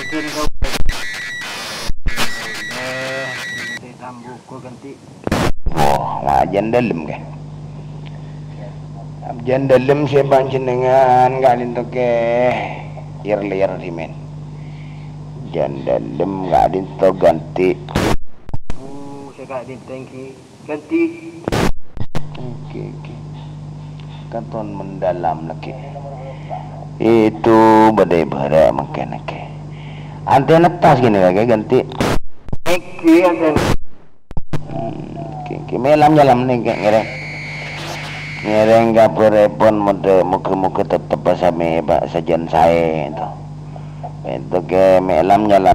Ini kau ini tambuk kau ganti. Wah, wajan dalam ke. Abjan dalam siapa jenengan galin to ke. Lir dimen. Jan dalam galin to ganti. Saya kak ditengki ganti. Oke. Katon mendalam lagi. Itu badai bara makan ke. Antena tas gini lagi ganti. Eki antena. Oke. Melam jalan nih kayak ngereng gak perepon muka tetep pasame pak sajan saya itu ke melam jalan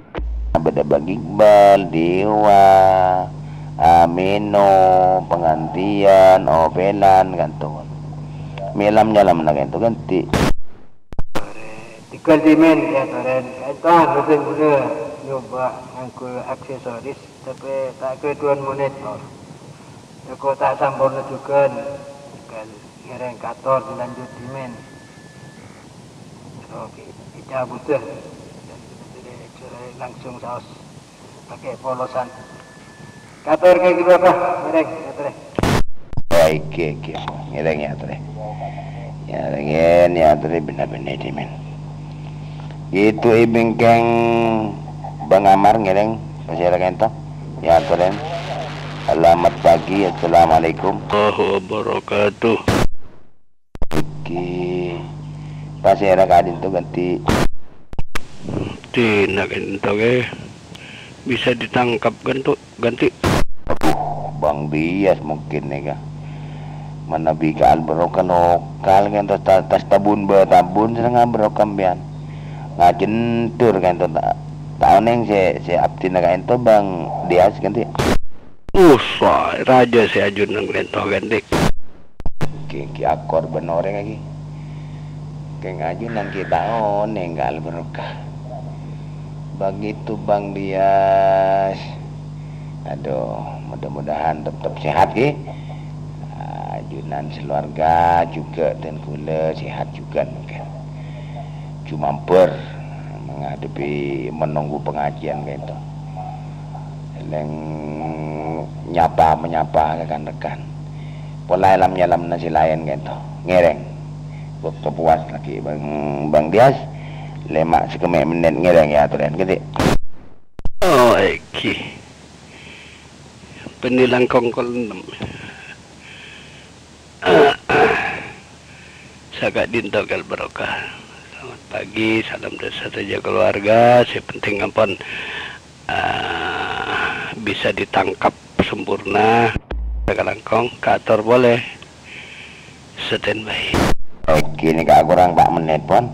beda bagi Iqbal, Dewa, Amino, pengantian, opelan gantung melam jalan nak itu ganti Tikal dimen ya taren itu betul betul nyoba angku aksesoris tapi tak ke 2 menit aku tak sambung juga kan ngereng kator dilanjut dimen oke kita butuh langsung saus pakai polosan kator kayak gitu apa ngereng kator baik ngereng ya teh ya teh benar-benar dimen itu ibing keng Bang Amar ngereng pasirakan to ya teh. Selamat pagi, assalamualaikum warahmatullahi wabarakatuh. Oke, pasti era kadin tuh ganti. Tina ganto ke bisa ditangkap ganti. Bang bias mungkin nih kah. Mana bika alberokan lokal kan tas tabun senang berokan bian. Ngajentur kan tuh tahun yang si abdi nagain tuh Bang Dias ganti. Usai raja si ajun nang lento ganti. Ki akor benoreng lagi. Keng ajun nang kita nenggal berkah. Begitu Bang Dias. Aduh, mudah-mudahan tetap sehat ki. Ajunan sekeluarga juga dan kula sehat juga mungkin. Cuma menghadapi menunggu pengajian gitu. Menyapa rekan-rekan pola alam nasi lain gitu ngereng kepuas lagi Bang Dias lemak sekemek menit ngereng ya tulen gitu Oh eki penilang kongkol 6 Sagak dinto kal barokah. Selamat pagi, salam dosa saja keluarga. Si penting ampun bisa ditangkap sempurna kalangkong kator boleh standby. Oke ini kak kurang 4 menit pon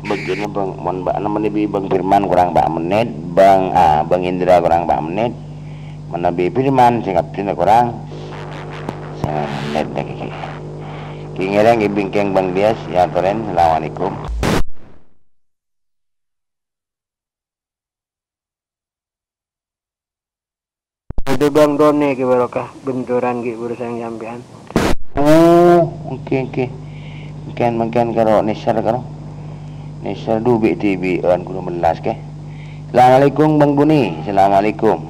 begini Bang mohon mbak menebi Bang Firman kurang 4 menit Bang Indra kurang 4 menit menebi Firman singkat tina kurang 9 menit lagi kingereng ibingkeng Bang Dias ya keren. Assalamualaikum. ada Bang Doni ke barokah benturan ke urusan sampean. Oke. Mungkin karo Nisar dubi TV an kudu melas ke. Assalamualaikum Bang Buni. Assalamualaikum.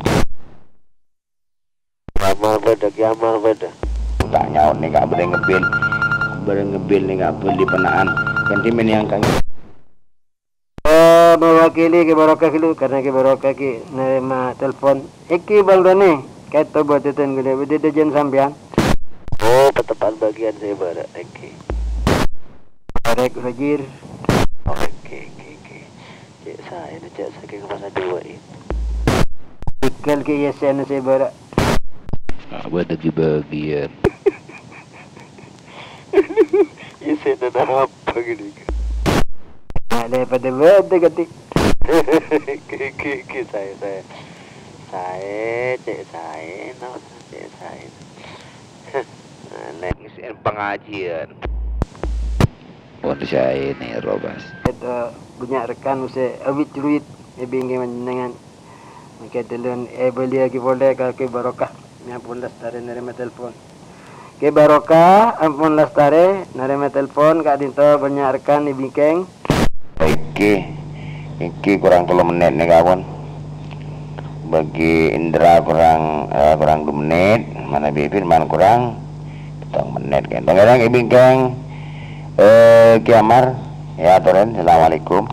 Amal beda. Tak nyaut nih gak boleh ngebil nih gak boleh penaan. Ganti men yang kang. Mewakili ke barokah dulu karena ke barokah ki nerima telepon. Iki Bang Doni, kata buat teten gede beda jen sampean. Oh, ketepat bagian saya bara. Oke. Arek rajir. Oke. Cek saya ke masa 2 ini. Ikal ke yasan saya bara. Apa lagi bagian? Yasan apa gini? Ada pada beda ketik. Saya cek saya ngisiin pengajian buat saya ini Robas Ada banyak rekan usai awit duit bingung dengan mungkin telun beli lagi boleh ke barokah ampun lestari nerima telepon ke barokah ampun lestari nerima telepon kak dinto banyak rekan ibingkeng. Oke Iki kurang 3 menit nih kawan. Bagi Indra kurang 2 menit, mana Bibir man kurang 2 menit kan. Tenggerang ibingkang Kiamar ya Toren. Assalamualaikum.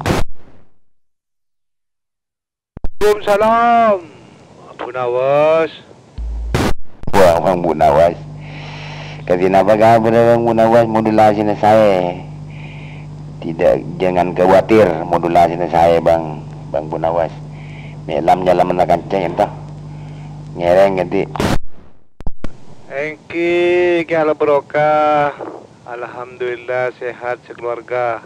Waalaikumsalam. Abu Nawas. Wah, Bang Bu Nawas. Kasi napagkabar Bang Bu Nawas, modulasi na saya. Jangan khawatir, modulasi na saya Bang Bu Nawas. May alam niya laman na kancay ito. Ngereng ganti. Engki kala barokah. Alhamdulillah sehat sekeluarga.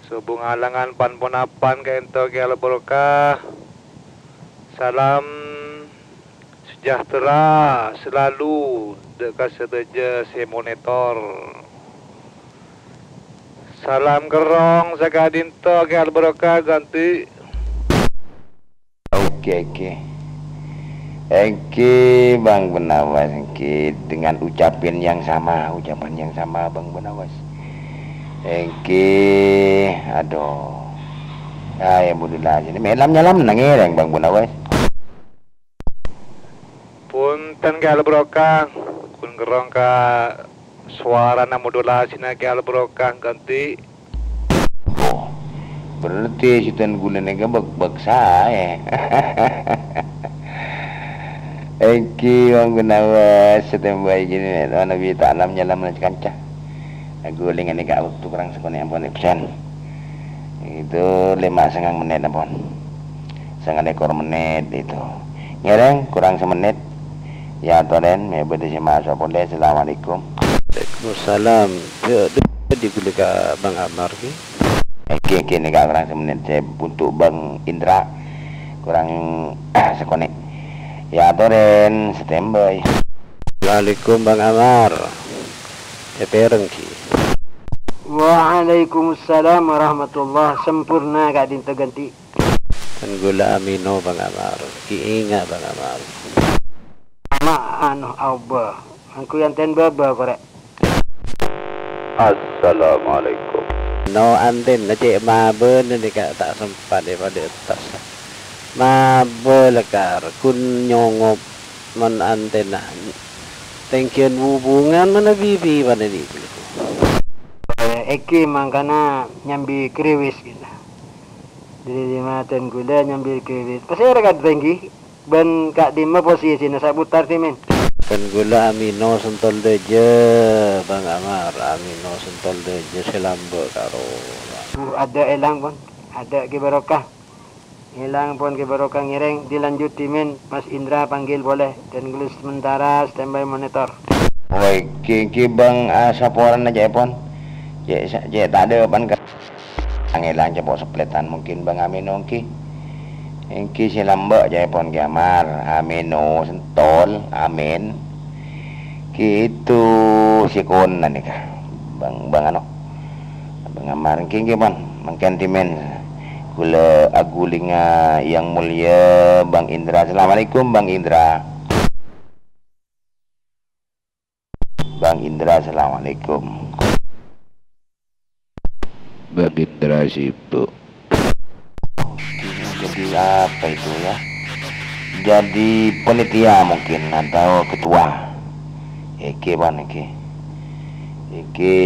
Subung alangan panponapan kento kala barokah. Salam sejahtera selalu dekat sedeja si monitor. Salam kerong sakadinto kala barokah ganti. Oke. Engki Bang Benawas, engki dengan ucapan yang sama Bang Benawas. Engki, aduh, ya budillah ini melam nangereng Bang Benawas. Punten kala barokah, kun kerong ka suara na modulasi na kala barokah ganti. Oh, berarti si Tuan Gula nega bag saya. Engki Bang Benawas setembai gini nih, Nabi tak alam nyalam na kancah. Guling ini kak waktu kurang sekone ampun persen. Itu 5,5 menit ampun. 1,5 ekor menit itu. Ngereng kurang semenit. Ya Toren, me bede si Mas boleh. Assalamualaikum. Waalaikumsalam. Di gula ka Bang Amar ki. Oke ni kak kurang semenit. Saya untuk Bang Indra kurang sekone. Ya Toren, standby. Assalamualaikum Bang Amar. Epereng ki. Waalaikumsalam warahmatullah. Sempurna kak dinto ganti. Kan gula amino Bang Amar. Kiinga Bang Amar. Anu auba. Angku yang ten baba korek. Assalamualaikum. No anten na cik mabe ni kak tak sempat daripada tas. Mabe lekar kun nyongop man antena. Tengkian hubungan mana bibi pada ni. Eki mangkana nyambi kriwis gitu. Jadi di maten gula nyambi kriwis. Pasal ada kat tinggi. Ben kak dima posisi nasa putar timen. Kan gula amino sentol deje Bang Amar. Amino sentol deje selamba karo. Ada elang pun. Ada ke barokah. Elang pun ke barokah ngireng. Dilanjut timen. Mas Indra panggil boleh. Dan gula sementara standby monitor. Oi, ki Bang saporan aja pon. Je tak ada pan ka. Ngelang cepok sepletan mungkin Bang Amino ki. Engki si lambak je pon Kiamar. Amino sentol, amin. Gitu si kon ni ka. Bang ano. Bang Amar ki pon mangken timen. Gula agulinga yang mulia Bang Indra. Assalamualaikum Bang Indra. Bang Indra, assalamualaikum. Bang Indra sibuk. Jadi apa itu ya? Jadi panitia mungkin atau ketua. Eki pan eki. Eki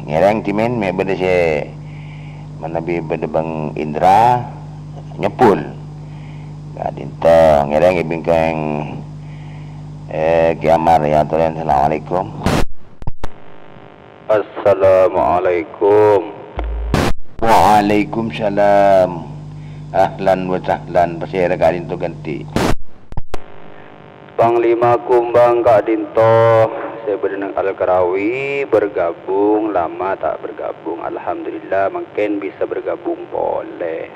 ngereng timen me bede se manabi bede Bang Indra nyepul. Gadinta ngereng ibingkang Kiamar ya Tuhan. Assalamualaikum. Assalamualaikum. Waalaikumsalam. Ahlan wa sahlan. Pasir Kak Dinto ganti. Panglima Kumbang Kak Dinto. Saya berdenang Al-Karawi. Bergabung lama tak bergabung. Alhamdulillah makin bisa bergabung boleh.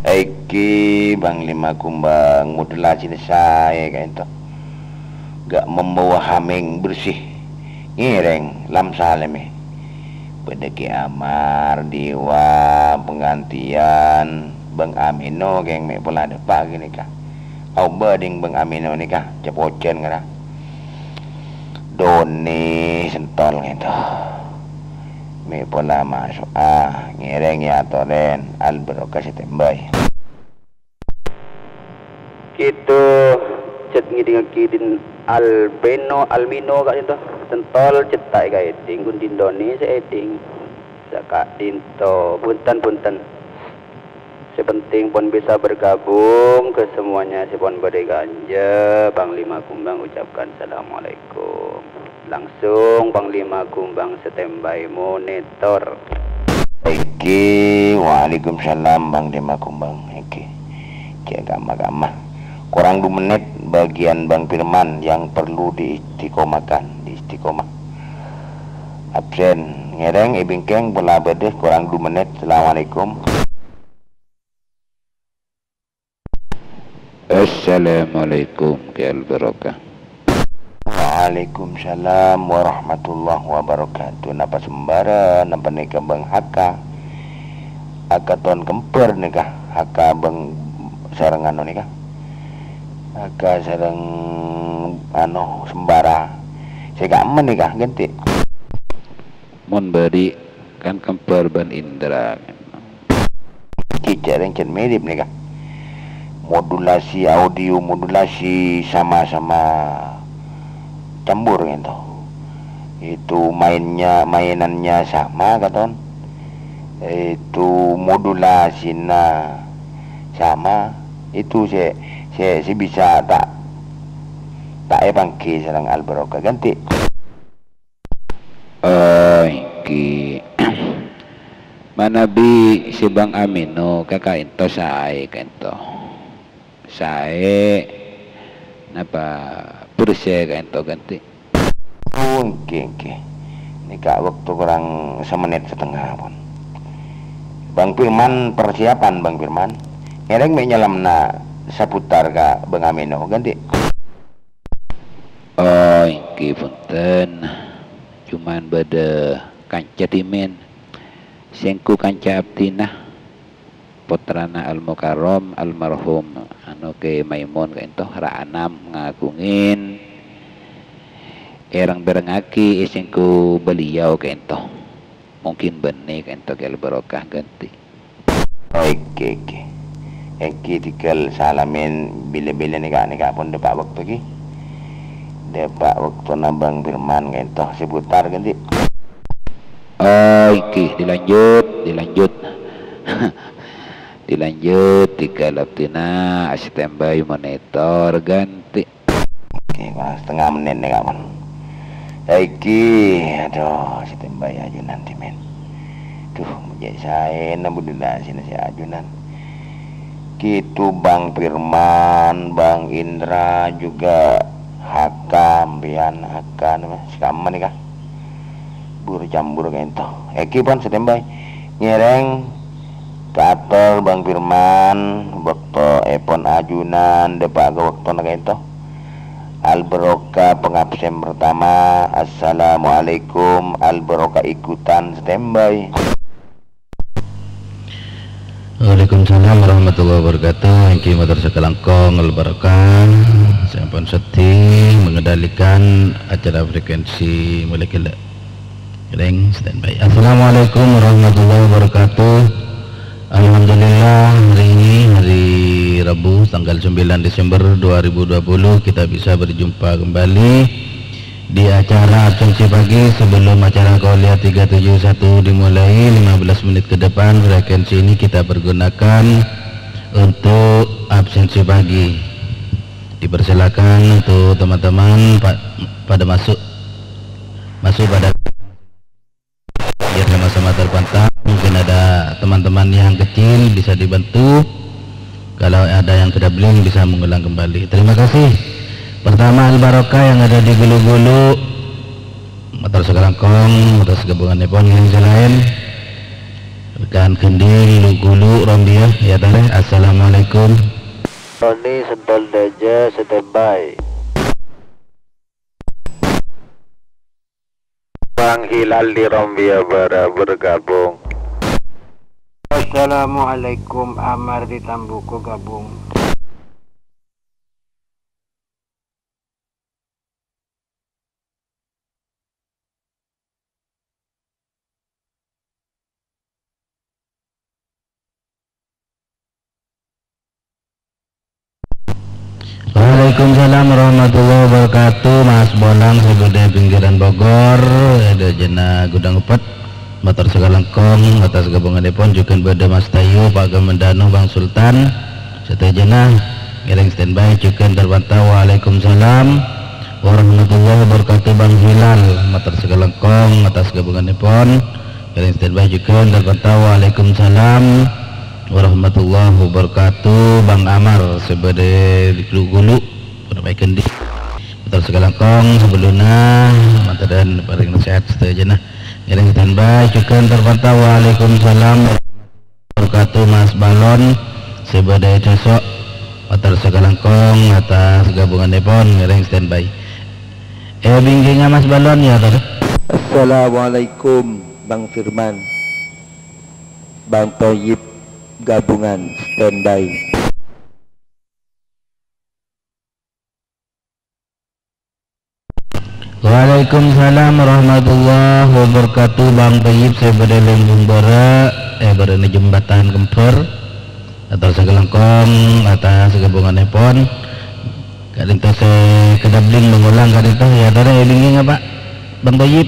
Eki Panglima Kumbang modulasi saya Kak Dinto. Gak membawa hameng bersih ngireng lam saleme pada Kiamar Dewa penggantian Bang Amino geng me pola depan gini kah au bading Bang Amino ni kah cepocen kah Doni sentol gitu Mi pola masuk ngereng ya toren al barokah setembay. Gitu cet ngiding kidin almino kak itu tentol cetak kak eding kun dindoni seeding sakak dinto punten sepenting pun bisa bergabung ke semuanya sipon beri ganja Panglima Kumbang ucapkan assalamualaikum langsung Panglima Kumbang setembay monitor. Iki waalaikumsalam Panglima Kumbang iki agama kurang 2 menit bagian Bang Firman yang perlu diistiqomahkan istiqomah absen ngereng ibingkeng bola bedeh kurang 2 menit. Assalamualaikum. Assalamualaikum kial barokah. Waalaikumsalam warahmatullahi wabarakatuh. Napa sembara napa nikah Bang Haka ton kemper nikah Haka Bang sareng anu nikah Haka sareng anu sembara saya gak aman nikah ganti Mun bari kan kemper Ban Indra kicereng cen mirip nikah modulasi audio modulasi sama-sama campur gitu itu mainannya sama katon itu modulasinya sama itu saya bisa tak bangki sareng al barokah ganti iki manabi si Bang Amino kakak ento sae kento sae napa perse kento ganti oke ini kak waktu kurang 1,5 menit pun Bang Firman persiapan Bang Firman ngereng menyelamna seputar ka Bang Amino ganti iki punten cuman bade kanca timen sengku kanca abdinah putrana al mukarram almarhum anu ke Maimun ka ento raanam ngagungin erang berengaki sengku beliau ka ento mungkin benih ka ento ke barokah ganti oke Eki tikal salamin bila-bila nika pun depak waktu na Bang Firman ka ento seputar ganti iki dilanjut dilanjut tiga laptina standby monitor ganti oke pas 1/2 menit nih kapan iki aduh standby ajunan men tuh menjadi saya nabudillah sini si ajunan gitu Bang Firman Bang Indra juga Hakam Bian Hakan sekaman nih kah buru campur kento eki pun standby nyereng Kator Bang Firman waktu epon ajunan depak ke waktu na kento al barokah pengabsen pertama assalamualaikum al barokah ikutan standby. Waalaikumsalam warahmatullahi wabarakatuh. Engki motor sekelangkong al barokah sampun sedih mengendalikan acara frekuensi molekul ring standby. Assalamualaikum warahmatullahi wabarakatuh. Alhamdulillah hari ini hari Rabu tanggal 9 Desember 2020 kita bisa berjumpa kembali di acara absensi pagi sebelum acara Kauliah 371 dimulai 15 menit ke depan. Frekuensi ini kita pergunakan untuk absensi pagi. Dipersilakan untuk teman-teman pada masuk pada biar sama-sama terpantau. Mungkin ada teman-teman yang kecil bisa dibantu, kalau ada yang kedabling bisa mengulang kembali. Terima kasih. Pertama al barokah yang ada di Gulu-Gulu motor sekelangkong motor segabungan Nepon yang lain rekan Kendil Gulu Rombiah ya tare. Assalamualaikum. Tony Sentol Deja standby. Bang Hilal di Rombia bergabung. Assalamualaikum Amar di Tambuko gabung. Waalaikumsalam warahmatullahi wabarakatuh. Mas Bonang sebagai pinggiran Bogor, ada jena gudang upet motor segalengkong atas gabungan depon juga pada Mas Tayu, Pak Gemendano, Bang Sultan serta jena ngiring standby juga terpantau. Waalaikumsalam warahmatullahi wabarakatuh. Bang Hilal motor segalengkong atas gabungan depon ngiring standby juga terpantau. Waalaikumsalam warahmatullahi wabarakatuh. Bang Amar sebagai gulu perbaikan di motor segalengkong sebelumnya mata dan paling sehat setuju nah ngiring standby juga terpantau. Waalaikumsalam wabarakatuh. Mas Balon sebagai sosok motor segalengkong atas gabungan depon ngiring standby. Bingkingnya Mas Balon ya tadi. Assalamualaikum Bang Firman, Bang Toyib gabungan standby. Waalaikumsalam warahmatullahi wabarakatuh. Bang Toyib sebagai lembung bara berada jembatan Kemper atau segalengkong atas gabungan epon kadinto kedabling mengulang kadinto ya tadi bingking apa Bang Toyib.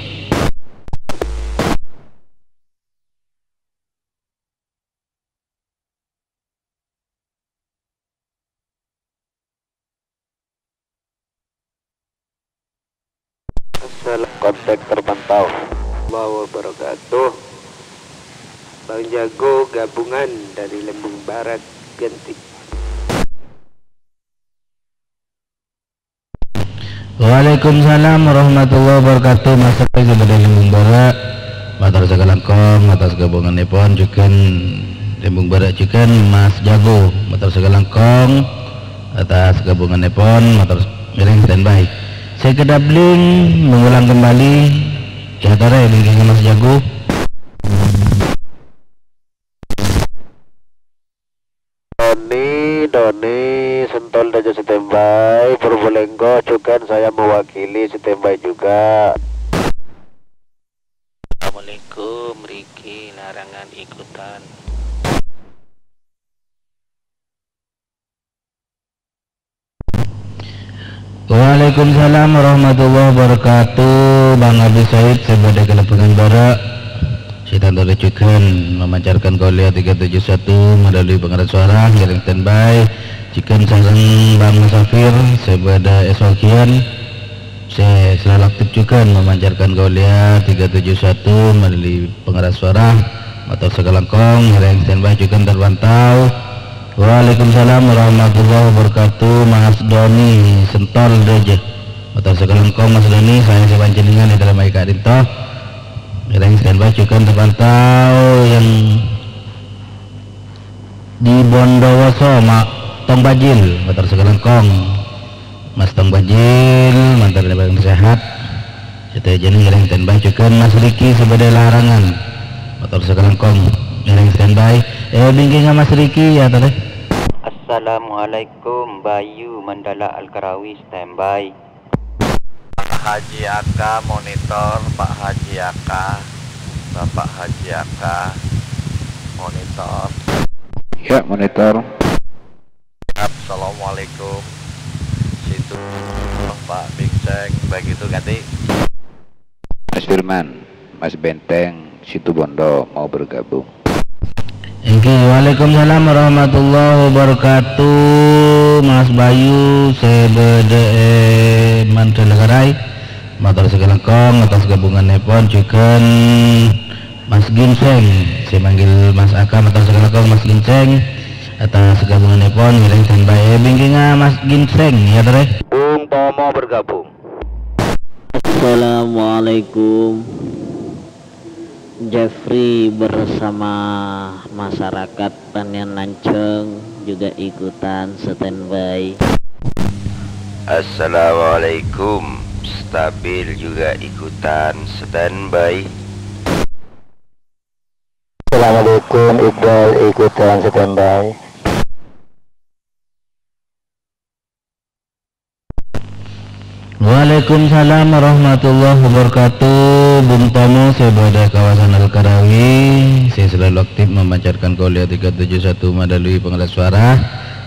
Kontak terpantau. Allahu wabarakatuh. Bang Jago gabungan dari Lembung Barat Gentik. Waalaikumsalam warahmatullahi wabarakatuh. Mas sebagai Lembung Barat motor segalengkong atas gabungan nepon juga Lembung Barat juga Mas Jago motor segalengkong atas gabungan nepon motor miring standby. Saya kedabling mengulang kembali ya tara bingkingnya Mas Jago. Doni Sentol Daja standby. Purbolinggo juga saya mewakili standby juga. Assalamualaikum, Riki larangan ikutan. Waalaikumsalam warahmatullahi wabarakatuh. Bang Abi Said sebagai kelepungan bara Sitan Tolecukan memancarkan Kaulia 371 melalui pengeras suara ngiring standby. Cikan sareng Bang Musafir sebagai eswakian saya selalu aktif juga memancarkan Kaulia 371 melalui pengeras suara motor segalengkong ngiring standby juga terpantau. Waalaikumsalam warahmatullahi wabarakatuh. Mas Doni Sentol Deje motor segalengkong. Mas Doni saya sepanjenengan di dalam Aika Dinto ngiring standby juga terpantau yang di Bondowoso Tong Bajil motor segalengkong. Mas Tong Bajil mantar yang sehat setelah jadi ngiring standby juga. Mas Riki sebagai larangan motor segalengkong ngiring standby. Bingkingnya Mas Riki ya tadi. Assalamualaikum Bayu Mandala Al-Karawi standby. Pak Haji Aka monitor. Pak Haji Aka, Bapak Haji Aka monitor. Ya, monitor. Assalamualaikum. Situ Pak Bingseng begitu ganti. Mas Firman, Mas Benteng, Situ Bondo mau bergabung. Waalaikumsalam warahmatullahi wabarakatuh. Mas Bayu sebede Mantelagarai motor segalengkong atas gabungan nepon juga Mas Ginseng saya manggil Mas Aka motor segalengkong Mas Ginseng atas gabungan nepon ngiring standby. Bingkingnya Mas Ginseng ya tere. Bung Tomo bergabung. Assalamualaikum. Jeffrey bersama masyarakat Panian Lanceng juga ikutan standby. Assalamualaikum. Stabil juga ikutan standby. Assalamualaikum. Iqbal ikutan standby. Waalaikumsalam warahmatullahi wabarakatuh. Bung Tomo sebagai kawasan Al-Karawi saya selalu aktif memancarkan Kaulia 371 melalui pengeras suara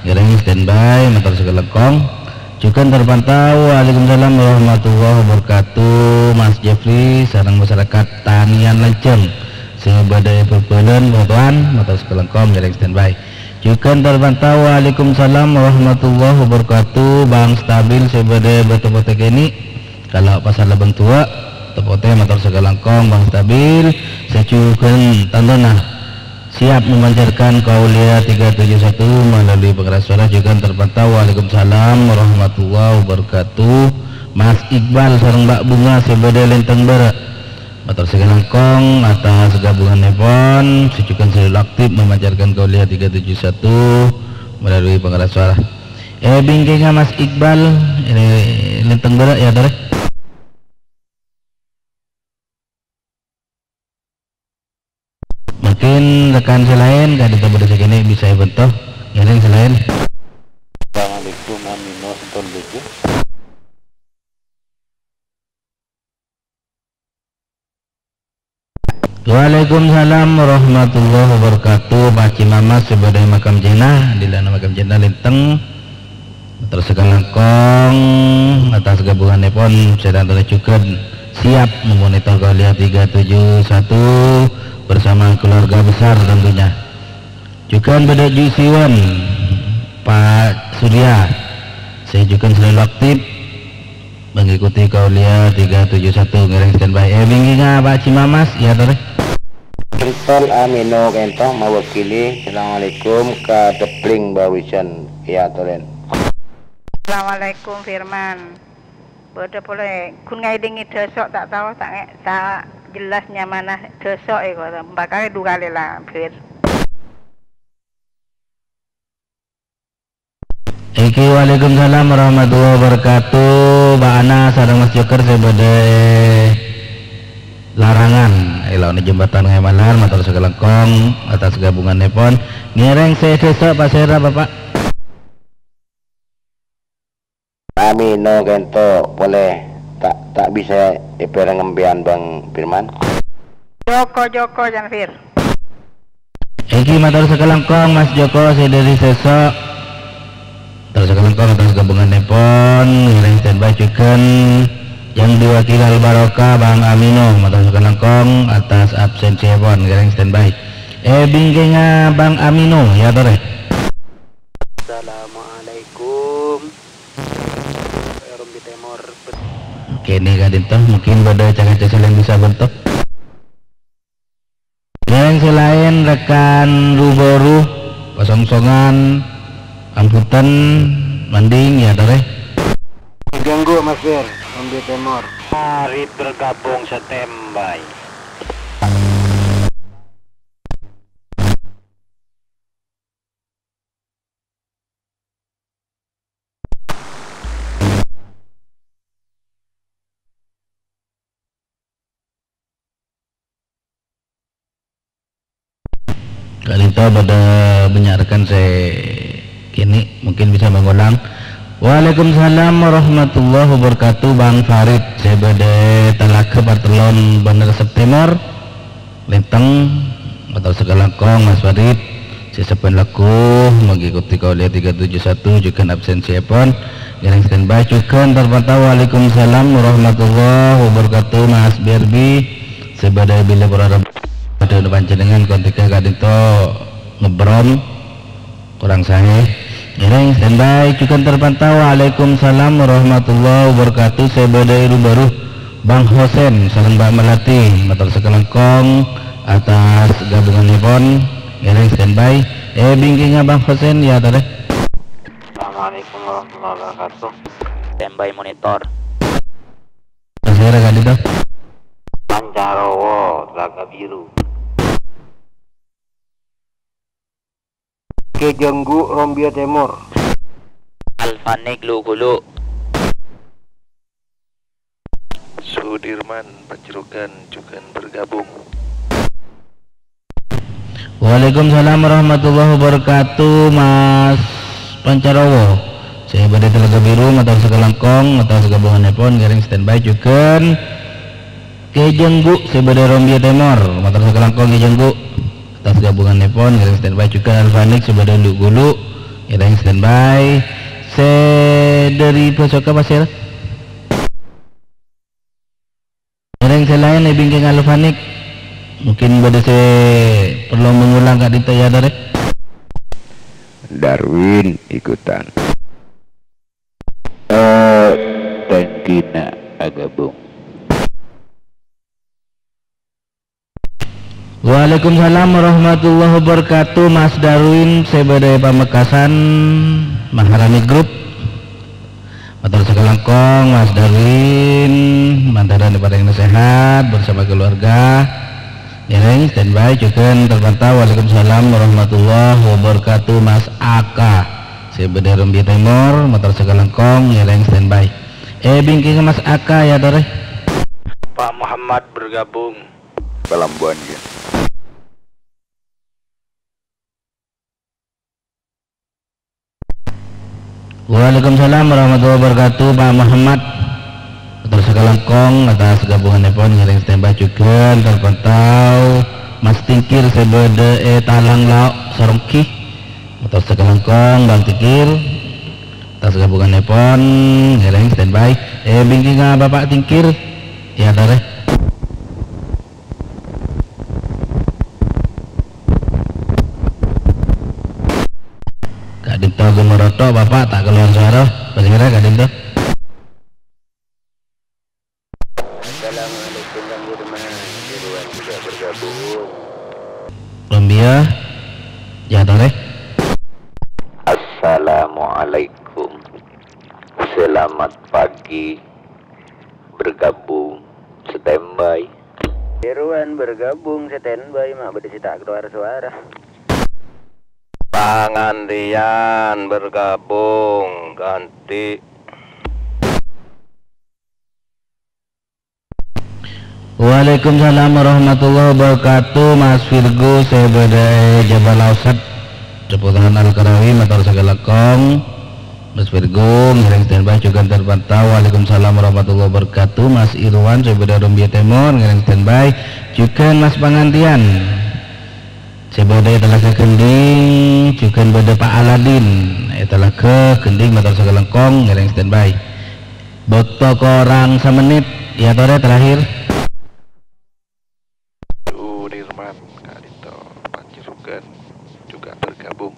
ngiring standby motor segalengkong juga terpantau. Waalaikumsalam warahmatullahi wabarakatuh. Mas Jeffrey sareng masyarakat Tanian Lenceng sebagai perpuluhan bantuan motor sekelengkong jaring standby juga terpantau. Waalaikumsalam warahmatullahi wabarakatuh. Bang Stabil sebagai batu-batu ini kalau pasar Lebeng Tua tepote motor sekelengkong Bang Stabil secukan tandona siap memancarkan kaulia 371 melalui pengeras suara juga terpantau. Waalaikumsalam warahmatullahi wabarakatuh. Mas Iqbal sareng Mbak Bunga sebagai lenteng berak motor sekelengkong atas gabungan nepon secukan selalu aktif memancarkan kaulia 371 melalui pengeras suara. Bingkingnya Mas Iqbal ini lenteng berak ya tore. Mungkin rekan selain gak ditambah segini bisa bentuk yang selain. Assalamualaikum amino enton lucu. Waalaikumsalam warahmatullahi wabarakatuh. Pak Cimamas sebagai makam jenah di lana makam jenah linteng terus sekelengkong atas gabungan nepon sedang tercukup siap memonitor kaulia 371 bersama keluarga besar tentunya juga beda Jusiwan Pak Surya saya juga selalu aktif mengikuti kaulia 371 ngereng standby. Bingkinga Pak Cimamas ya tore. Kristol amino kento mewakili. Assalamualaikum ka depling bawisan ya toren. Assalamualaikum Firman. Bodoh boleh kun ngai dengi desok tak tahu tak jelasnya mana desok kok bakal dua kali lah Fir. Iki waalaikumsalam warahmatullahi wabarakatuh. Mbak Ana sareng Mas Joker sebagai larangan lawan jembatan Ngemalar motor sekelengkong atas gabungan nepon ngereng saya desa Pak Sera Bapak. Amino kento boleh tak bisa iperang ngembian Bang Firman. Joko jangan Fir. Iki motor sekelengkong Mas Joko saya dari sesok terus sekelengkong atas gabungan nepon ngereng standby chicken yang diwakili Al-Barokah Bang Amino motor sekelengkong atas absensi nepon ngereng standby. Bingkingnya Bang Amino ya tore. Assalamualaikum. Rombi Timur. Oke ini kadintoh mungkin pada cara-cara yang bisa bentuk yang selain rekan Ruboru Pasong-songan Amputan Manding ya tore. Ganggu Mas Bir Rombi Timur. Mari bergabung standby. Kali itu pada menyarankan saya kini mungkin bisa mengulang. Waalaikumsalam warahmatullahi wabarakatuh. Bang Farid saya pada Talaga Bartelon Bandar September Lenteng atau sekelengkong Mas Farid saya sepen laku mengikuti kaulia 371 juga absensi pun yang standby juga terpantau. Waalaikumsalam warahmatullahi wabarakatuh. Mas Berbi sebagai bila berharap ada panjenengan kontika kadito ngebrom kurang saya ini standby juga terpantau. Waalaikumsalam warahmatullahi wabarakatuh. Sebagai baru Bang Hosen salam Mbak Melati motor sekelengkong atas gabungan nepon ini standby. Bingkingnya Bang Hosen ya tadi. Assalamualaikum warahmatullahi wabarakatuh. Standby monitor. Saya kadito Pancarowo Telaga Biru. Keganggu Rombi Timur. Alfanik Lugulu. Sudirman Pacirukan juga bergabung. Waalaikumsalam warahmatullahi wabarakatuh. Mas Pancarowo saya pada Telaga Biru motor sekelengkong atau segabungan nepon garing standby juga. Kejenggu sebagai Rombi Timur motor sekelengkong kejenggu atas gabungan nepon garing standby juga. Alfanik sebagai Lugulu garing standby dari Posoka Pasir. Yang selain bingking alfanik mungkin pada perlu mengulang kat itu ya dari Darwin ikutan. Tengkina agabung. Waalaikumsalam warahmatullahi wabarakatuh. Mas Darwin sebagai Pamekasan Maharani Group. Matur sekelangkong Mas Darwin mantaran daripada yang sehat bersama keluarga. Yang standby juga terpantau. Waalaikumsalam warahmatullahi wabarakatuh. Mas Aka sebagai Rumbi Timur. Matur sekelangkong yang standby. Bingking Mas Aka ya dore. Pak Muhammad bergabung. Pelambuan ya. Waalaikumsalam warahmatullahi wabarakatuh. Pak Muhammad atas sekelangkong atas gabungan telepon ngiring standby juga terpantau. Mas Tingkir sebede talang lauk sorongki atas sekelangkong Bang Tingkir atas gabungan telepon ngiring standby. Bingking Bapak Tingkir ya tare. Kadinto Gumoroto Bapak tak keluar suara bagaimana Kadinto? Assalamualaikum Bang Dirman. Dirwan juga bergabung. Lombia ya tore. Assalamualaikum. Selamat pagi. Bergabung standby. Dirwan bergabung standby mak berdisi tak keluar suara. Pangandian bergabung ganti. Waalaikumsalam warahmatullahi wabarakatuh. Mas Virgo sebeda Jabal Ausat Seputaran Al-Karawi matur sekelakong. Mas Virgo ngiring standby juga terpantau. Waalaikumsalam warahmatullahi wabarakatuh. Mas Irwan sebeda Rumbia Timur ngiring standby juga. Mas Pangantian sebeda telah ke Kending juga beda Pak Aladin telah ke Kending matur sekelakong ngiring standby. Bokto korang semenit ya tore terakhir. Sudirman Kadito Panjirugan juga bergabung.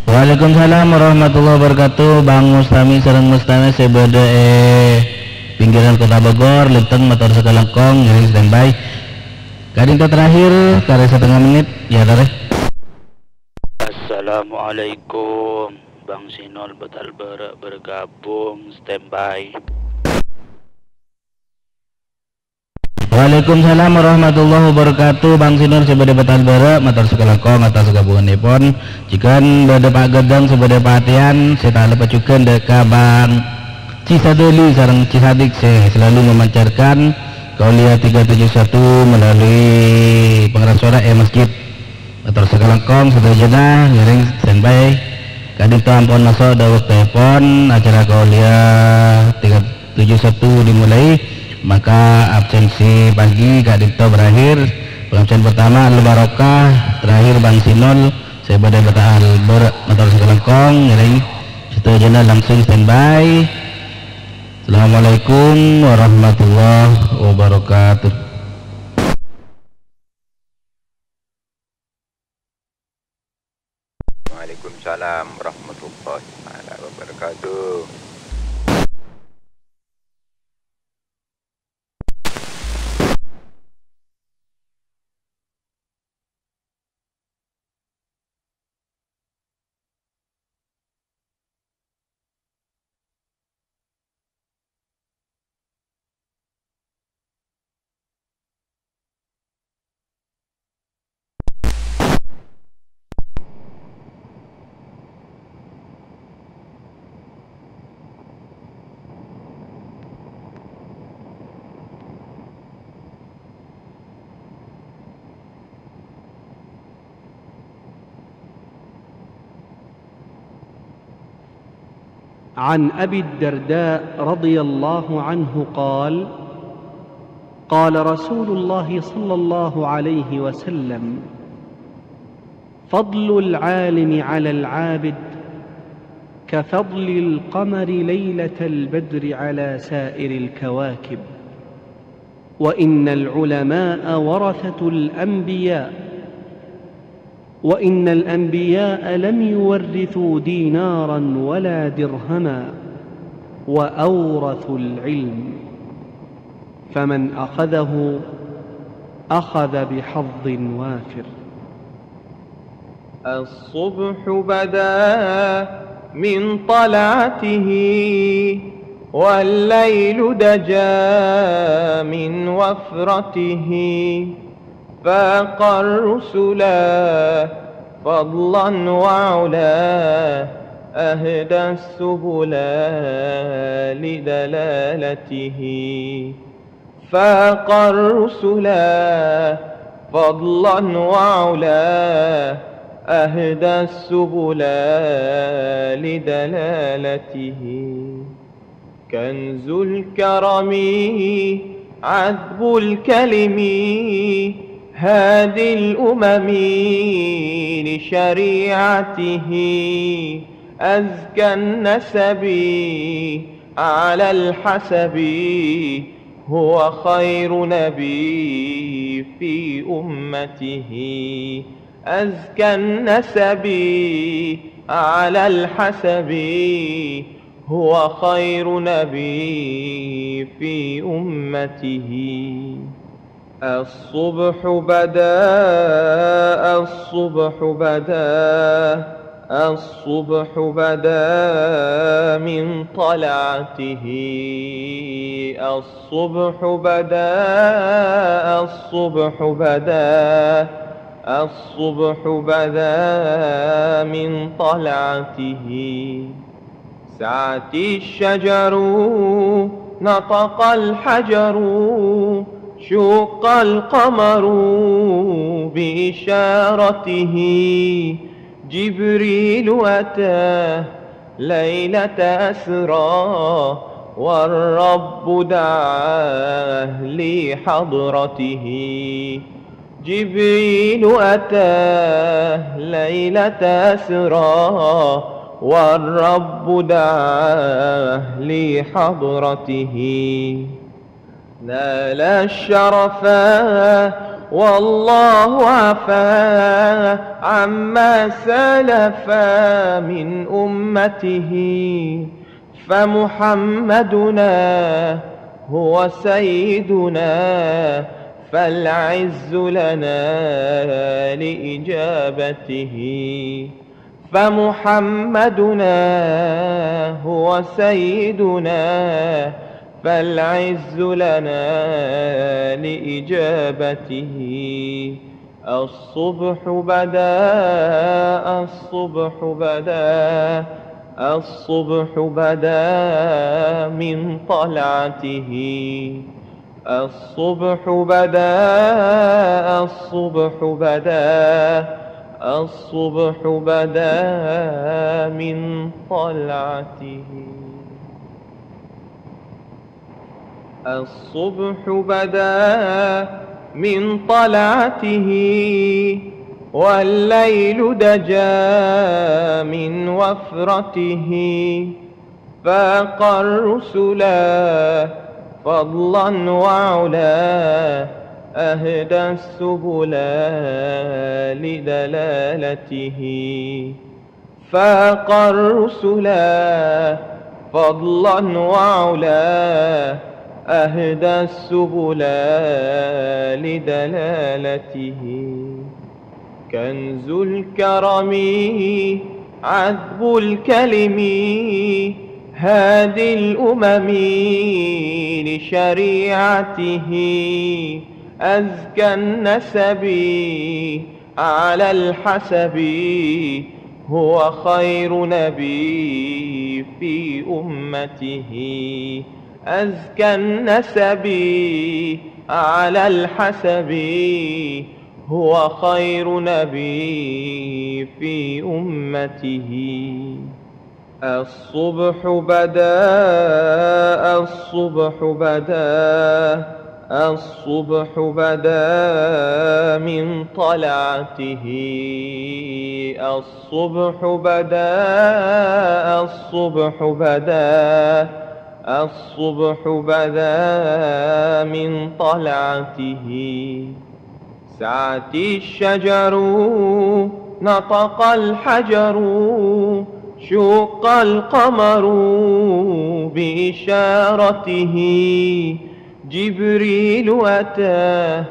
Waalaikumsalam warahmatullahi wabarakatuh. Bang Mustami sareng Mustami sebeda pinggiran Kota Bogor Linteng motor sekelangkong ngiring standby. Kadinto terakhir kare setengah menit ya tare. Assalamualaikum Bang Sinol Betal bergabung standby. Waalaikumsalam warahmatullahi wabarakatuh. Bang Sinor sebeda Betal Bara motor sekelangkong atas gabungan nepon. Jikan beda Pak Gedang sebeda Pak Atian saya tak lupa juga deka Bang Cisadeli sareng Cisadik saya selalu memancarkan Kaulia 371 melalui pengeras suara masjid motor sekelangkong satu jenah ngiring standby. Kadinto ampun masuk dawuh telepon acara Kaulia 371 dimulai, maka absensi pagi Kadinto berakhir. Pengabsen pertama Al-Barokah, terakhir Bang Sinol saya badai Betal motor sekelangkong ngiring satu jenah langsung standby. Assalamualaikum warahmatullahi wabarakatuh. Waalaikumsalam warahmatullahi wabarakatuh. عن أبي الدرداء رضي الله عنه قال: قال رسول الله صلى الله عليه وسلم: فضل العالم على العابد كفضل القمر ليلة البدر على سائر الكواكب. وإن العلماء ورثة الأنبياء، وإن الأنبياء لم يورثوا دينارا ولا درهما، وأورثوا العلم، فمن أخذه أخذ بحظ وافر. الصبح بدا من طلعته، والليل دجا من وفرته، فاق الرسلا فضلا وعلا، أهدى السبل لدلالته. فاق الرسلا فضلا وعلا، أهدى السبل لدلالته. كنز الكرم عذب الكلم، هادي الأمم لشريعته. أزكى النسب على الحسب، هو خير نبي في أمته. أزكى النسب على الحسب، هو خير نبي في أمته. الصبح بدا الصبح بدا الصبح بدا من طلعته. الصبح بدا الصبح بدا الصبح بدا من طلعته. سعت الشجر نطق الحجر، شق القمر بإشارته. جبريل أتى ليلة أسرى، والرب دعاه لحضرته. جبريل أتاه ليلة أسرى، والرب دعاه لحضرته. نال الشرفا والله عفا، عما سلفا من أمته. فمحمدنا هو سيدنا، فالعز لنا لإجابته. فمحمدنا هو سيدنا، فالعز لنا لإجابته. الصبح بدا الصبح بدا الصبح بدا من طلعته. الصبح بدا الصبح بدا الصبح بدا من طلعته. الصبح بدا من طلعته، والليل دجا من وفرته. فاق الرسلا فضلا وعلا، أهدى السبل لدلالته. فاق الرسلا فضلا وعلا، أهدى السبل لدلالته. كنز الكرم عذب الكلم، هادي الأمم لشريعته. أزكى النسب على الحسب، هو خير نبي في أمته. أزكى النسب على الحسب، هو خير نبي في أمته. الصبح بدا الصبح بدا الصبح بدا من طلعته الصبح بدا الصبح بدا الصبح بدا من طلعته سعت الشجر نطق الحجر شق القمر بإشارته جبريل أتاه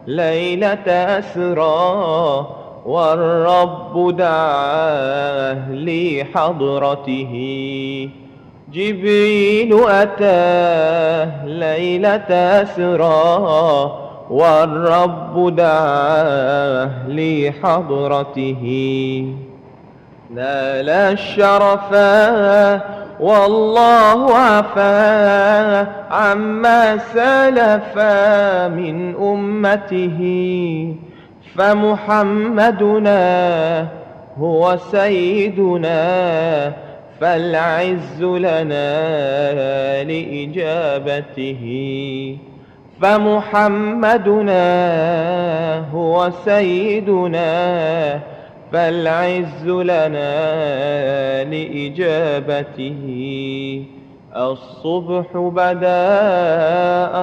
ليلة أسرى والرب دعاه لحضرته جبريل أتاه ليلة أسرى والرب دعاه لحضرته نال الشرفا والله عفا عما سلفا من أمته فمحمدنا هو سيدنا فالعز لنا لإجابته فمحمدنا هو سيدنا فالعز لنا لإجابته الصبح بدا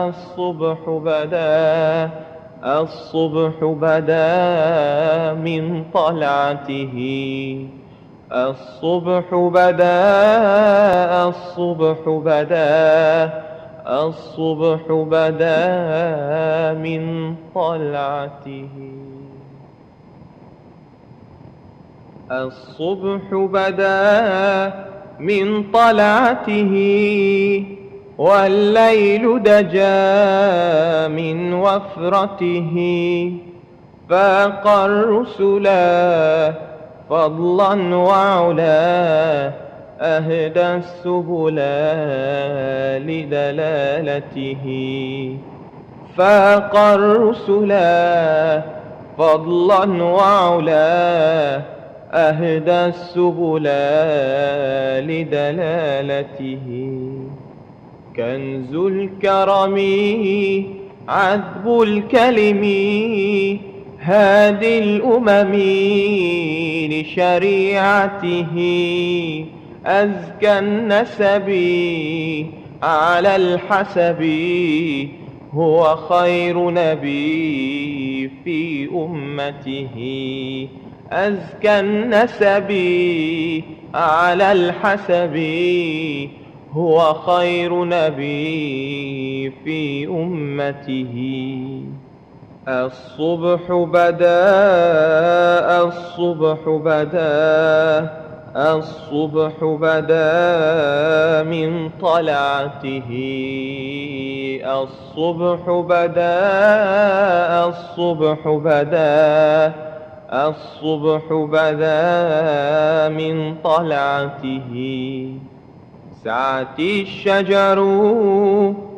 الصبح بدا الصبح بدا من طلعته الصبح بدا الصبح بدا الصبح بدا من طلعته الصبح بدا من طلعته والليل دجا من وفرته فاق الرسلا فضلا وعلا أهدى السبل لدلالته فاق الرسلا فضلا وعلا أهدى السبل لدلالته كنز الكرم عذب الكلم هادي الأمم لشريعته أزكى النسب على الحسب هو خير نبي في أمته أزكى النسب على الحسب هو خير نبي في أمته الصبح بدا الصبح بدا الصبح بدا من طلعته الصبح بدا الصبح بدا الصبح بدا من طلعته سعت الشجر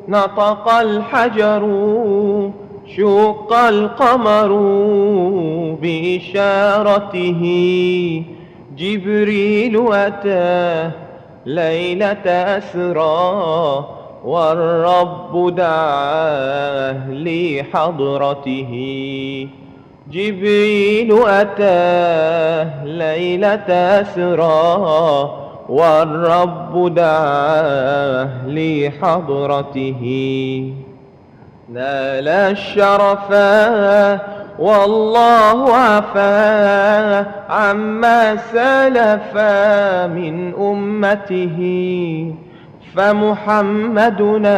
نطق الحجر شق القمر بإشارته جبريل أتاه ليلة أسرى والرب دعاه لحضرته جبريل أتاه ليلة أسرى والرب دعاه لحضرته نال الشرفا والله عفا عما سلفا من أمته فمحمدنا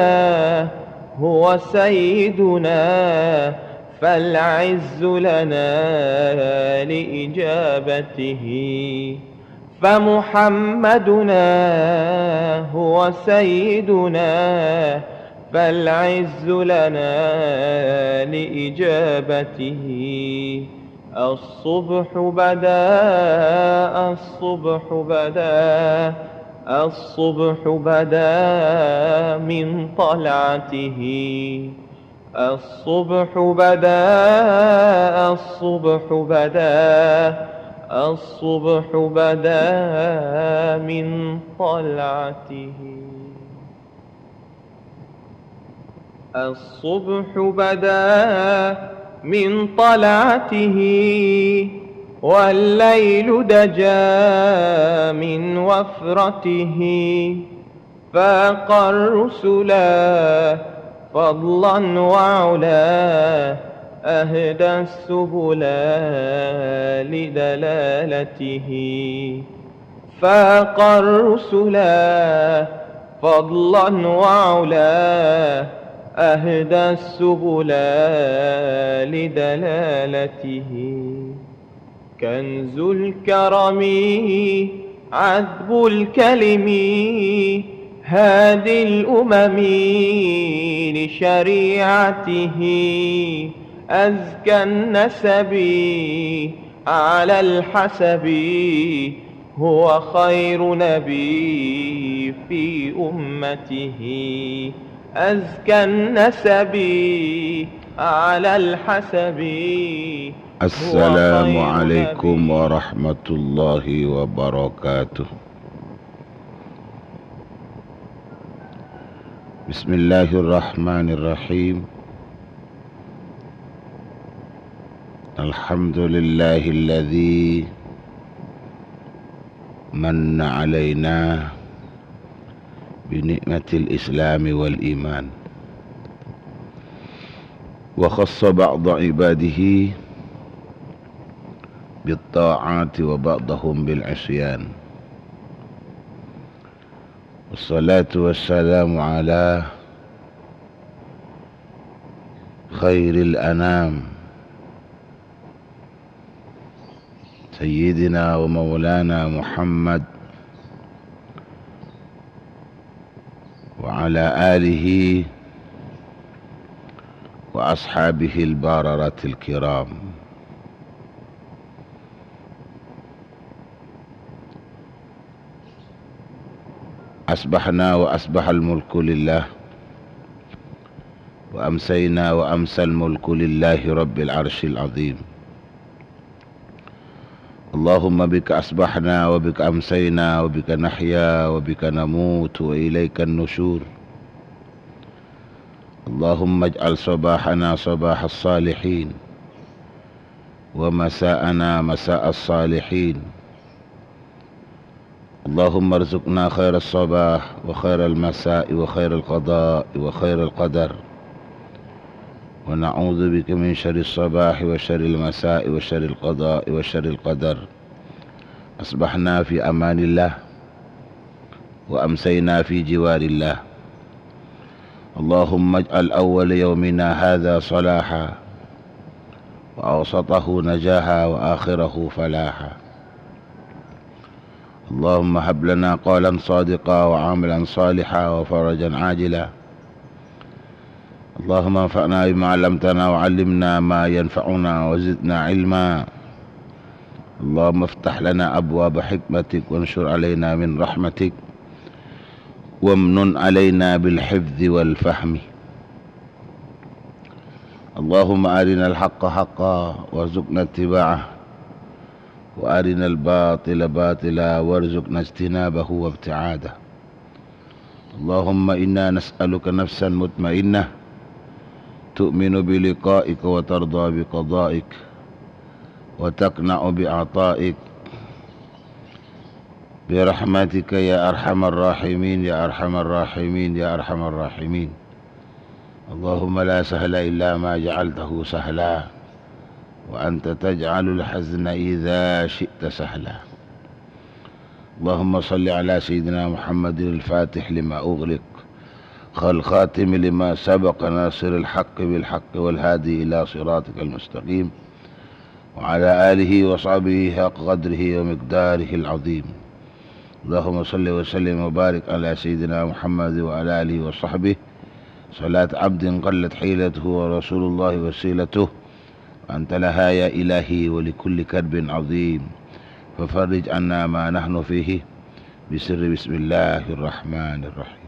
هو سيدنا فالعز لنا لإجابته فمحمدنا هو سيدنا فالعز لنا لإجابته الصبح بدا الصبح بدا الصبح بدا من طلعته الصبح بدا الصبح بدا الصبح بدا من طلعته الصبح بدا من طلعته والليل دجا من وفرته فاق الرسلا فضلا وعلا أهدى السبل لدلالته فاق الرسلا فضلا وعلا أهدى السبل لدلالته كنز الكرم عذب الكلم هادي الأمم لشريعته أزكى النسب على الحسب هو خير نبي في أمته أزكى النسب على الحسب السلام عليكم ورحمة الله وبركاته. بسم الله الرحمن الرحيم. الحمد لله الذي من علينا بنعمة الإسلام والإيمان وخص بعض عباده بالطاعات وبعضهم بالعصيان والصلاة والسلام على خير الأنام سيدنا ومولانا محمد وعلى آله وأصحابه البررة الكرام. أصبحنا وأصبح الملك لله وأمسينا وأمسى الملك لله رب العرش العظيم. اللهم بك أصبحنا وبك أمسينا وبك نحيا وبك نموت وإليك النشور. اللهم اجعل صباحنا صباح الصالحين ومساءنا مساء الصالحين. اللهم ارزقنا خير الصباح وخير المساء وخير القضاء وخير القدر، ونعوذ بك من شر الصباح وشر المساء وشر القضاء وشر القدر. أصبحنا في أمان الله وأمسينا في جوار الله. اللهم اجعل أول يومنا هذا صلاحا وأوسطه نجاحا وآخره فلاحا. اللهم هب لنا قولا صادقا وعملا صالحا وفرجا عاجلا. اللهم انفعنا بما علمتنا وعلمنا ما ينفعنا وزدنا علما. اللهم افتح لنا أبواب حكمتك وانشر علينا من رحمتك وامنن علينا بالحفظ والفهم. اللهم أرنا الحق حقا وارزقنا اتباعه وأرنا الباطل باطلا وارزقنا اجتنابه وابتعاده. اللهم إنا نسألك نفسا مطمئنة تؤمن بلقائك وترضى بقضائك وتقنع بعطائك برحمتك يا أرحم الراحمين يا أرحم الراحمين يا أرحم الراحمين. اللهم لا سهل إلا ما جعلته سهلا وأنت تجعل الحزن إذا شئت سهلا. اللهم صل على سيدنا محمد الفاتح لما أغلق الخاتم لما سبق ناصر الحق بالحق والهادي إلى صراطك المستقيم وعلى آله وصحبه حق قدره ومقداره العظيم. اللهم صل وسلم وبارك على سيدنا محمد وعلى آله وصحبه صلاة عبد قلت حيلته ورسول الله وسيلته أنت لها يا إلهي ولكل كرب عظيم ففرج عنا ما نحن فيه بسر بسم الله الرحمن الرحيم.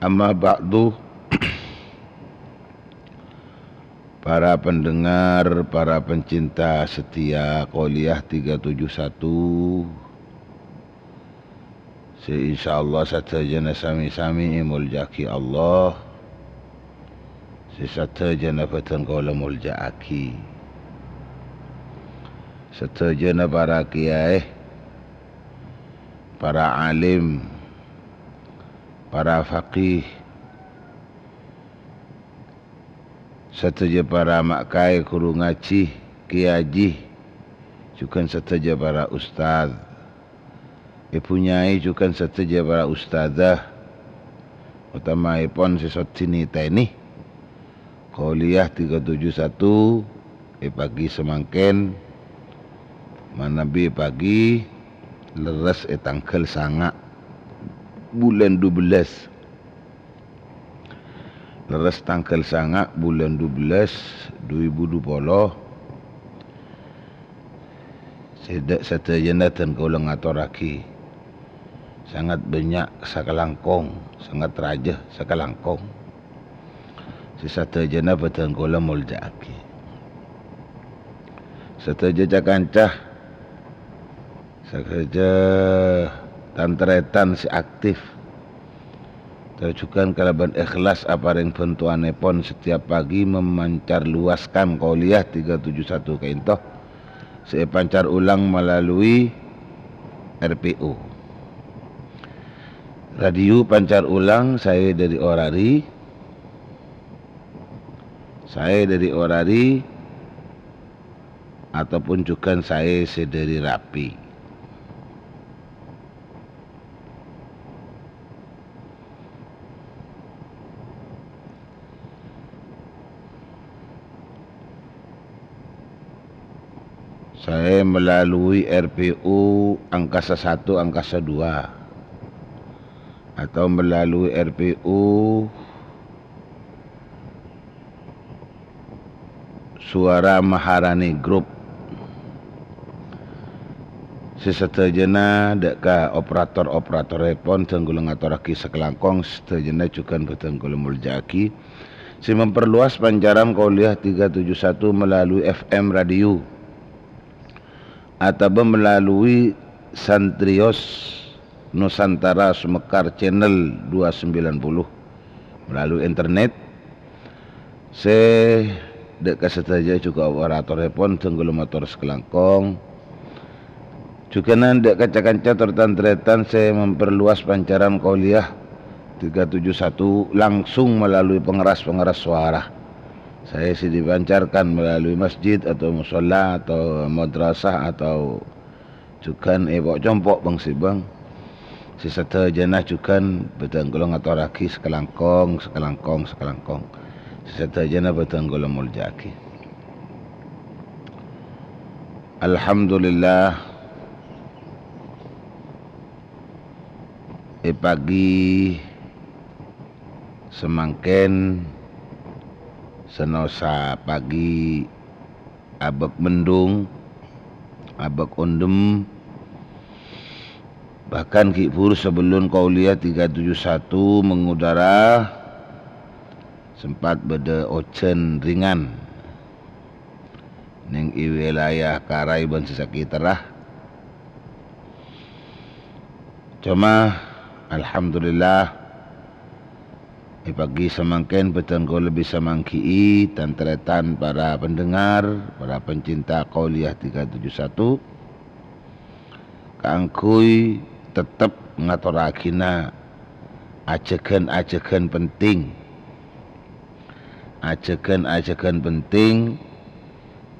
Amma ba'du, para pendengar, para pencinta setia Qouliyah 371 insyaallah satajana sami-sami muljaki Allah satajana patan kaula muljaaki satajana para kiai para alim para faqih sataja para makai guru ngaji kiai juga sataja para ustaz punyai juga sataja para ustazah utamaipun sesotini teni Qauliyah 371 pagi semangken manabi pagi leres tanggal sanga bulan 12 leres tanggal sanga bulan 12 2020 sedak satajana dan kaula ngaturake sangat banyak sakalangkong sangat raja sakalangkong satajana badan kaula muljaake sataja kancah sakaja tantretan si aktif terjukan kalaban ikhlas apareng bentuanepon setiap pagi memancar luaskan Qauliyah 371 kaintoh saya pancar ulang melalui RPU radio pancar ulang saya dari Orari ataupun juga saya dari Rapi. Saya melalui RPU angkasa 1, angkasa 2 atau melalui RPU Suara Maharani Group. Sesatajana deka operator pon tenggulung atoraki sekelangkong setajana juga betenggulung muljaki si memperluas pancaran Qauliyah 371 melalui FM radio atau melalui Santrios Nusantara Sumekar channel 290 melalui internet dekat setaja juga operator pon tenggulung motor sekelangkong juga nanda kaca-kaca tertantretan saya memperluas pancaran Qauliyah 371 langsung melalui pengeras suara. Saya dipancarkan melalui masjid atau musola atau madrasah atau juga ebok compok bang sibang sisata janah juga betanggulung atoraki sekelangkong sisata janah betanggulung muljaki. Alhamdulillah pagi semangken senosa pagi abek mendung abek undem bahkan kipur sebelum Qauliyah 371 mengudara sempat beda ocean ringan ning wilayah Karai ban sesakitarah cuma alhamdulillah pagi semangken betul lebih semangki tantretan para pendengar, para pencinta Qauliyah 371 kangkui tetap ngatorakina ajegan penting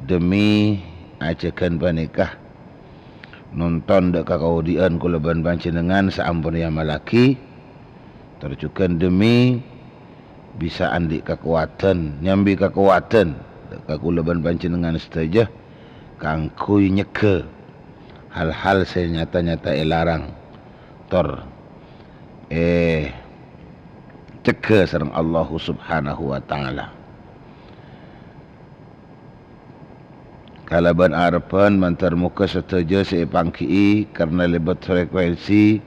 demi ajegan panikah nonton dek kakaudian kuleban panjenengan saampun yang malaki terjukan demi bisa andi kekuatan nyambi kekuatan kakuleban panjenengan saja kangkui nyeke hal-hal senyata-nyata larang tor ceke sareng Allah subhanahu wa ta'ala kalaban arepan mantar muka setuju seipangki karena lebat frekuensi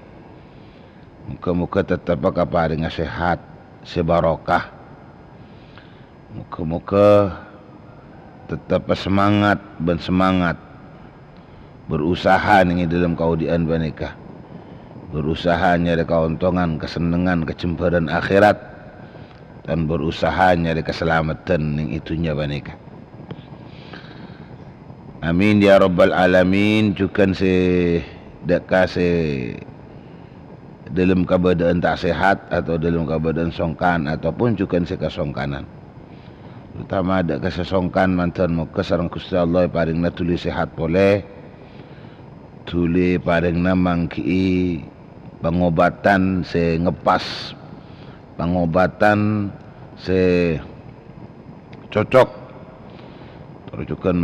muka-muka tetap kaparing sehat sebarokah muka-muka tetap semangat berusaha nih dalam kaudian banikah berusaha nyari keuntungan, kesenangan, kecemburuan akhirat, dan berusaha nyari keselamatan yang itunya banika. Amin ya rabbal alamin. Cukan se deka se dalam keadaan tak sehat atau dalam keadaan songkan ataupun cukan se kesongkanan. Terutama ada kesesongkan mantan muka sareng Gusti Allah paring na tuli sehat boleh. Tuli paring na mangki pengobatan se ngepas, pengobatan se cocok. Terujukan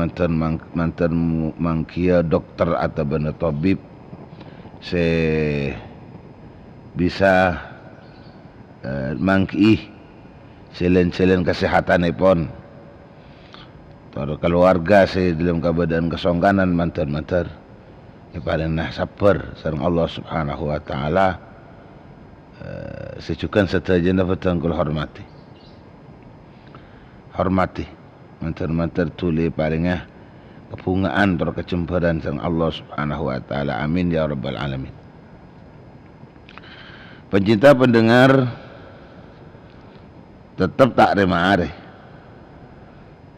mantan mangkia dokter atau benar tabib se bisa mangki selen-selen kesehatan pun. Taruh keluarga se dalam keadaan kesongkanan mantan paling nah sabar sareng Allah Subhanahu wa taala. Secukan setajana petangkul hormati mantan tuli palingah kepungaan tur kecemburuan sareng Allah Subhanahu wa taala. Amin ya rabbal alamin. Pencinta pendengar tetap tak remare.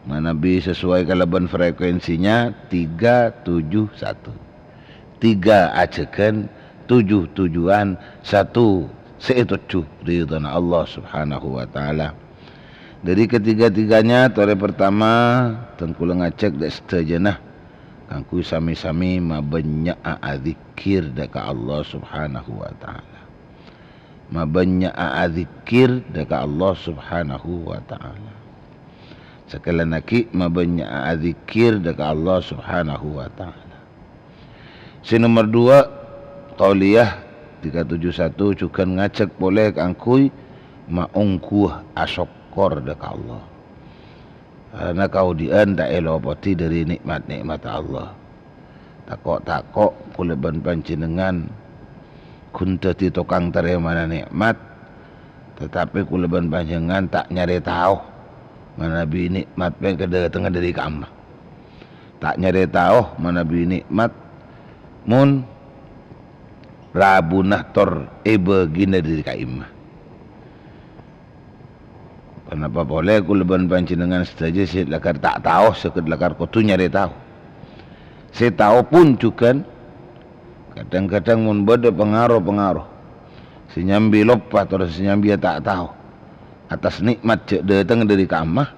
Manabi sesuai kalaban frekuensinya 371. 3 ajakan, 7 tujuan, 1 seituju ridhana Allah Subhanahu wa taala. Dari ketiga-tiganya tore pertama tengkula ngajak dak setajana kangku sami-sami mabanya adzikir daka Allah Subhanahu wa taala. Mabanya adzikir daka Allah Subhanahu wa taala. Sekali lagi mabanya adzikir daka Allah Subhanahu wa taala. Si nomor 2 qauliyah 371 juga ngajak boleh kangkui maungkuh asokor daka Allah. Karena kau dian tak elopoti dari nikmat-nikmat Allah. Takok kuleban panjenengan kunta ti tukang terima nikmat, tetapi kuleban panjenengan tak nyari tahu mana bi nikmat yang kedatangan dari kamu. Tak nyari tahu mana bi nikmat mun rabunah tor ebe gina dari kaimah. Kenapa boleh kuleban panjenengan saja si lakar tak tahu seked lakar kutu nyari tahu. Si tahu pun juga kadang-kadang mun beda pengaruh. Si nyambi lopat atau si nyambi tak tahu atas nikmat cek datang dari kamah.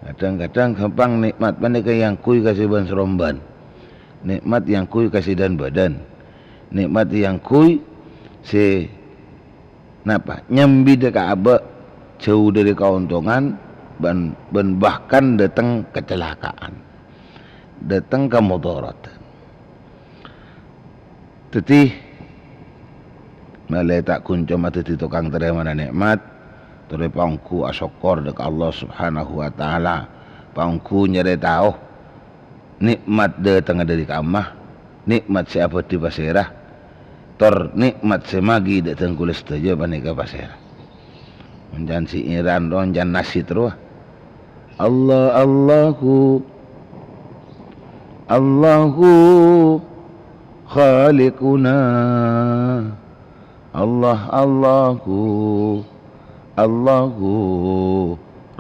Kadang-kadang gampang nikmat panika yang kui kasih ban seromban. Nikmat yang kui kasih dan badan. Nikmat yang kui si napa nyambi deka aba jauh dari keuntungan dan bahkan datang kecelakaan, datang ke mudarat. Teti malai tak kunci mati tukang terima nikmat tore pangku asokor dek Allah Subhanahu wa taala. Pangku nyari tahu nikmat datang dari kamah, nikmat siapa di pasirah, tor nikmat semagi datang kulis saja panika pasirah. Menjan si Iran don jan nasi terus. Allahu khaliquna. Allahu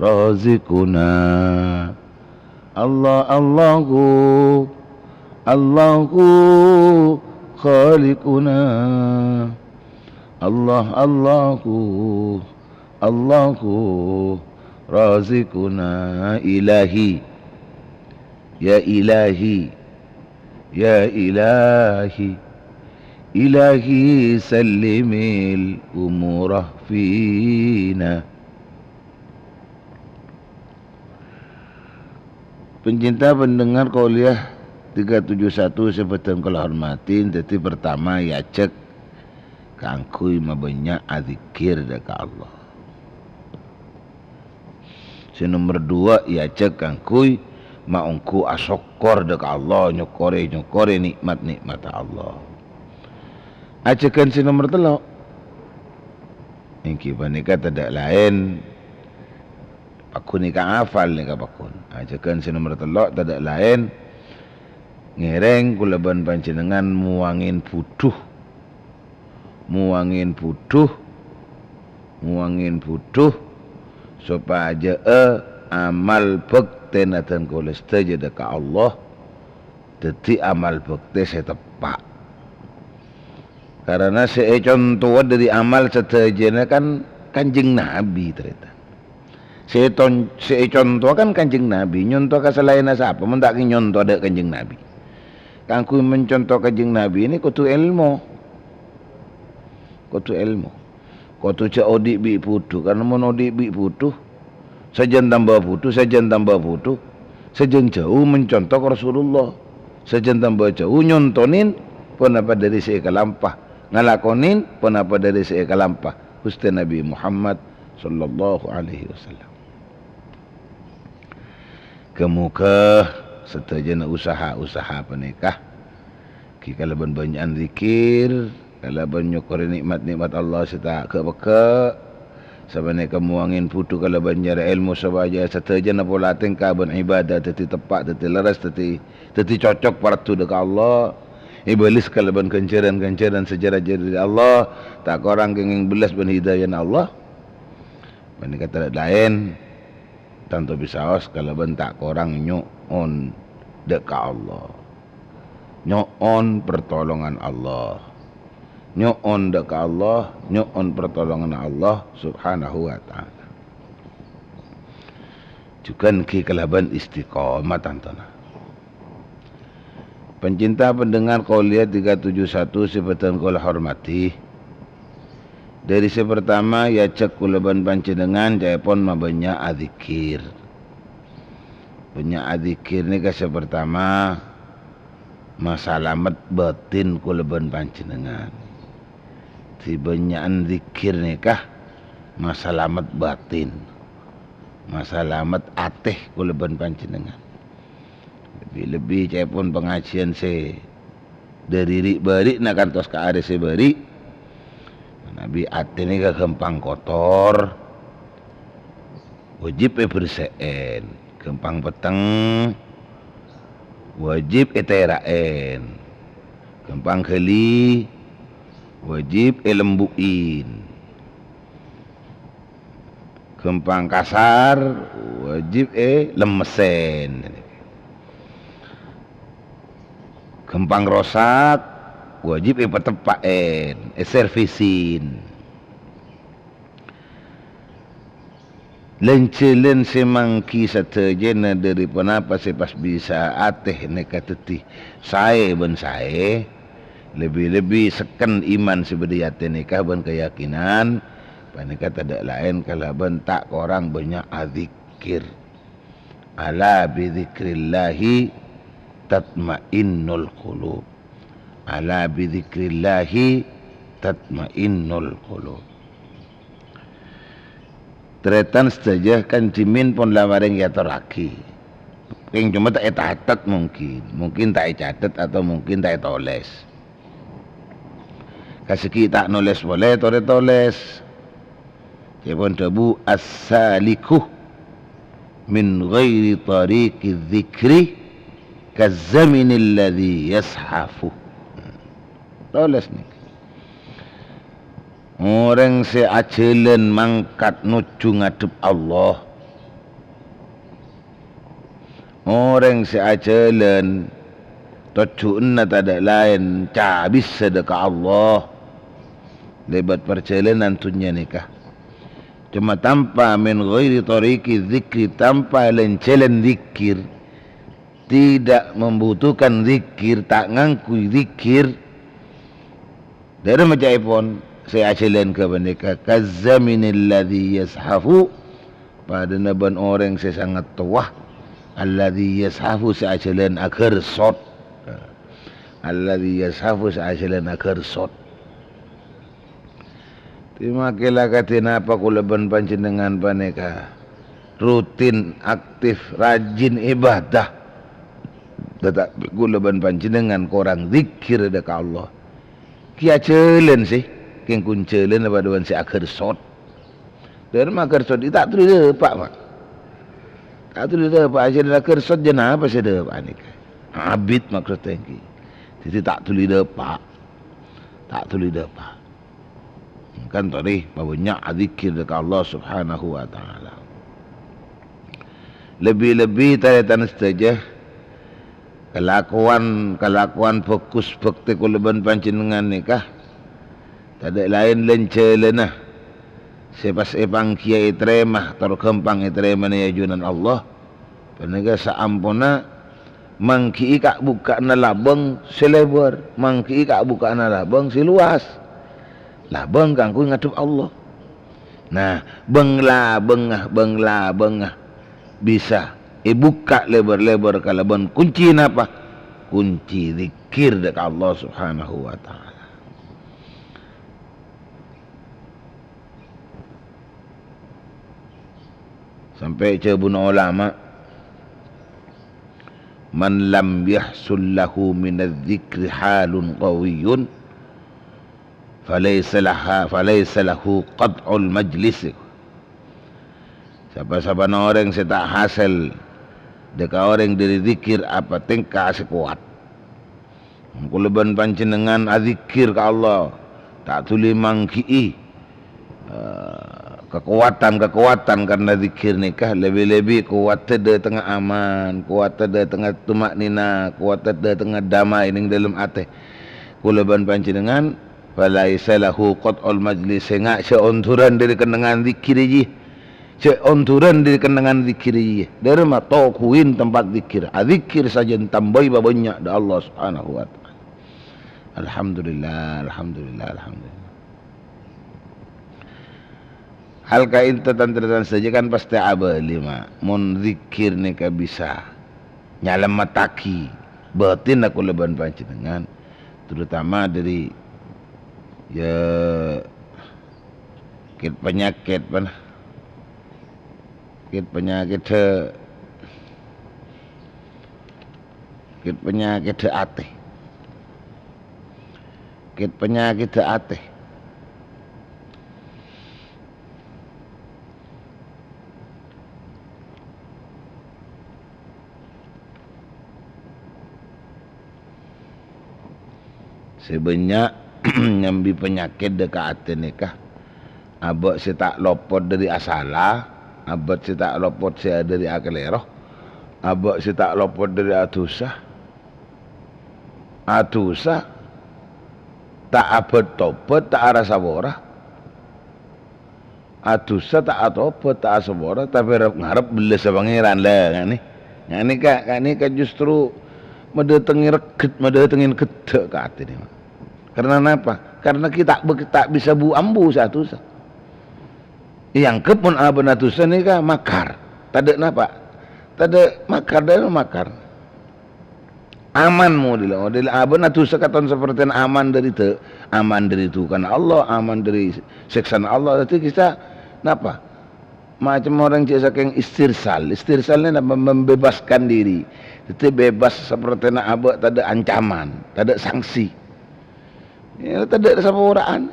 razikuna. Allahu khaliquna. Allahu razikuna. Ilahi ya ilahi sallimil umurah fina. Pencinta pendengar qauliyah 371 sebetul kalau hormatin. Jadi pertama ya cek kangkui mabanyak adzikir daka Allah. Si nomor 2 ya cek kangkui maungku asokor daka Allah, nyokore nikmat Allah. Ajakan si nomor 3 ingki panika tidak lain pakun ika hafal nika pakun. Ajakan si nomor 3 tidak lain ngereng kulaban panjenengan muangin butuh muangin butuh supaya amal bekti natan kula setuju dekat Allah dadi amal bekti saya tepak karena saya contoh dari amal setajana kan Kanjeng Nabi ternyata saya contoh kan Kanjeng Nabi nyontoh ke selain siapa mentak nyontoh ada Kanjeng Nabi kangku mencontoh Kanjeng Nabi ini kutu ilmu kutu cak odik bi putu karena mau odik bi putu sajen tambah putu sajen jauh mencontoh Rasulullah sajen tambah jauh nyontonin pun apa dari saya kelampah ngalakonin pun apa dari saya kelampah Gusti Nabi Muhammad sallallahu alaihi wasallam kemuka setajana usaha penikah kalau banyak zikir kalau nyukuri nikmat-nikmat Allah serta ke sebenarnya kemuangin putu kalau banyak ilmu sahaja setajana pola tingkah beribadah teti tepat teti leras teti cocok partu dekat Allah iblis kalau kencaran sejarah dari Allah tak orang kenging belas hidayah Allah ini kata lain tentu bisa kalau bentak orang nyu'on dekat Allah nyu'on pertolongan Allah nyu'on dekat Allah nyu'on pertolongan Allah subhanahu wa ta'ala juga kelaban istiqomah tantana pencinta pendengar Qauliyah 371 seperti kula hormati dari pertama ya cek kulaban panjenengan jaipun mabanya adzikir banyak adzikir ni kasih pertama masalamat batin kulaban panjenengan si banyakan zikir ni kah masalamat batin masalamat ateh kulaban panjenengan lebih saya pun pengajian saya dari beri nak kantos ke ada saya beri Nabi hati ni gampang kotor wajib bersihin gampang peteng wajib eterain gampang keli wajib lembuin gampang kasar wajib lemesen gampang rosak wajib petepain servisin lencelen semangki satajana dari penapa sepas bisa ateh nekateti saya ben saya lebih seken iman sebedi ateh nikah ben keyakinan panika tidak lain kalau bentak orang banyak adzikir ala bidzikrillahi tatmainnul qulub ala bidzikrillahi tatmainnul qulub tretan saja kan jimin pun lawaring ya teraki yang cuma tak catat mungkin tak catat atau mungkin tak tulis kasih kita nulis boleh tulis ya pun debu as-salikuh min ghairi tariqi dzikri kazaminil ladzi yashafu tulis ni orang seacelen mangkat nuju ngadep Allah orang seacelen tujuanna tak ada lain cabis sedekah Allah lebat perjalanan tunya nikah cuma tanpa min ghairi tariqi dzikri tanpa lencelen zikir tidak membutuhkan zikir tak ngangkui zikir dari macaipun saya acilen ke menika kazaminil ladzi yashafu pada naban orang saya sangat tua alladzi yashafu saya acilen akhir sot alladzi yashafu saya acilen akhir sot terima kasih katina apa kulaban panjenengan paneka rutin aktif rajin ibadah tetap kulaban panjenengan korang zikir dekat Allah kia celen sih keng kun celen apa doan si akhir sot dan akhir sot tak tulis depak mak tak tulis depak aja akhir sot jenah apa sih depak ni abid maksudnya ki jadi tak tulis depak kan tadi banyak zikir dekat Allah Subhanahu wa taala. Lebih-lebih taritan saja kelakuan fokus bakti kulaban panjenengan nikah tak lain lencelena sepas epang kiai teremah terkempang teremah ni ajunan Allah penega saampuna mangki kak buka na labang selebar mangki kak buka na labang siluas labang kangku ngadup Allah. Nah benglah bengah bisa buka lebar-lebar kalaban kunci napa kunci zikir dekat Allah Subhanahu wa taala. Sampai cebuna ulama man lam yahsul lahu min adh-dhikri halun qawiyyun falaysa lahu qat'ul majlis. Siapa-siapa orang yang tak hasil dekat orang dari zikir apa tingkah sekuat kulaban panjenengan azikir ke Allah tak tuli mangki kekuatan karena zikir nikah lebih-lebih kuat ada tengah aman, kuat ada tengah tumak nina, kuat ada tengah damai ning dalam hati. Kulaban panjenengan falaisa lahu qat'ul majlis sengak seonturan dari kenangan zikir ji. Seonturan dari kenangan zikir ji. Dari ma tauquin tempat zikir. Zikir saja tambai banyak da Allah Subhanahu wa taala. Alhamdulillah. Hal kain tetan saja kan pasti abali ma mun zikir ni ka bisa nyalam mataki batin aku leban panjenengan terutama dari ya penyakit ate sebanyak nyambi penyakit dekat hati nikah abad si tak lopot dari asalah abad si tak lopot si dari akeleroh abad si tak lopot dari atusah tak abad topet tak arah saborah atusah tak atopet tak saborah tapi ngarep beli sepangeran lah ngani kak justru mendatengin kedek ke hati ni. Karena apa? Karena kita tak bisa bu ambu satu sah. Yang kepun abenatusa ni kan makar. Tade napa? Tade makar. Aman mu dila. Abenatusa katon seperti aman dari itu karena Allah, aman dari siksaan Allah. Jadi kita napa? Macam orang cik saking istirsal ni napa membebaskan diri. Itu bebas seperti nak abak tak ada ancaman, tak ada sanksi. Ya, tak ada saboraan.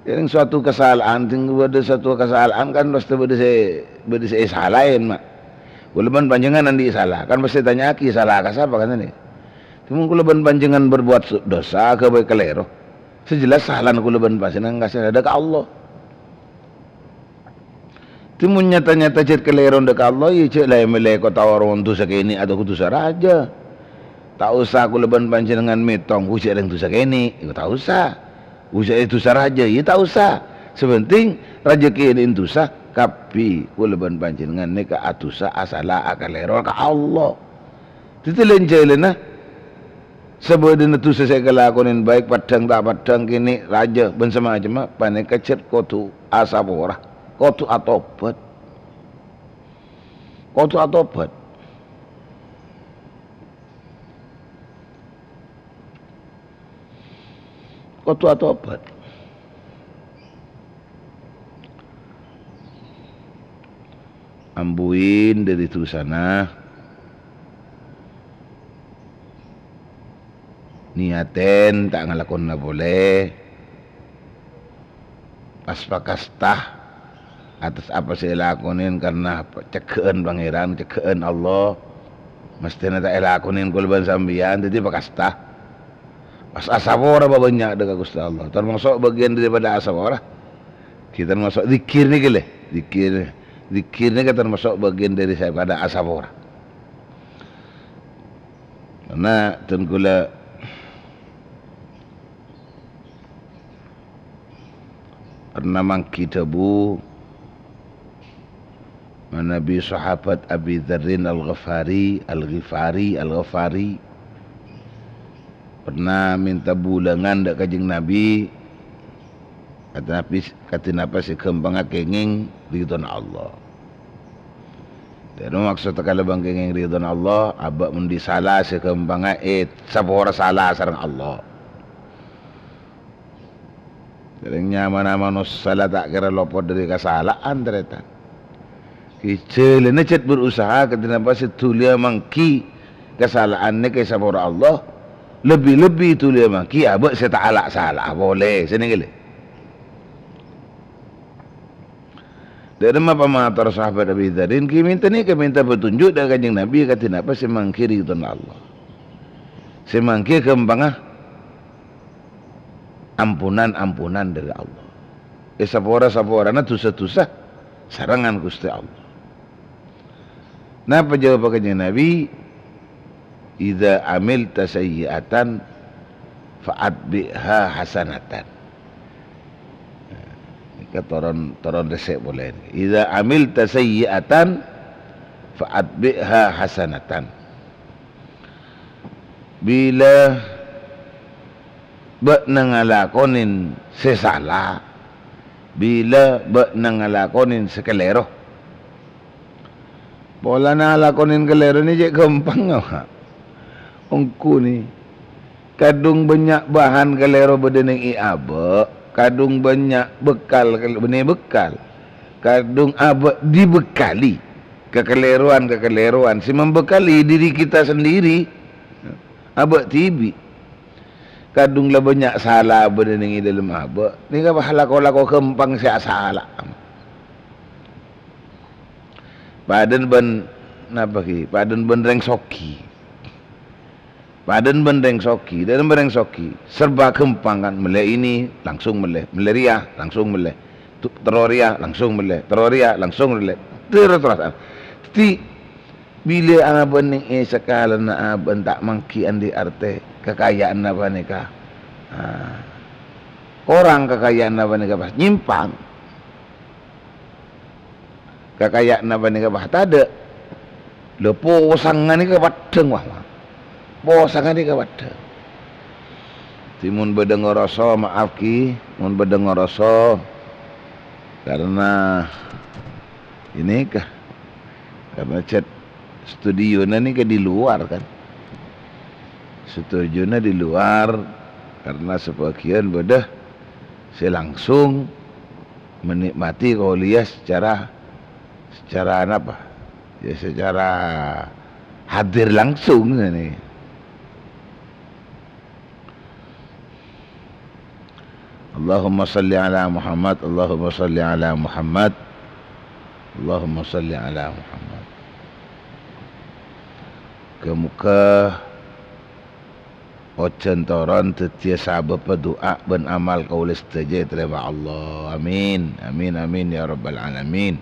Yang suatu kesalahan, tinggal ada satu kesalahan kan pasti berde salahin mak. Kulaban panjangan nanti salah, kan pasti tanya aki salah ke siapa kan ini. Cuma kulaban panjangan berbuat dosa ke baik kelero. Sejelas salah kulaban panjangan kasih ada ke Allah. Timun nyata-nyata cek keleron dekat Allah ya cek lah melek kau tawaron tu sakini atau kutu saraja. Tak usah aku leban panjenengan metong ku cek tu sakini, aku tak usah. Usah itu saraja, ya tak usah. Sepenting rezeki ini itu sah, kapi ku leban panjenengan ni ke atusa asala akalero ke Allah. Itu lencelena. Sebelum itu saya kelakuin baik padang tak padang kini raja bersama aja panik kecet kotu asapora. Kotu atobat. Ambuin dari itu sana. Niaten tak ngelakon na boleh. Pas pakastah atas apa saya lakonin karena cekeun pangeran, cekeun Allah. Mesti tak lakonin kulban sambian jadi pakastah. Asabora banyak dekat Gusti Allah. Termasuk bagian daripada asabora. Kita termasuk zikir ni gile. Zikir ni kan termasuk bagian daripada asabora. Karena tengkula pernah mangki tabu Nabi sahabat Abi Dzarrin Al-Ghifari pernah minta bulangan dak kajing Nabi, kata Nabi si kembang kenging ridon Allah. Dan maksud kalau bang kenging ridon Allah, abak mundi salah si kembang sabora salah sareng Allah. Derengnya mana-mana salah tak kira lopot dari kesalahan ternyata. Kecil ini cet berusaha ketika Nabi si tulia mangki kesalahannya ke sabora Allah. Lebih-lebih tu dia maki abak saya tak alak salah boleh sini gile. Dari apa mahathir sahabat Abi Dzarrin ki minta petunjuk dari kanjeng Nabi kata apa semangki ridon Allah. Semangki kembang ampunan dari Allah. Sapora na tusa sarangan Gusti Allah. Napa jawab kanjeng Nabi? Idza amilta sayyi'atan fa'atbiha hasanatan. Ini toron resep boleh. Idza amilta sayyi'atan fa'atbiha hasanatan. Bila ngalakonin sesalah, bila ngalakonin sekelero, pola ngalakonin kelero ni je gampang ngah. Ongku ni kadung banyak bahan kelero bedeneng abe, kadung banyak bekal kadung abe dibekali kekeleruan si membekali diri kita sendiri abe tibi kadung lah banyak salah bedeneng dalam abe ni ka bahala ko kempang sia salah padan ben napa ki padan benreng soki Padan bendeng soki, dan bendeng soki serba kempang kan, meleh ini langsung meleh ria langsung meleh, teroria langsung meleh, teroria langsung meleh, terus. Ti bila anak bening sekala na aban tak mangki andi arte kekayaan apa nikah, orang kekayaan apa nikah pas nyimpang, kekayaan apa nikah pas tada, lepo sangan nikah padeng wah. Bosangan dia kepada timun bedengar rasa maaf ki mun bedengar rasa karena ini kah karena chat studio ni ke di luar kan studio di luar karena sebagian bedah saya langsung menikmati kuliah secara apa ya secara hadir langsung ni. Allahumma salli ala Muhammad, Allahumma salli ala Muhammad, Allahumma salli ala Muhammad. Kemuka ocan toron tetiasa berdoa ben amal kaul istaja terima Allah. Amin. Amin amin ya rabbal alamin.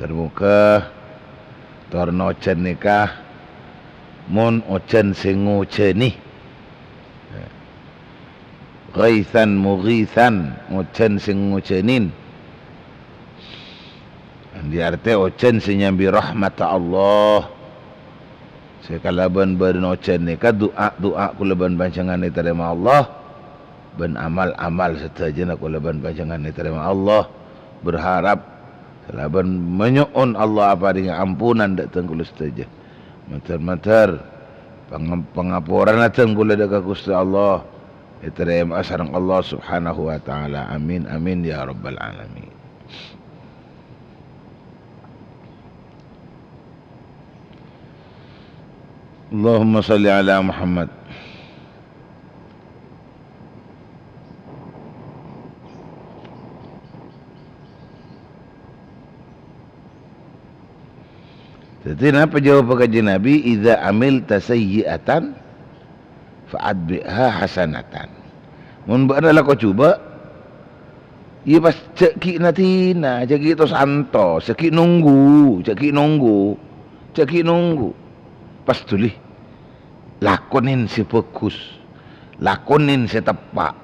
Termuka toron ocan nikah mun ocan sing nguceni Ghaithan mughithan ocan sing ngucenin di arti ocan sing nyambi rahmat Allah sekalaban ben ocan ni ka doa kulaban bancangan ni terima Allah ben amal setajana kulaban bancangan ni terima Allah berharap kalaban menyoon Allah apa dengan ampunan datang kula setaja matar pengapuran datang kula dekat Gusti Allah diterima sareng Allah Subhanahu wa taala. Amin amin ya rabbal alamin. Allahumma salli ala Muhammad. Jadi apa jawab kajian Nabi? Idza amilta sayyi'atan fa'adbiha hasanatan. Mun adalah kau cuba, ia pas ceki natina, ceki itu santo, ceki nunggu, pas tulis, lakonin si fokus, lakonin si tepak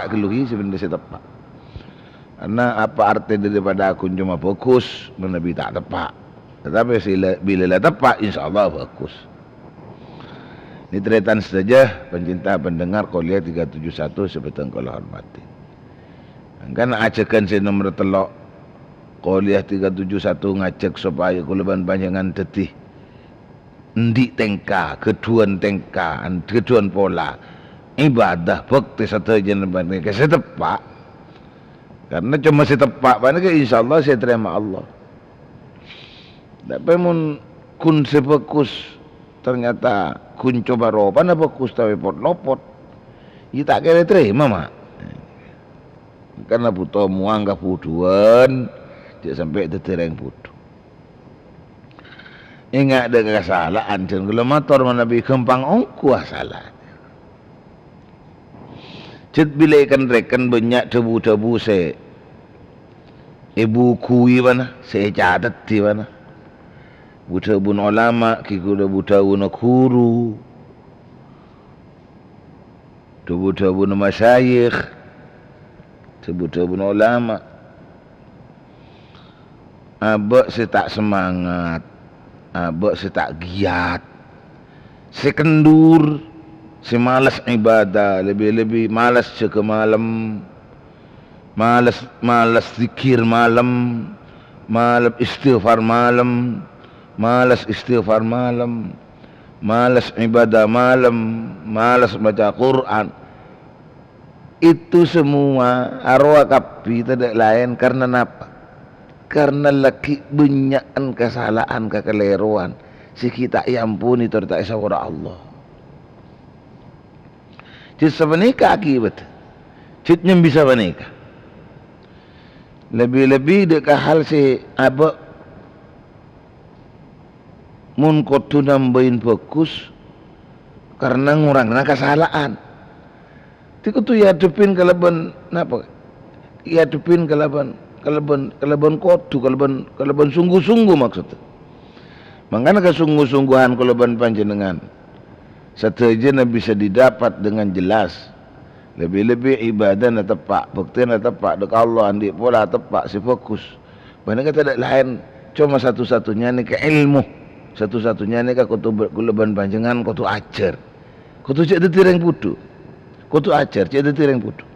keluhi sebenarnya si tepak. Karena apa arti daripada aku cuma fokus, Nabi tak tepak. Tetapi bila tepak, insya Allah fokus. Ini tretan saja pencinta pendengar Qolia 371 seperti yang kau hormati. Kan ajakan saya nomor telok Qolia 371 ngajak supaya kuleban panjangan tetih endi tengka, keduan tengka, keduan pola ibadah bakti satu jenengan ke setepak. Karena cuma setepak mana ke insyaallah saya terima Allah. Tapi mun kun sefokus ternyata kun coba roba na fokus tapi pot lopot. Ia tak kira terima mak. Karena butuh muanggap buduan dia sampai tertereng budu. Ingat ada kesalahan dan kalau motor mana bi kempang ongku salah. Cet bila ikan rekan banyak debu-debu saya ibu kui mana saya catat di mana buta bun ulama kikuda buta bun guru buta bun masyayikh buta bun ulama abak saya tak semangat abak saya tak giat saya kendur si malas ibadah, lebih-lebih malas ke malam, malas zikir malam, malas istighfar malam, malas ibadah malam, malas baca Quran. Itu semua arwah kapi tidak lain karena apa? Karena laki banyakan kesalahan kekeliruan. Si kita ampuni tertak isawara Allah. Cik sebenika akibat. Ciknya bisa menikah. Lebih-lebih dekat hal si abak mun kotu nambahin fokus karena ngurangna kesalahan. Tiku tu ya depin keleban napa? Ya depin keleban kotu keleban sungguh-sungguh maksudnya. Mangkana kesungguh-sungguhan keleban panjenengan. Seterusnya bisa didapat dengan jelas. Lebih-lebih ibadah na tepak, bukti na tepak dekat Allah andi pola tepak si fokus. Mana kata tak lain cuma satu-satunya ni ke ilmu. Satu-satunya ni ke kutu keleban panjangan kutu ajar. Kutu cek detireng putu. Kutu ajar cek detireng putu.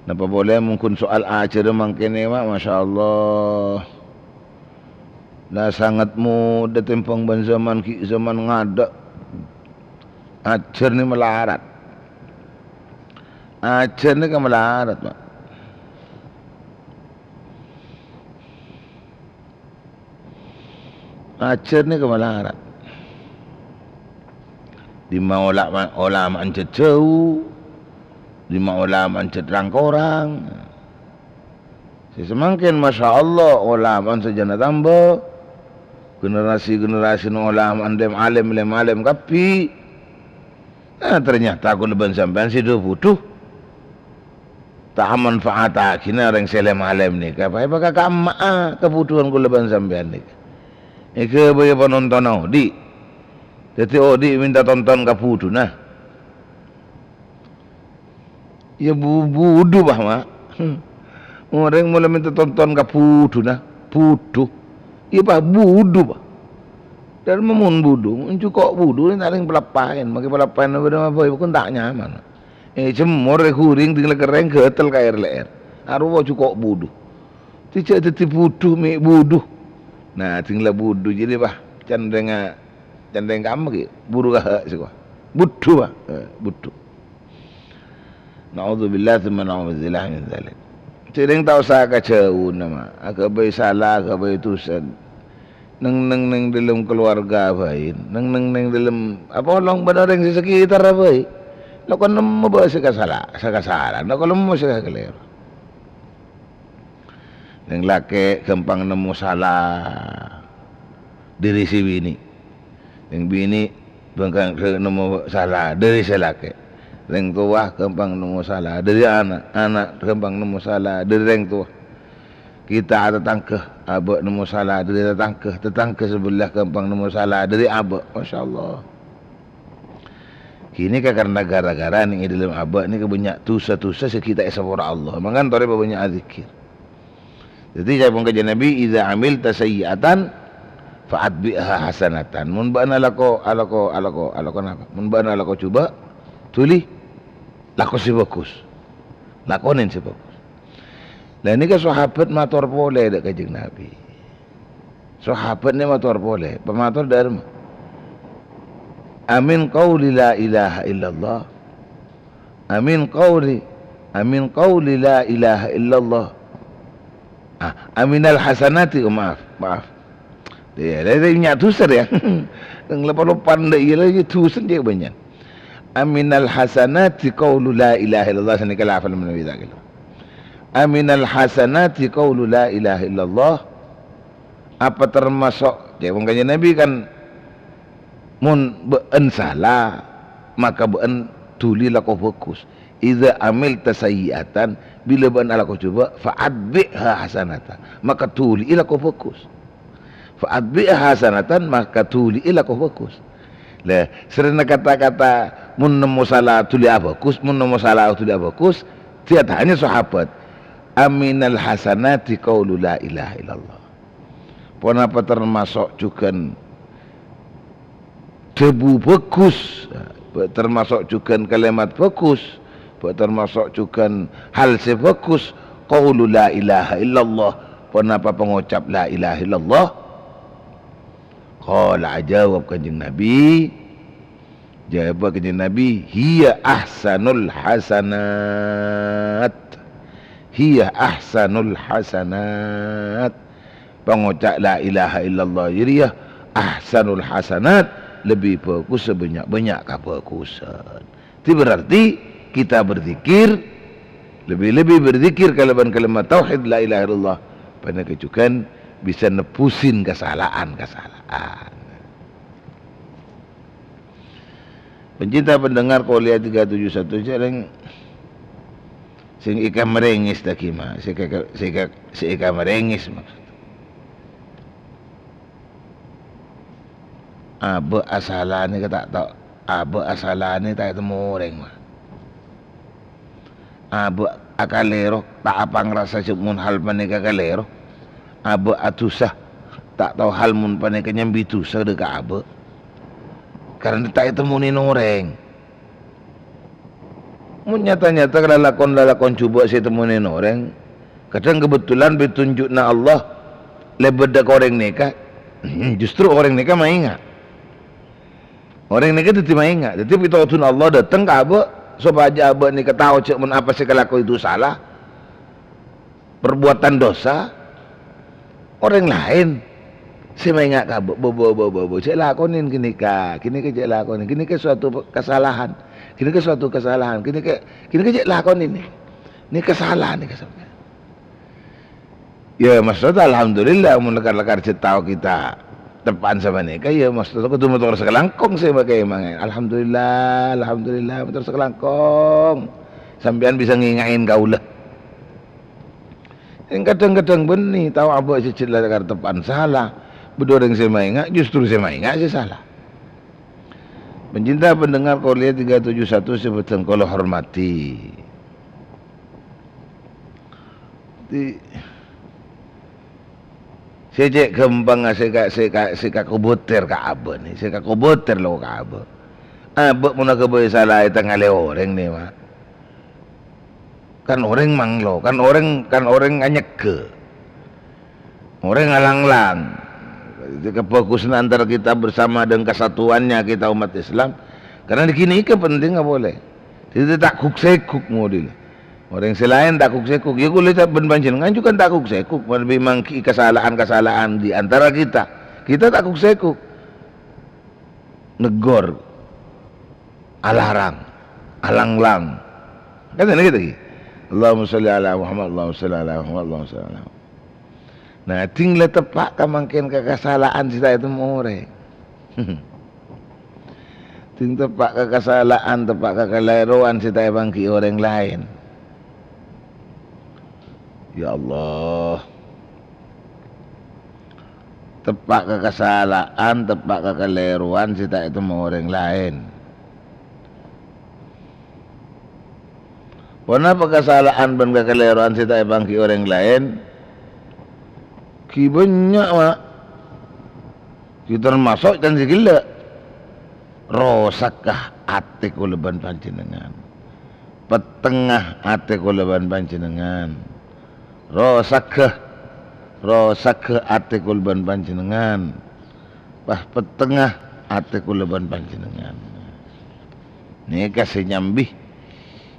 Napa boleh mungkin soal ajar mangkene mak masya-Allah. Nah sangat mudah tempang ban zaman ngada. Ajar ni melarat. Ajar ni kan melarat mak. Ajar ni kan melarat. Lima ulama ancet jauh. Lima ulama ancet rangkorang. Semakin masya Allah ulama sejana tambah. Generasi-generasi ulama andem alim kapi. Nah, ternyata aku leban sampean si do butuh. Tak manfaat kina orang selem alim ni. Kapai baka kamma kebutuhan ku leban sampean ni. Ike baya penonton Odi. Jadi Odi minta tonton kaputu nah. Ya budu bah mak. Orang mula minta tonton kaputu nah. Putu. Ia bah budu bah. Dan memun budu, cukup budu ni tak ada pelapain, maki pelapain apa pun tak nyaman. Cemor kuring tinggal kering getel kayak air leer. Arwah cukup budu. Tidak teti budu mi budu. Nah tinggal budu jadi bah candeng kamu ki buru kah sih budu bah budu. Naudzubillah thumma na'udzubillah min dzalik. Cering tahu saya kacau nama. Agak baik salah, agak baik tusan. Neng dalam keluarga baik. Neng dalam apa orang orang di sekitar baik. Lo kan nemu bawa sekasalahan. Lo kalau nemu sekalian. Neng laki gampang nemu salah diri si bini. Neng bini bangkang nemu salah dari selake reng tua kembang nemu salah dari anak kembang nemu salah dari reng tua kita tetangke abak nemu salah dari tetangke sebelah kembang nemu salah dari abak. Masya Allah. Kini karena gara-gara ni dalam abak ni kebanyak tusa-tusa sekita esapura Allah mangan tore banyak zikir. Jadi saya pun kajian Nabi idza amilta sayyi'atan fa'atbi'ha hasanatan. Mun bana alako napa? Mun bana alako coba tuli lako si bagus. Lakonin si bagus. Lah ni ke sahabat matur pole dak Kanjeng Nabi. Sahabat ni matur pole, pematur dari amin qauli la ilaha illallah. Amin qauli la ilaha illallah. Aminal hasanati, maaf. Dia nyak tuser ya. Ang lepan-lepan dah ialah tusen dia banyak. Aminal hasanati qaulu la ilaha illallah sanikala hafal menawi tak kilo. Aminal hasanati qaulu la ilaha illallah. Apa termasuk dia Kanjeng Nabi kan mun beun salah maka beun tuli lako fokus. Idza amilta sayyi'atan bila beun ala ko coba fa'adbiha hasanatan maka tuli ila ko fokus. Fa'adbiha hasanatan maka tuli ila ko fokus. Lah serena kata-kata mun nemu salah tuli abakus mun nemu salah tuli abakus tiada hanya sahabat aminal hasanati qaulu la ilaha illallah. Pon apa termasuk juga debu bagus, termasuk juga kalimat bagus, termasuk juga hal sebagus qaulu la ilaha illallah. Pon apa pengucap la ilaha illallah? Qala jawab Kanjeng Nabi, jawab Kanjeng Nabi, hiya ahsanul hasanat. Hiya ahsanul hasanat. Pengucap la ilaha illallah jadi ahsanul hasanat lebih bagus sebanyak-banyak kebagusan. Itu berarti kita berzikir lebih-lebih berzikir kalimat tauhid la ilaha illallah pada kecukan bisa nepusin kesalahan. Pencinta pendengar Qolia 371 jarang sing ikan merengis dak kima, si ikan merengis maksud. Abe asalane tak tahu, abe asalane tak temu orang mah. Abe akalero tak apa ngerasa mun hal panika kalero. Abe atusah tak tahu hal mun panika nyambi tusah dekat abe. Karena tak temunin orang. Mun nyata-nyata lalakon coba saya temunin orang. Kadang kebetulan ditunjukna Allah lebeda orang nikah. Justru orang nikah maingat. Orang nikah itu maingat. Jadi pitotun Allah datang ke abe supaya abe nikah tahu cek mun apa sih kalau itu salah. Perbuatan dosa orang lain. Saya maingat ke abe cek lakonin kini cek lakonin kini ke suatu kesalahan. Kini ke suatu kesalahan, kini ke lakon ini kesalahan ni kesalahan. Ya maksudnya alhamdulillah mun lekar-lekar tahu kita depan sama ni, ya maksudnya aku tu motor sekelangkong saya pakai emang. Alhamdulillah motor sekelangkong. Sampean bisa ngingain kaulah. Yang kadang-kadang benih tahu apa cicit lekar depan salah, bedoreng saya maingat, justru saya maingat saya salah. Pencinta pendengar Qolia 371 sebutan kalau hormati. Saya cek kembang saya kubuter ke abe ni, saya kubuter lo ke abe. Abe muna kebayi salah tengah le orang ni mah. Kan orang manglo, kan orang anyek ke. Orang alang-lang. Kefokusan antara kita bersama dan kesatuannya kita umat Islam. Karena di kini ke penting nggak boleh. Jadi tak kuk-sekuk model. Orang selain tak kuk-sekuk. Ya boleh tak berbanjir. Kan juga tak kuk-sekuk. Lebih mangki kesalahan-kesalahan di antara kita. Kita tak kuk-sekuk. Negor. Alarang. Alang-lang. Kan ini kita lagi. Allahumma salli ala Muhammad. Allahumma salli ala Muhammad. Allahumma salli ala Muhammad. Nah, tinggal tepak mungkin kesalahan kita itu more. Ting tepak kesalahan, tepak kekeliruan si tak bangki orang lain. Ya Allah. Tepak kesalahan, tepak kekeliruan si tak itu mau orang lain. Kenapa kesalahan dan kekeliruan si tak bangki orang lain? Ki banyak mak. Kita termasuk dan si gila. Rosakkah ati kuleban panjenengan, petengah ati kuleban panjenengan, rosakkah ati kuleban panjenengan, petengah ati kuleban panjenengan. Ni kasih nyambih.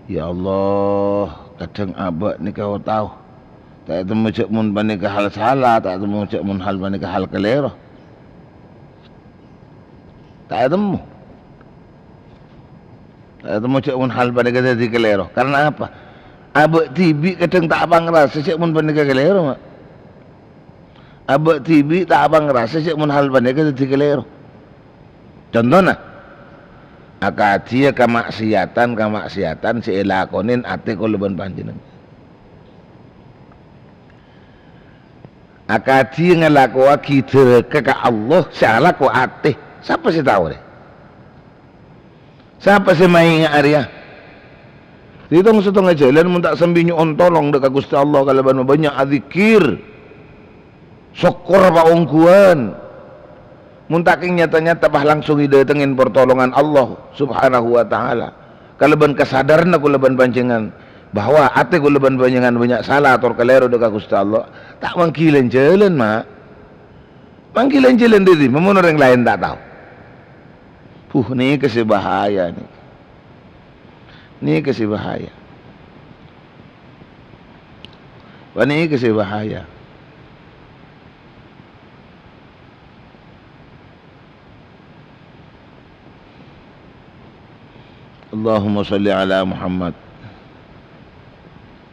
Ya Allah, kadang abak ni kau tahu, tak itu macam mun panika hal salah, tak itu macam mun hal panika hal kelero, tak itu mu. Atau macam hal pada kata di kelero. Karena apa? Abak tibi kadang tak abang rasa cek mun pada kelero mak. Abak tibi tak abang rasa cek mun hal pada kata di kelero. Contohnya, akadia kamaksiatan si elakonin ati kuleban panjenengan. Akadia ngelakuwa kita ke Allah salah ko ati. Siapa sih tahu deh? Siapa sih main Arya? Ditong setengah jalan mun tak sembinyo on tolong dekat Gusti Allah kalau banyak azikir. Syukur pa ungkuan. Mun tak nyata-nyata bah langsung didatengin pertolongan Allah Subhanahu wa taala. Kalau ban kesadaran aku leban panjenengan bahwa ate ku leban panjenengan banyak salah atau kelero dekat Gusti Allah, tak mangkilen jalan mak. Mangkilen jalan diri, memun orang lain tak tahu. Ni kasih bahaya ni. Ni kasih bahaya. Ni kasih bahaya. Allahumma salli ala Muhammad.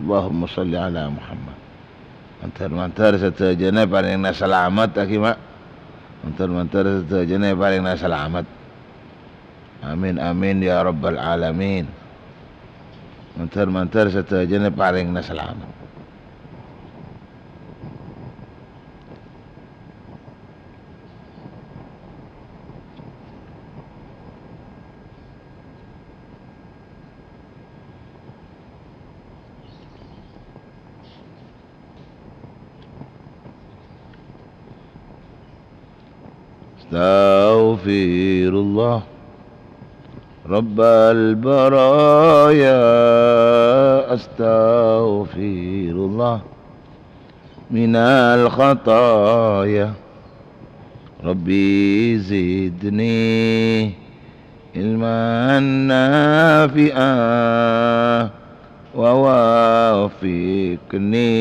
Allahumma salli ala Muhammad. Mantar setajana paling na selamat akibat. Mantar setajana paling na selamat. Amin amin ya rabbal alamin. Mantar setajana paling na selamat. Astaghfirullah Rabbal baraya, astaghfirullah minal khataya, Rabbi zidni ilman nafi'ah wa wafiqni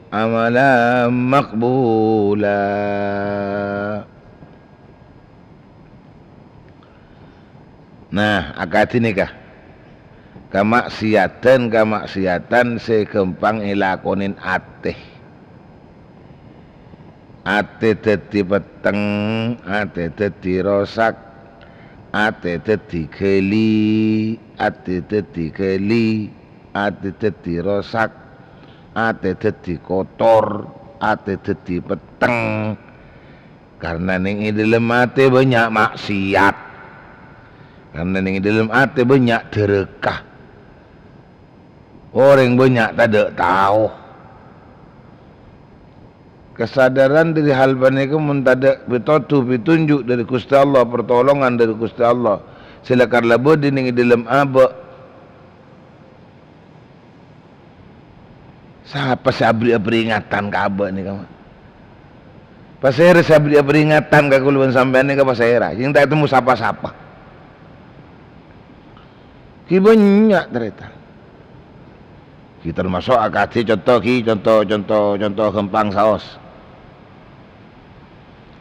amalan maqbula. Nah, akad ini kah? Kamaksiatan sekempang ilakonin ate. Ate dadi peteng, ate dadi rosak, ate dadi geli, ate dadi rosak, ate dadi kotor, ate dadi peteng. Karena ning dalem ate banyak maksiat. Karena ning dalam hati banyak derekah. Orang banyak tak ada tahu. Kesadaran dari hal panika mun tada petunjuk dari Gusti Allah, pertolongan dari Gusti Allah. Silakan labud ning dalam aba. Siapa sabri peringatan ka aba ni kamu? Pasera sabri peringatan ka kuluban sampean ni ka pasera. Yang tak ketemu siapa-siapa. Ki banyak ternyata. Kita termasuk akadi contoh kempang saos.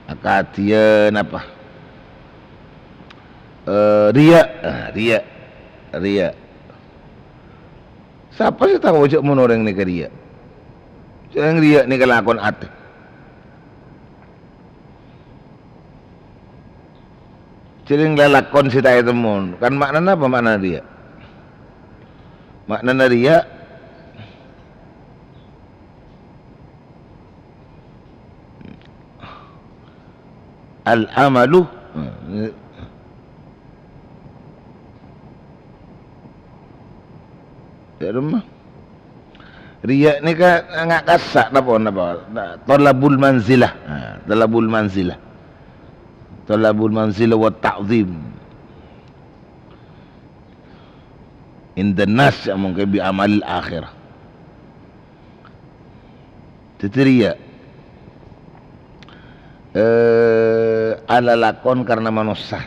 Akadian apa? Ria. Siapa sih tahu cak mun orang ni ke ria? Yang ria ni kelakon ate. Ciling lalakon si tayo temun. Kan maknanya apa makna dia? Maknanya dia al-amalu ya rumah riya ni kan ngak kasak napa talabul manzilah, talabul manzilah, talabul manzilah wa ta'zim inda nas mungkin bi amal akhirah. Itu riya ala lakon karena manusia,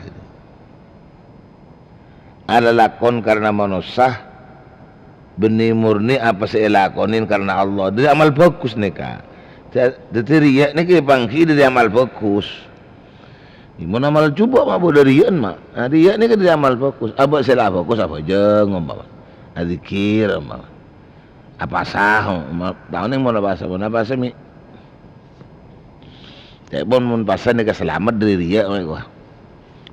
ala lakon karena manusia, benih murni apa saya lakonin karena Allah. Dari amal bagus nih kak. Jadi riya nih kita bangki dari amal bagus. Imun amal coba mak boleh riya mak. Riya nih kan dari amal bagus. Apa saya bagus apa aja ngomong. Adzikir ngomong. Apa sah? Tahun yang mau apa sih mi? Tapi mun pasan nih selamat dari riya mereka.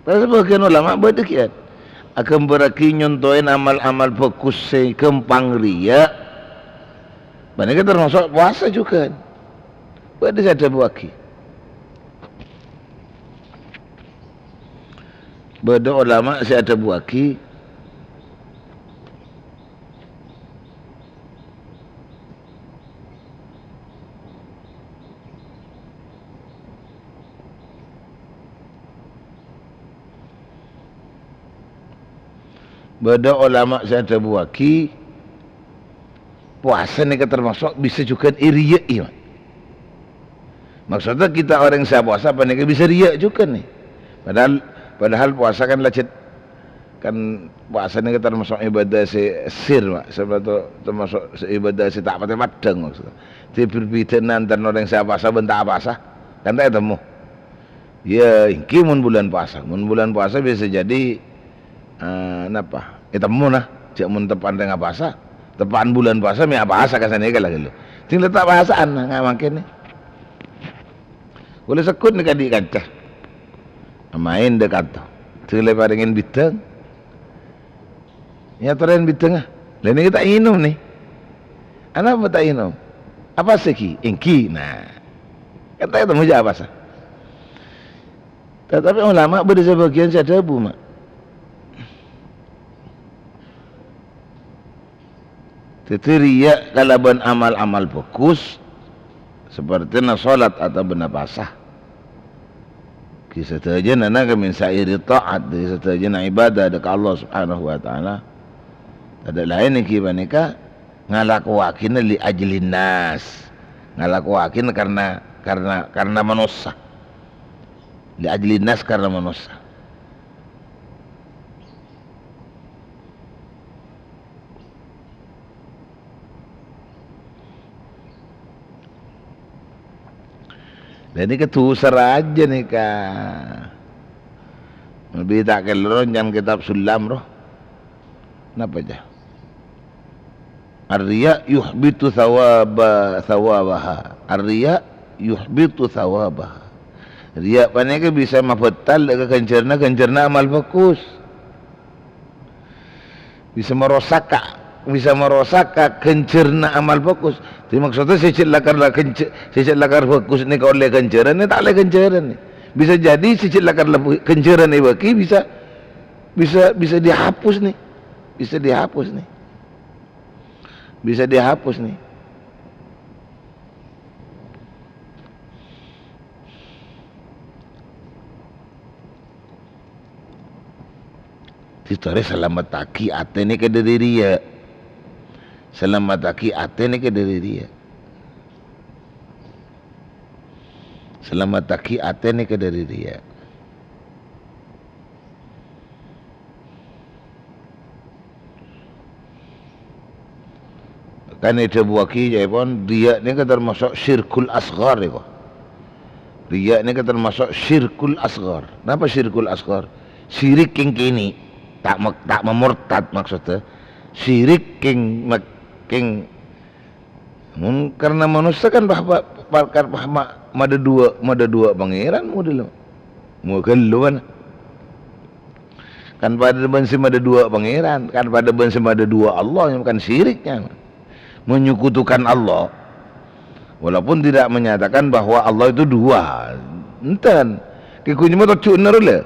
Tapi sebagian ulama berdekian akan beraki nyontoin amal-amal fokus kempang riya. Banyak termasuk puasa juga. Berarti ada buaki. Beda ulama saya ada buaki. Beda ulama saya ada buaki puasa ni termasuk bisa juga riya iman. Maksudnya kita orang yang puasa apa nih bisa riya juga nih. Padahal puasa kan lecet kan puasa ni termasuk ibadah sir mak. Sebab tu termasuk ibadah tak pakai madang maksudnya. Jadi perbedaan antara orang yang puasa bentak puasa kan tak temu. Ya, ini mun bulan puasa. Mun bulan puasa bisa jadi napa? Temu nah, cak mun tepan dengan puasa, tepan bulan puasa mi apa asa kasane kala gitu. Sing letak bahasaan nggak makin nih. Boleh sekut nih kadik kaca. Main dekat tu. Sile paringin biteng. Ya teren biteng ah. Lain kita minum nih. Anak apa tak minum? Apa seki? Ingki. Nah, kata itu muja apa sah? Tetapi ulama berbeza bagian saya bu mak. Itu riya kalaban amal-amal fokus seperti salat atau benar pasah. Kisah saja nana kami sairi taat, kisah saja na ibadah dekat Allah Subhanahu Wa Taala. Ada lain ni kibanika ngalakuakin li ajlin nas, ngalakuakin karena manusia. Li ajlin nas karena manusia. Dan ini ketusar aja nih kak. Lebih tak kelron jangan kitab sulam roh. Kenapa aja? Ar-riya yuhbitu thawabaha. Ar-riya yuhbitu thawabaha. Riya paneka bisa mabetal ke kencerna amal fokus. Bisa merosaka kencerna amal fokus. Jadi maksudnya sicit lakar fokus ni kau oleh kenceran ni tak oleh kenceran ni. Bisa jadi sicit lakar kenceran ni baki bisa dihapus ni. Bisa dihapus nih. Bisa dihapus nih. Titore selamat taki ate ni ke diri dia. Selamat taki ate ni ke diri dia. Selamat taki ate ni ke diri dia. Kan itu buaki jadi pun dia ni kan termasuk syirkul asghar itu. Dia ni kan termasuk syirkul asghar. Kenapa syirkul asghar? Syirik yang kini tak memurtad maksudnya. Syirik yang karena manusia kan mada dua pangeran model. Mau keluar. Kan pada bensim ada dua pangeran, kan pada bensim ada dua Allah, yang bukan syiriknya. Menyekutukan Allah. Walaupun tidak menyatakan bahwa Allah itu dua. Enten. Kikunya mau tocukna rula.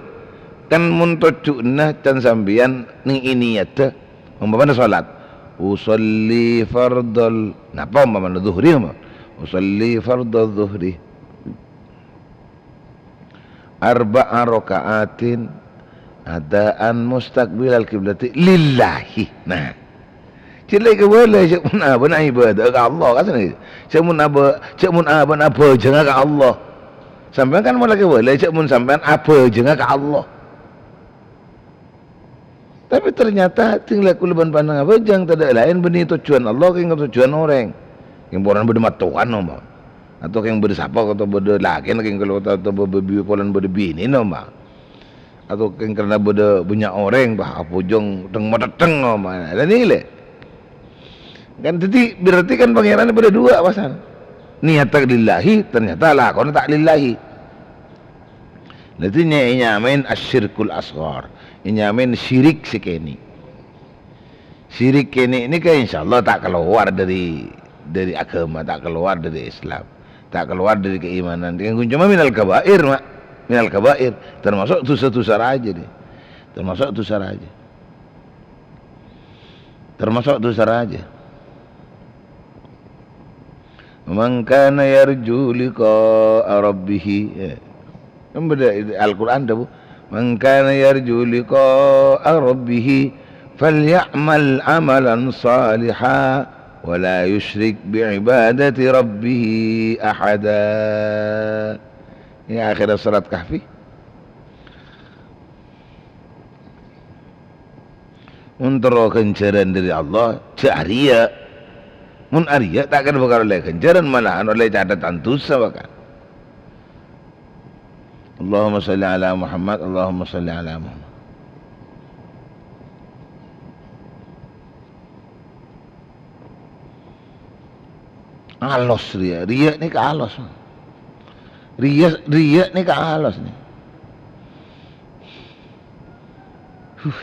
Kan mun tocukna can sambian ning ini yata. Umpamana salat. Usolli fardal. Napa umpamana zuhri mah? Usolli fardal zuhri. Arba'a raka'atin adaan mustaqbilal kiblati lillahi. Nah, cilai ke boleh cak mun apa nak ibadah ke Allah kan ni. Cak mun apa jangan ke Allah. Sampai kan boleh ke boleh cak mun sampean apa jangan ke Allah. Tapi ternyata tinggal kuluban pandang apa jangan tidak lain benih tujuan Allah ke tujuan orang. Yang orang berdemat Tuhan nombak. Atau yang bersapa atau berlaki nak yang kalau atau berbiulan berbini nombak. Atau yang karena banyak orang bah pujung teng mata teng nombak. Dan ini le. Kan jadi berarti kan pangeran ada dua pasan. Niat tak lillahi ternyata lakon tak lillahi. Jadi nyamin asyirkul asghar. Nyamin syirik sekeni. Syirik keni ini kan insyaallah tak keluar dari agama, tak keluar dari Islam, tak keluar dari keimanan. Yang cuma minal kabair, mak. Minal kabair termasuk dosa-dosa aja deh. Termasuk dosa aja. Termasuk dosa aja. Man kana yarju liqa'a rabbih. Al-Quran dah bu. Man kana yarju liqa'a rabbih falyamal amalan salihan wa la yusyrik bi'ibadati rabbih ahada. Ini akhir surat Kahfi. Untuk kencaran dari Allah cariya. Mun Arya tak akan bakal oleh kencaran malahan oleh catatan dosa bahkan. Allahumma salli ala Muhammad, Allahumma salli ala Muhammad. Alos ria ni ke alos. Ria ni ke alos ni.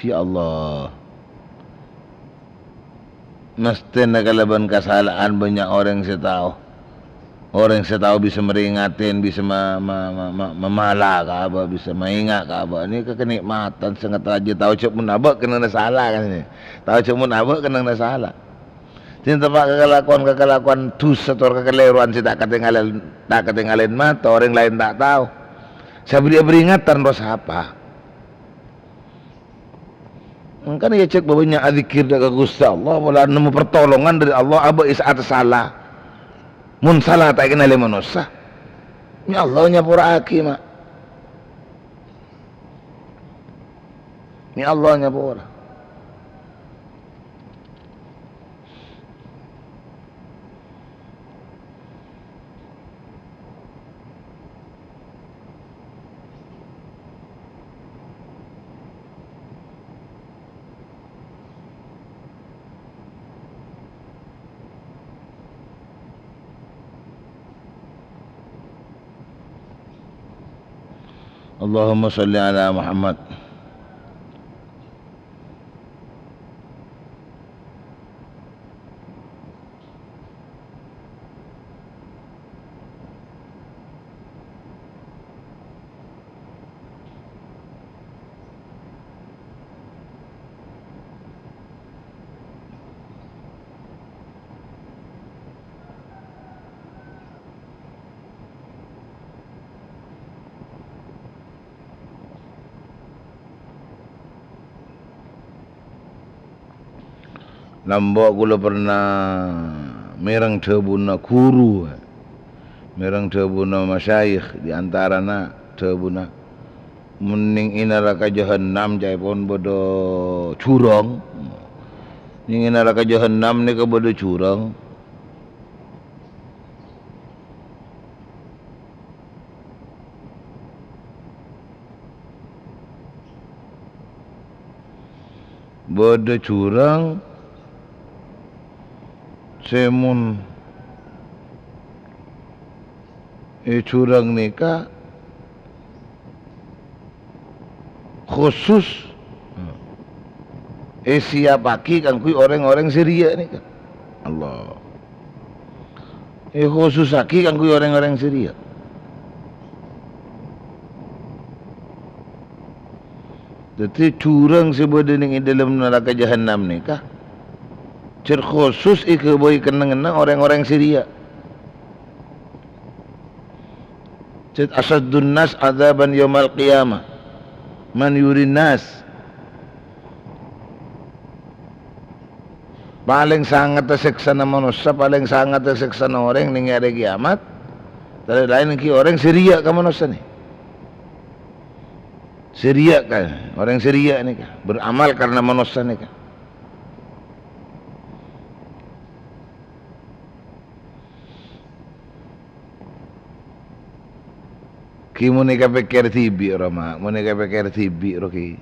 Ya Allah. Mesti nak kalaban kesalahan banyak orang saya tahu. Orang saya tahu bisa meringatin, bisa memalah ke apa, bisa mengingat ke apa. Ini kenikmatan sangat aja. Tahu cak mun abak kena salah kan ini. Tahu cak mun abak kena salah. Jadi tempat kekelakuan dosa atau kekeliruan saya tak ketinggalin mata, orang lain tak tahu. Saya beri peringatan dosa apa? Kan ia cek banyak zikir dari Gusti Allah, mula nemu pertolongan dari Allah aba isaat salah. Mun salah tak kenal manusia. Ya Allah nyapura aki mak. Ya Allah nyapura. Allahumma salli ala Muhammad. Lambok gula pernah merang tebuna guru, merang tebuna masyayikh di antara na tebuna mening inaraka jahannam jai pon bodo curang, ning inaraka jahannam ni ke bodo curang. Bodo curang semun curang nikah khusus Asia Paki kan kui orang-orang Syria ni kan. Allah. Khusus Aki kan kui orang-orang Syria. Jadi curang sebenarnya dalam neraka Jahannam ni kah? Cer khusus ike boy kenang-kenang orang-orang Syria. Cer asaddun nas azaban yaumal qiyamah. Man yurin nas. Paling sangat tersiksa na manusia, paling sangat tersiksa na orang ning hari kiamat. Dari lain ki orang Syria ka manusia ni. Syria kan, orang Syria ni kan beramal karena manusia ni kan. Ki muni ka pikir tibi rama, muni ka pikir tibi roki.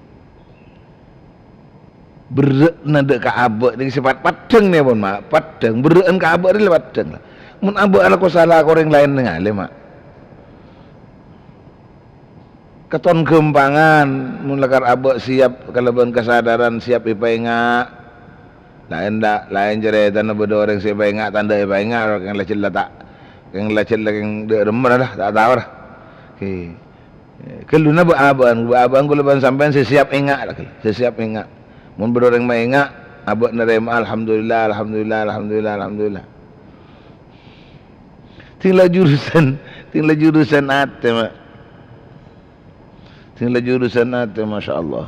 Berat nada ka abak ni sifat padang ni pun mak, padang beraan ka abak ni padang lah. Mun abak ala ko salah orang lain ngale mak. Keton gempangan mun lekar abak siap kelebihan kesadaran siap ipainga. Lain dak, lain cerita na bedo orang siap ipainga tanda ipainga yang lecet lah tak. Yang lecet lah yang de remah dah tak tahu dah. Okey. Keluna abang ku leban sampean siap ingat lah ke. Siap ingat. Mun bedo orang maingat abak nerima alhamdulillah alhamdulillah alhamdulillah alhamdulillah. Tinggal jurusan ate mak. Tinggal jurusan ate masya-Allah.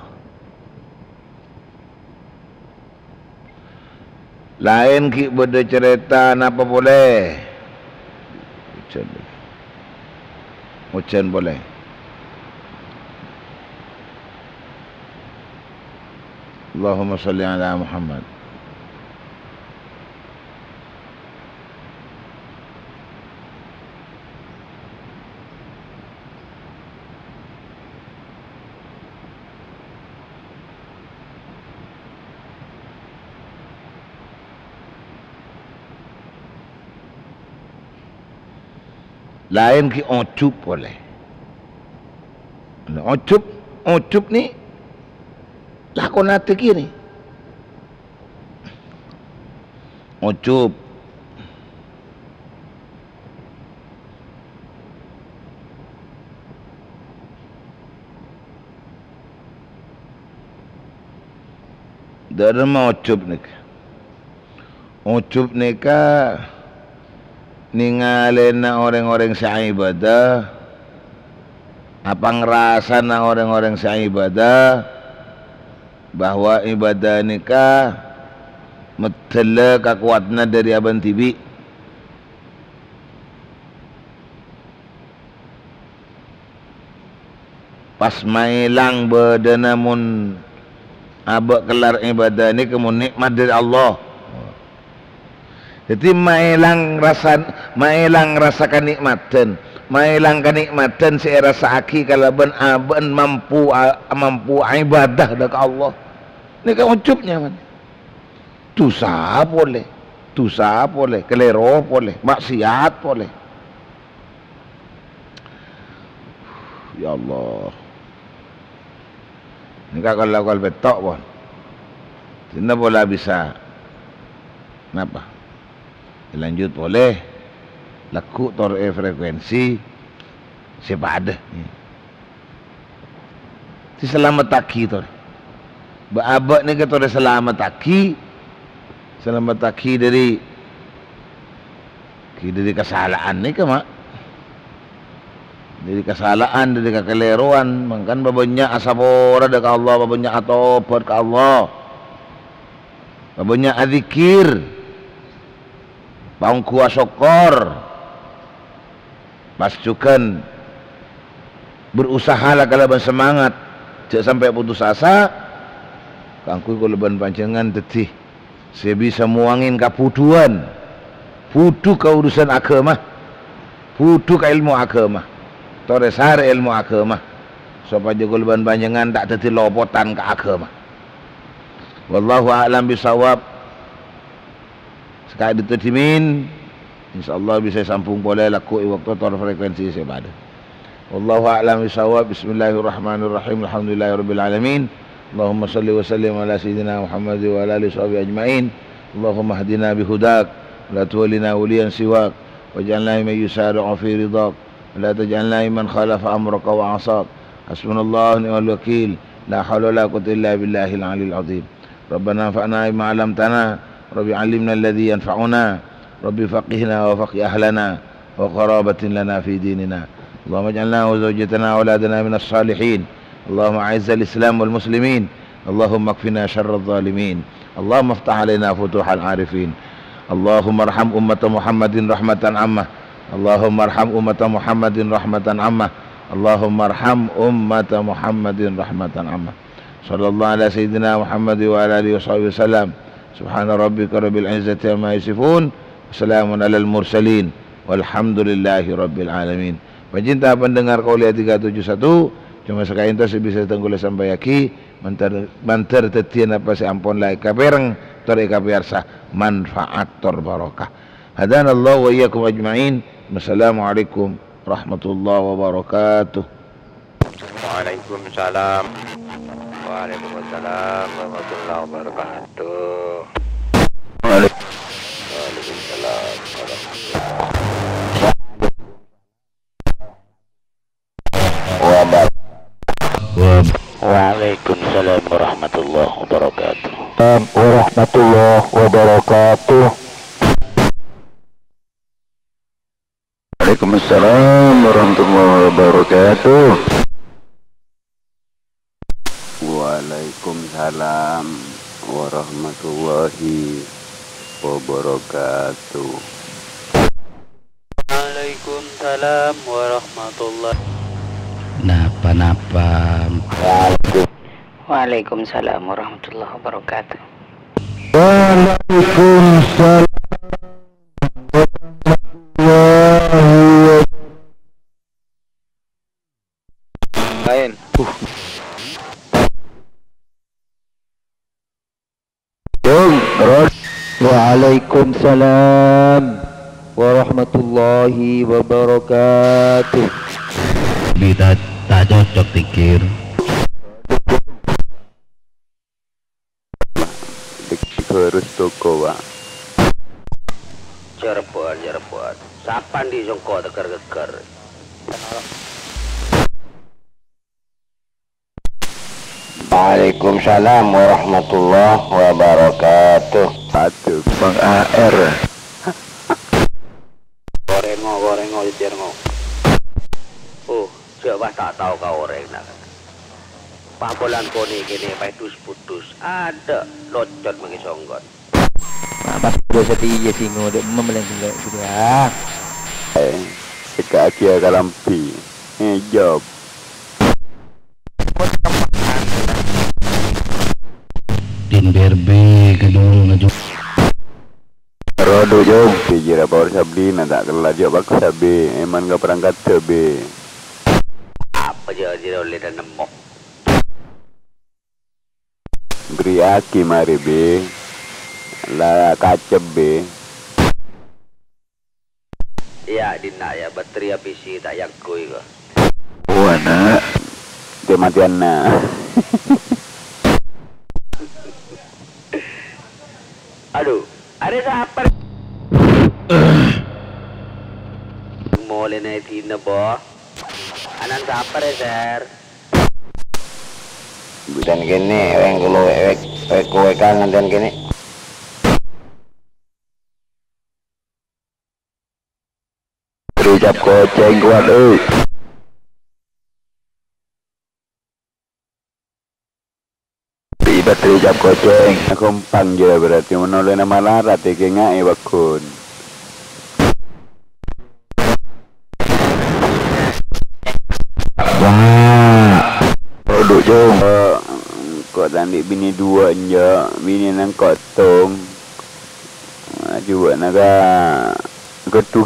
Lain ki beda cerita napa boleh. Ucan boleh. Allahumma salli ala Muhammad. Lain ki ocup boleh. Ocup ni lakon hati kini. Ocup. Dharma ocup ni. Ocup ni ka ningalin na orang-orang sa ibadah, apa ngerasa na orang-orang sa ibadah bahwa ibadah nikah metela kakuatna dari aban tibi. Pas mailang bedana mun abak kelar ibadah ni kemun nikmat dari Allah. Jadi mailang rasa kenikmatan, mailang kenikmatan saya rasa aki kalau ben mampu ibadah dak Allah. Ni kan ucapnya man. Dosa boleh, kelero boleh, maksiat boleh. Ya Allah. Ni kalau betok pun. Tidak boleh bisa. Kenapa? Lanjut boleh laku tor frekuensi sepada si selamat taki tor baabak ni ke tor selamat taki dari kesalahan ni ke mak dari kesalahan dari kekeliruan mangkan babanya asabora dekat Allah babanya atobat ke Allah babanya adzikir bangku syukur pastukan berusaha lah kalau bersemangat cek sampai putus asa kangku kalau panjangan tetih saya bisa muangin kapuduan pudu ke urusan agama pudu ke ilmu agama toresar ilmu agama supaya kalau panjangan tak tetih lopotan ke agama. Wallahu a'lam bisawab. Sekali ditedimin insyaallah bisa sambung boleh laku waktu tor frekuensi sepada. Wallahu a'lam bisawab. Bismillahirrahmanirrahim. Alhamdulillahirabbil alamin. Allahumma salli wa sallim ala sayyidina Muhammad wa ala alihi washabihi ajma'in. Allahumma hdina bihudak la tuwallina waliyan siwak waj'alna mimman yusari'u fi ridak wa la taj'alna mimman khalafa amraka wa 'asak. Hasbunallahu wa ni'mal wakil. La haula wa la quwwata illa billahil 'aliyyil 'azim. Rabbana anfa'na bima 'allamtana, Rabbi 'allimna alladhi yanfa'una, Rabbi faqihna wa faqih ahlana wa qarabatin lana fi dinina. Allahumma ij'alna wa zawjatana wa auladana minas salihin. Allahumma a'izzal Islam wal muslimin. Allahumma kfina syarral zalimin. Allahumma iftah alaina futuhal arifin. Allahumma arham ummata Muhammadin rahmatan ammah. Allahumma arham ummata Muhammadin rahmatan ammah. Allahumma arham ummata Muhammadin rahmatan ammah. Sallallahu ala sayyidina Muhammad wa ala alihi wasallam. Subhana rabbika rabbil izzati amma yasifun. Wassalamun alal mursalin. Walhamdulillahi rabbil alamin. Pencinta pendengar Kauliah 371, cuma sekali itu bisa tenggula sampai yaki manter tetian apa si ampun lai kapereng tor ikapiarsa manfaat tor barokah. Hadanallahu wa iyyakum ajma'in. Wassalamualaikum warahmatullahi wabarakatuh. Waalaikumsalam. Waalaikumsalam warahmatullahi wabarakatuh. Waalaikumsalam Waalaikumsalam warahmatullahi wabarakatuh. Warahmatullahi wabarakatuh. Waalaikumsalam warahmatullahi wabarakatuh. Waalaikumsalam warahmatullahi wabarakatuh. Waalaikumsalam warahmatullahi. Napa-napa. Waalaikumsalam warahmatullahi wabarakatuh. Waalaikumsalam lain. Waalaikumsalam warahmatullahi wabarakatuh. Kita tak cocok pikir. Terus toko wa. Jerepot. Sapan di jongko teker-teker. Waalaikumsalam warahmatullahi wabarakatuh. Aduh, Bang AR. Gorengo, jengo. Oh, coba tak tahu kau orang nak. Pampolan koni kini putus. Ada locot mengisonggot. Mas dosa dia singo dek memeleng gitu ya. Kaki kalampi. Job. Din berbe kedua ngaju. Rodo jom. Pijira power sabdi nak kelajak baku sabi. Eman kau perangkat sabi. Apa je oleh dan nemok. Beri aki mari be. La kacep be. Ya dina ya bateri PC tak yang kui ke. Wana. Dia matian na. Aduh, ada siapa? Mulai naikin na bo. Anan siapa sir? Dan gini, yang kalau kowe kangen dan gini. Terucap koceng kuat Ibat terucap koceng. Kumpang je berarti menoleh nama larat ya ngai bakun. Wah, produk jom. Kau tadi bini dua je, bini nang kotong. Juga naga getu.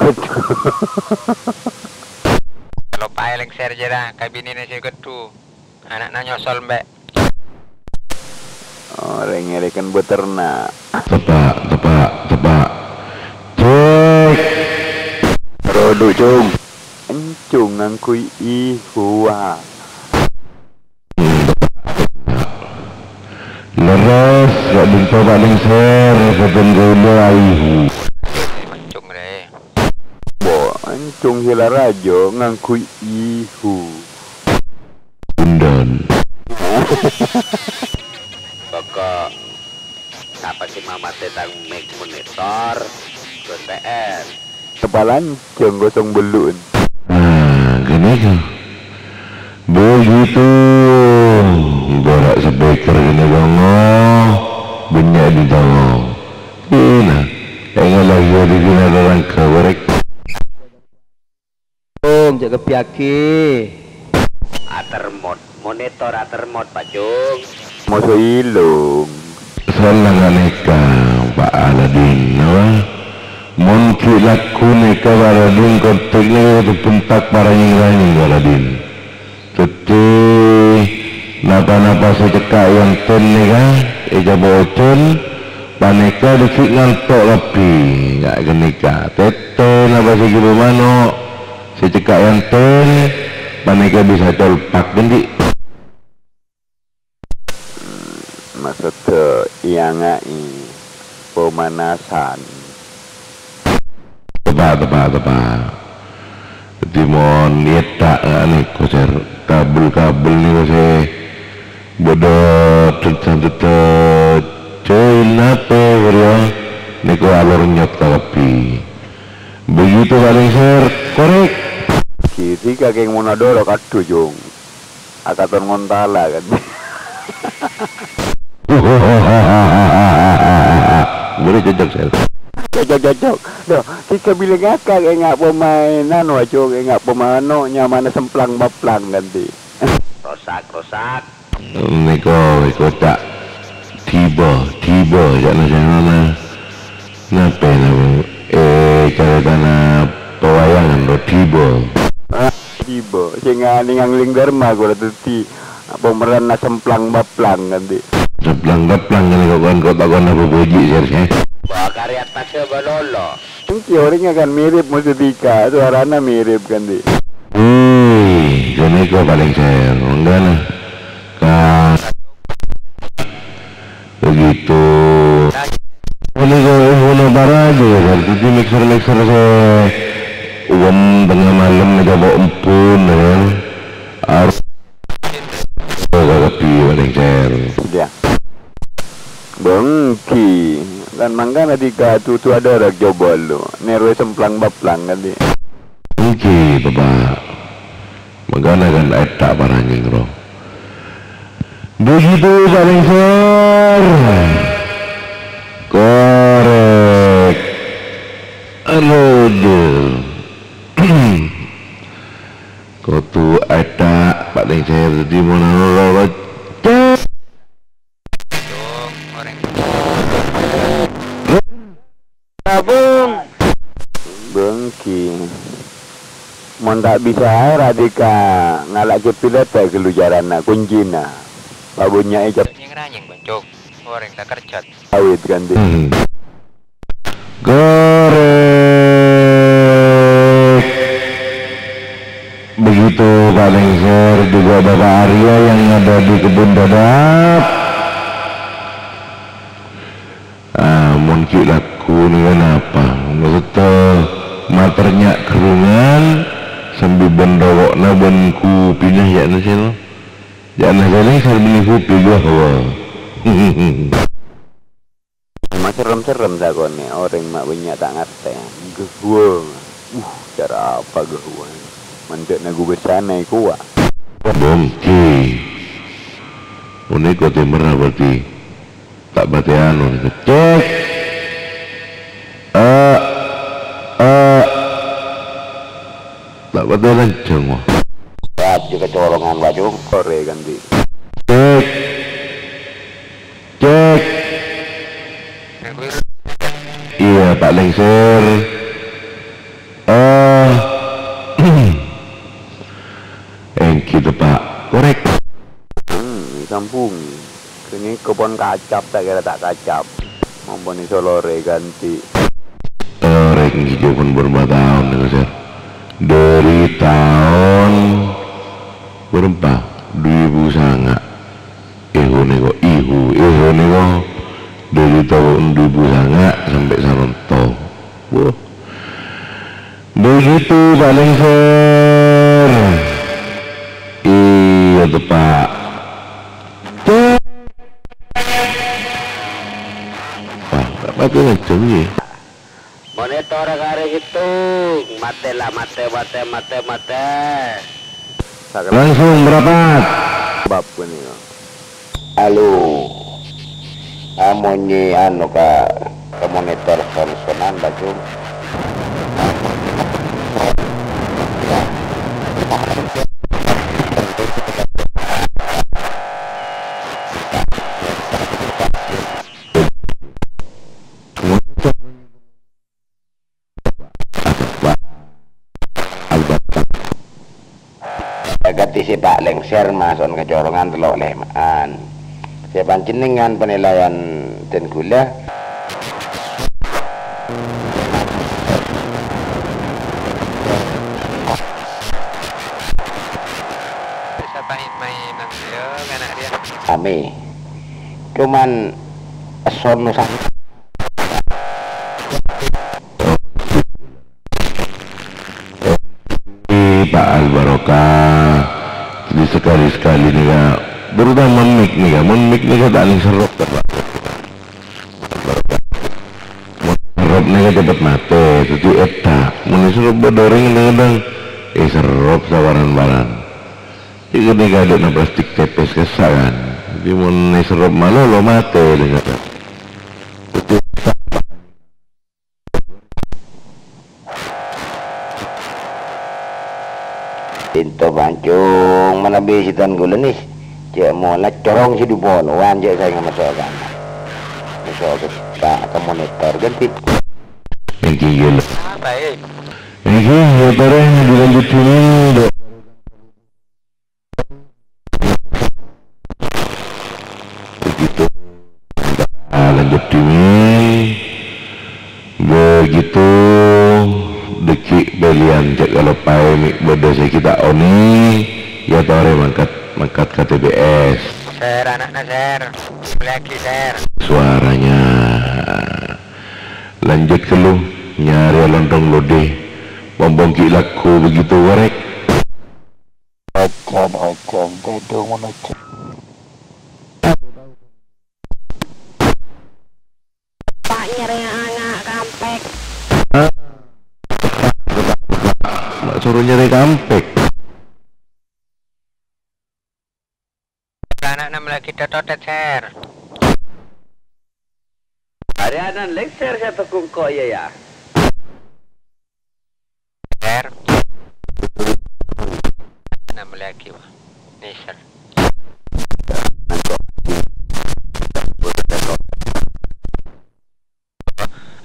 Kalau paling share je dah, kabini nasi getu. Anak nanya nyosol mbak. Orang ngerikan beternak. Tepak. Cek. Produk jom. Encung ngangkui ihua. proses gak jumpa paling ser kepen gula aihu Mancung deh. Bo ancung hila rajo ngangkui ihu undan pokok siapa sih mama tentang make monitor BTN kepalancung gosong belun. nah gini kan begitu borak speaker gini gongo banyak di tango ina yang lagi di sini orang kabarek jaga piaki atermod monitor atermod Pak Jung Moso ilung salah nganeka Pak Aladin apa monki lakune ka Aladin konteknya itu puntak paranying-ranying Aladin tete napa-napa secekak yang ten ni kan ija bocon paneka dikit ngantok lebih nggak genika tete napa segitu mano secekak yang ten paneka bisa colpak gendi maksud yang ngai pemanasan tepat timon nieta nih koser kabel nih koser bodoh tuh coy nape bro niko alur nyot tapi begitu paling ser korek kiri kakek monodoro kadu jong akaton ngontala kan boleh cocok ser cocok doh kita bilang kakak enggak pemainan wajo enggak pemano nyamana semplang baplang ganti rosak niko tak tiba jangan nape cara tanah pewayangan lo tiba sehingga ningangling dharma gua tuti pemeran na semplang baplang ganti semplang kan kau apa boji ser bawa karya tasnya balolo teori kan mirip musika suaranya mirip ganti jadi kau paling ser enggak nah kan begitu ini kau barajo kan jadi mixer saya uang tengah malam nih bawa empun kan harus tapi paling ser ya bengki dan mangga nadika tu ada rak coba lo nerwe semplang baplang ganti oke bapak magana kan eta baranging bro begitu paling ser korek alode kau tu eta paling ser di mana lo bengki mon tak bisa radika ngalak cepilet tak kelujaran na kuncina babunnya ejap Nyeng-ranyeng Bancung. Goreng tak kerjat. awit ganti korek begitu paling ser juga Bapak Arya yang ada di kebun dadap mungkin laku ni kenapa maksudnya maternya kerungan sambil bendawak na benku pindah ya nasil ya nasil saya beli kopi gua mas serem sakone orang mak banyak tak ngerti gua cara apa gua mandek na gua besana iku wa bongki ini kau timur berarti tak berarti anu cek tak berarti lanceng wah Rap juga colongan baju kore ganti cek iya Pak Lengser kita Pak korek kampung ini kebun kacap tak kira tak kacap mampuni solore ganti rek hijau pun berapa tahun Lengser dari tahun berapa 2000 sangat ihu nego tahun 2000 sampai Saronto. Wah. Begitu Pak Lengser. Iya tuh Pak. Wah, apa tuh ngeceng ya? Monitor kare hitung, mate lah mate. Langsung merapat. Bab ini. Halo. Amunyi anu ka monitor konsonan baju. Ganti si Pak Lengser masuk ke corongan telok lemaan. Saya panjenengan penilaian dan gula. Bisa main ya anak dia. Kami cuman sono sak Pak Al-Barokah jadi sekali-sekali nih kak terutama mic nih kak mic nih kak tak ada serok kan Pak serok nih kak cepet mati jadi etak mau serok bodoreng kadang-kadang serok sawaran barang itu nih kak ada plastik tepes kesan jadi mau serok malu lo mati nih kata Pintu bancung mana bisi tan gula nih cek mau lah corong si dupon wan cek saya nggak masuk ke pak ke monitor ganti yang gila Baik. ini motornya dilanjutin dok begitu lanjutin begitu dekik belian cek kalau pai bodoh saya kita oni ya tore mangkat KTBS Share anaknya share. Lagi share. suaranya lanjut ke lu nyari lontong lode membongki laku begitu warek ocon dedong menocok Pak nyeri anak kampek. suruh nyari kampek Anak enam lagi totet share. Ada anak Lengser saya tekungko ya. Share. Enam lagi wah. Nih share.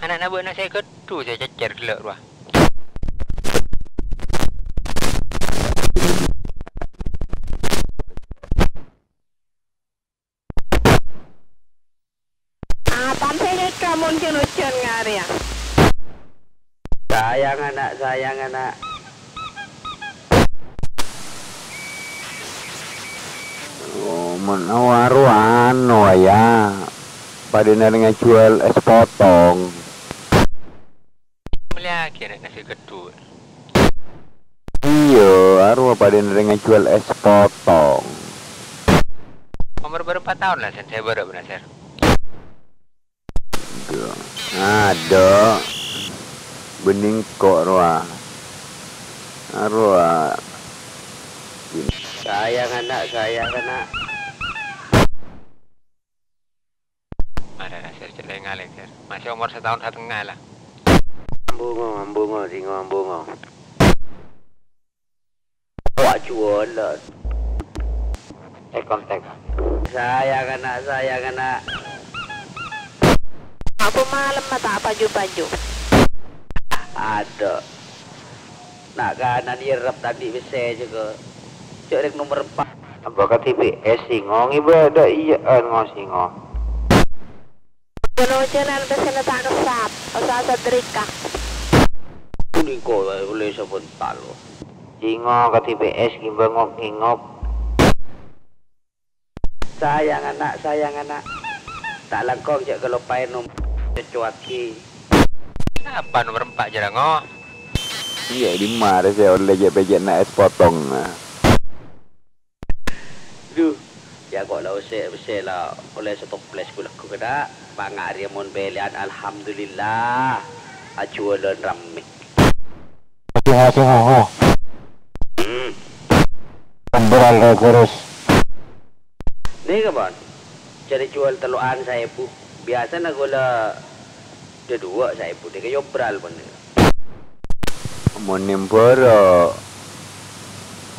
Anak-anak buat nasi kedu saya cecer gelak wah. Mungkin hujan ngari ya. Sayang anak. oh menawaruan ya pada dengan jual es potong Lagi anak nasi kedu. iya aru pada dengan jual es potong Umur berapa tahun lah saya baru benar. ada bening kok roa Sayang anak. Ada nasi celengan Lengser. Masih umur 1,5 tahun lah. Ambungo, singo. Wah jualan. kontak Sayang anak. Apa malam mata baju-baju. Ada. Nak kanan irap tadi bisa juga. Cek nomor 4. apakah TPS singong ibadah iya ngosingo Jalan kesana tak kesap. Usah drika. Ini kau boleh sebentar lo. singo ke TPS ngibangok. Sayang anak. Tak langkong je kalau pai nom cuaki. Apa nomor 4 je ngoh. Iya 5 dah saya oleh je pejak nak es potong. Duh, ya kok lah usai lah oleh satu place pula aku kena bangar dia mon belian alhamdulillah. Ajualan ramai. Tengah. Beral kurus. Ni kawan. Jadi jual teluan saya pu. Biasa nak gula dia dua saya pu. Dia kayo beral pun. Mau nimbara.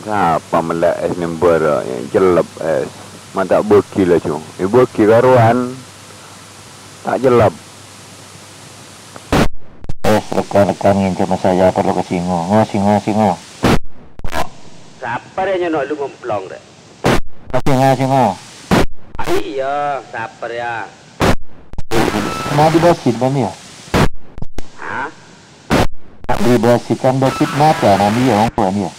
Apa melak es nimbara yang jelap es. Mata beki lah cung. Beki karuan. Tak jelap. Rekan-rekan yang cuma saya perlu ke singo. Singo. Siapa dia nak lu ngomplong deh? Singo. Iya, siapa ya? Nah di basit kan dia? Hah? Di basit kan basit mata nanti ya orang dia.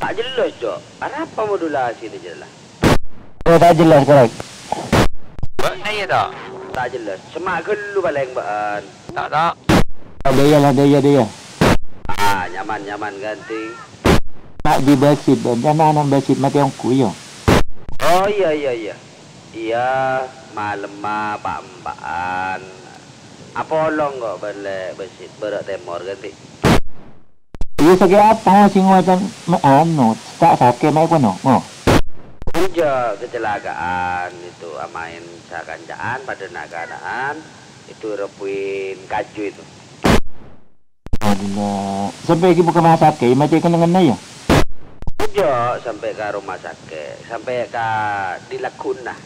Tak jelas cok. Apa modulasi dia jelas? Oh tak jelas korek. Buat saya tak? Tak jelas. Semak ke lu paling baan? Tak. Dia. Nyaman ganti. Nak di basit dan anak basit mati orang kuyo. Oh iya. Iya, malam mbak-mbakan. Apa olong kok balik basit berak temor ganti. Iya sakit apa singo macam tak sakit mai kono. Uja kecelakaan itu amain sakanjaan pada nak keadaan itu repuin kaju itu. Aduh, sampai ke bukan rumah sakit, macam kena ya? Uja sampai ke rumah sakit, sampai ke dilakuna.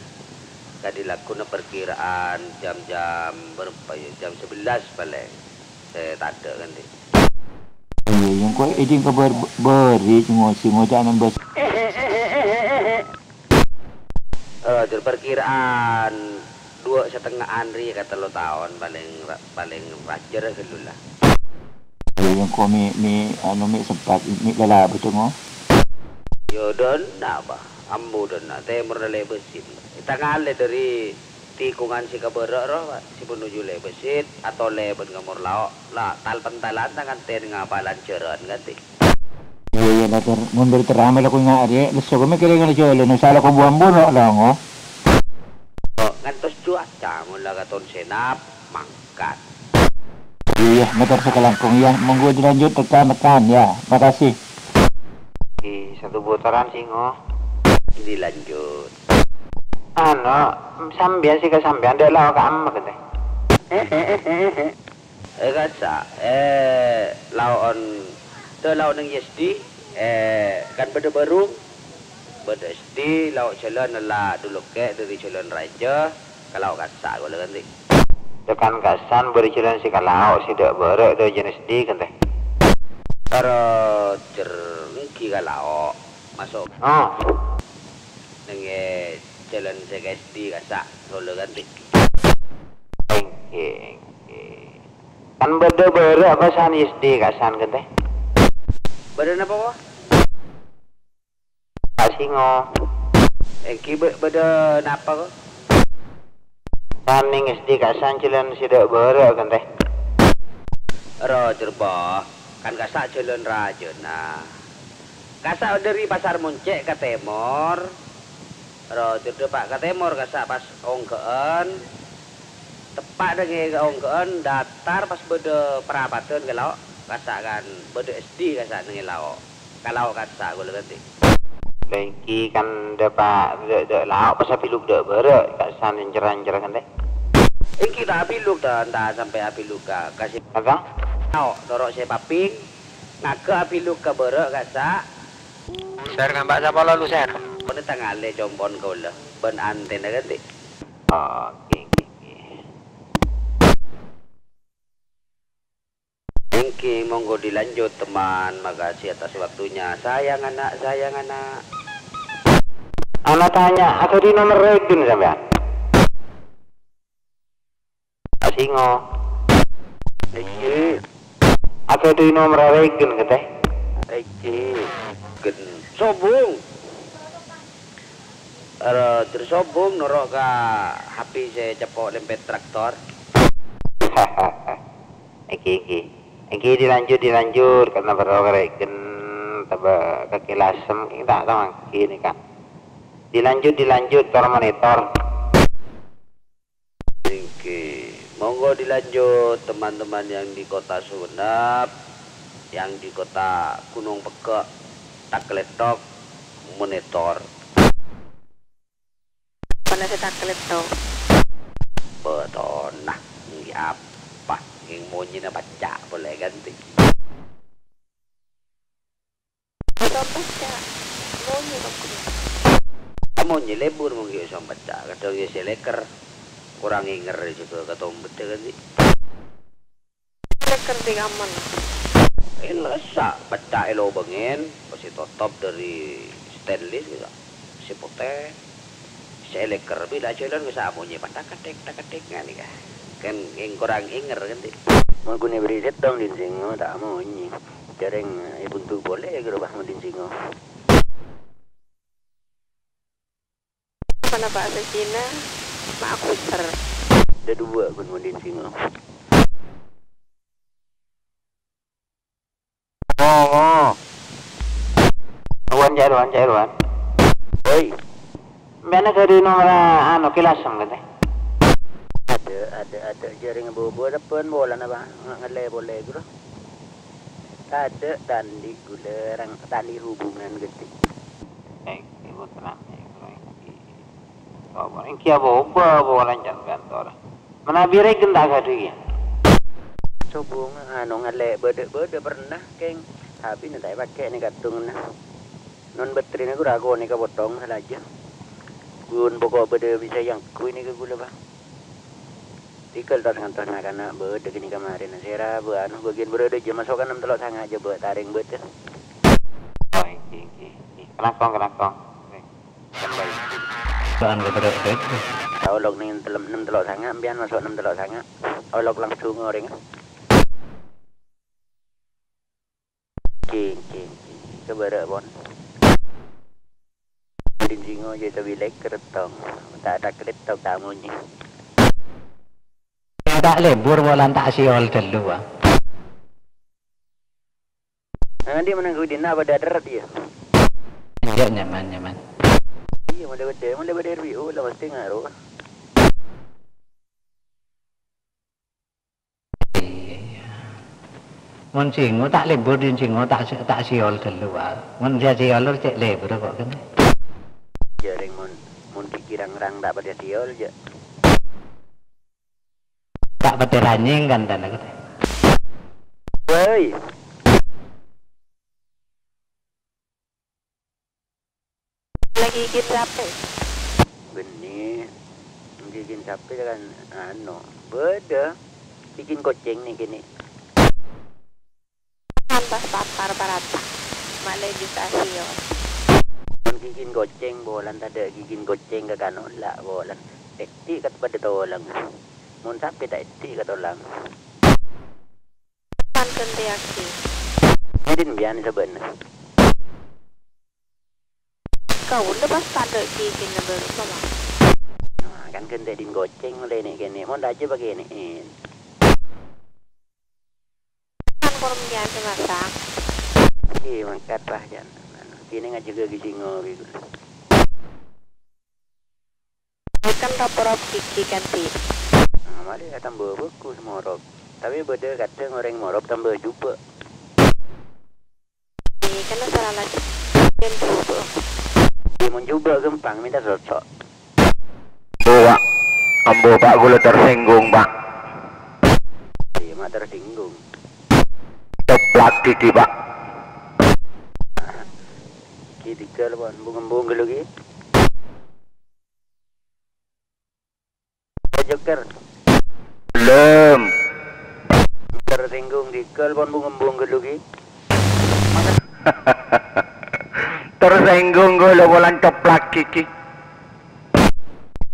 Ke dilakuna perkiraan jam-jam berapa ya? Jam 11 paling. Saya tak ada kan dia. Yang kau izin kau beri singo jangan bos. Perkiraan 2,5 hari kata lo tahun paling wajar dulu lah. Yang kau mi sempat mi lala betul mo? Yo don apa? Ambu don na temur na lebesit. Itangale dari tikungan si kaberak roh si menuju lebesit atau leben ngamur lao lah talpan-talan tangan ten ngapalan ceran ganti. Iya lah mundur teramai lah ko nga ari. Gusto ko may kaya nga jolo no sala ko buwan-buwan lang oh. Ngantos cuaca mula katon senap mangkat. Iya, motor sa Kalangkong ya. Monggo dilanjut tekan ya. Makasih. Satu putaran singo. Dilanjut. Sambian sih kesambian dek lah ke amma kete. Kasa lawan lawan ng SD kan pada baru pada SD lawan jalan lah dulu ke dari jalan raja kalau kasa gula ganti. Tekan kasan beri jalan si kalau si dek berek dari jenis D kan teh. Kalau jerengki kalau masuk. Dengan jalan SD kasa gula ganti. Kan beda berek apa san SD kasan kan teh. Beda apa kok? Singo. Engki beda napa kok? Kaning SD kasan jalan si dek berek kan teh. Roger bah, kan kasak jalan raja nah. Kasak dari pasar Moncek ke Temor. Roger depak ke Temor kasak pas ongkean. Tepat dengan ongkean datar pas beda perapatan ke lauk. Kasak kan beda SD kasak dengan lauk. Kalau kasak gula ganti. Lagi kan dapat dek lauk pas piluk dek berek kasan yang cerah-cerah kan teh. Kita piluk dan tak sampai piluk kasih apa? Tahu dorok saya paping ngake piluk ke berek kasak. Ser ngambak siapa lalu ser? Pada tanggal le jombon kau lah ben antena ganti. Oke. Engki monggo dilanjut teman, makasih atas waktunya. Sayang anak. Anak tanya, atau di nomor regen sampean? Singo. Iki. Atau di nomor regen ke teh? Iki. Gen sobung. tersobong norok ka HP saya cepok lempet traktor. Iki dilanjut karena beroreken taba kekilasem kita tahu ini kan. Dilanjut tor monitor. Oke, monggo dilanjut teman-teman yang di kota Sumenep, yang di kota Gunung Pekek, tak keletok monitor. Mana saya tak keletok? Betul, nah ini apa? Yang mau nyina baca boleh ganti. Betul baca, mau nyina Kamu nyelebur mungkin bisa baca, kadang ya seleker. Kurang inger juga kata umpet kan sih. Leker di kaman. Lesa baca elo bengen, pasti top dari stainless gitu. Si putih, si leker bila jalan bisa amunnya pada ketek nih kan yang kurang inger kan sih. Mau guna beri setong din singo tak mau nyi. Jarang ibu tu boleh gerobah mau din singo. Mana bahasa Cina? Mak aku ser. Ada dua pun mau din singo. Ruan. Oi. Mana kari nomor anu kilasem kata. Ada jaring bobo depan bola apa ngale boleh guru. Ada tandi gulerang tali hubungan gitu. Ibu tenang. Oh, ini kia bobo lancar kantor. Mana birai gendak kadu ya. Sobong anu ngale bede pernah keng. Tapi nanti pakai ni katung nah. Non bateri ni guru aku ni kapotong saja. Gun pokok bede bisa yang kui ni ke gula bang. Tikal tar kantor nak kana bede gini kemarin. Sera anu bagian bede je masukkan 6 telok sangat je buat taring bede. Oh iki. Kenakong. Kembali. Bahan betul. Olok ni 6 telok sangat, biar masuk 6 telok sangat. Olok langsung orang. Ki. Keberak bon. Din singo je tu bilek keretong. Tak ada keretong tamunya. Tak lebur bolan tak siol dulu ah. Nanti menanggu dina pada darat dia. Ya nyaman. Iya mulai beda review lah pasti ngaruh. Mun singo tak lebur din singo tak siol dulu ah. Mun dia siol cek lebur kok kan. Jaring mun dikirang-rang tak pada siol je. Tak pada ranying kan tanda kata. Woi. Lagi gigit sapi. Benih. Gigit sapi kan anu. Beda. Bikin kucing nih gini. Pantas papar barata. Malay di stasiun. Gigin goceng bolan tada gigin goceng ke kanon lah bolan. Ekti kat pada tolang. Mun sapi tak ekti kat tolang. Pan kentiaki. Idin bian sebenarnya. Kau lepas pada gigin na baru sama. Kan kente din goceng mulai ni kene. Mun aja begini. Kan korang biasa masak. Mangkat lah jangan. Kini ngaji ke gisingo gitu. Bukan rapor gigi ganti. Mari tambah buku semua rob. Tapi beda kadang orang morop tambah juga. Ini kan salah lagi. Yang juga. Dia mau juga gempang minta sosok. Bawa. Ambo pak gula tersinggung pak. Iya mak tersinggung. Teplak titi pak. Dikal pun bunga lagi. Joker. Belum. Tersinggung dikal pun bunga lagi. Tersinggung gue lo bolan coplak kiki.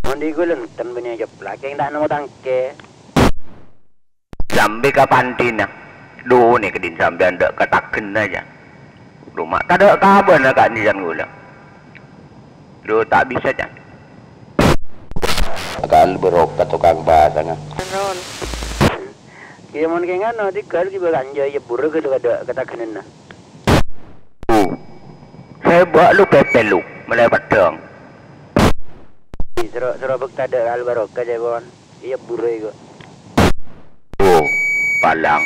Mandi gue lenten punya coplak yang tak nemu tangke. Sampai kapan tina? Duh nih kedin sampai anda katakan aja. Rumah tak ada kabar nak kat nisan gula. Lu tak bisa Jan. Akal berok tukang bahasa nga. Ron. Kaya mo kaya nga no, di kar di ba ganja ya buru ke kata kanan na. Saya buat lu pepe lu melebat dong. Sero bakta ada albaro ka jebon. Iya buru ego. Oh, palang.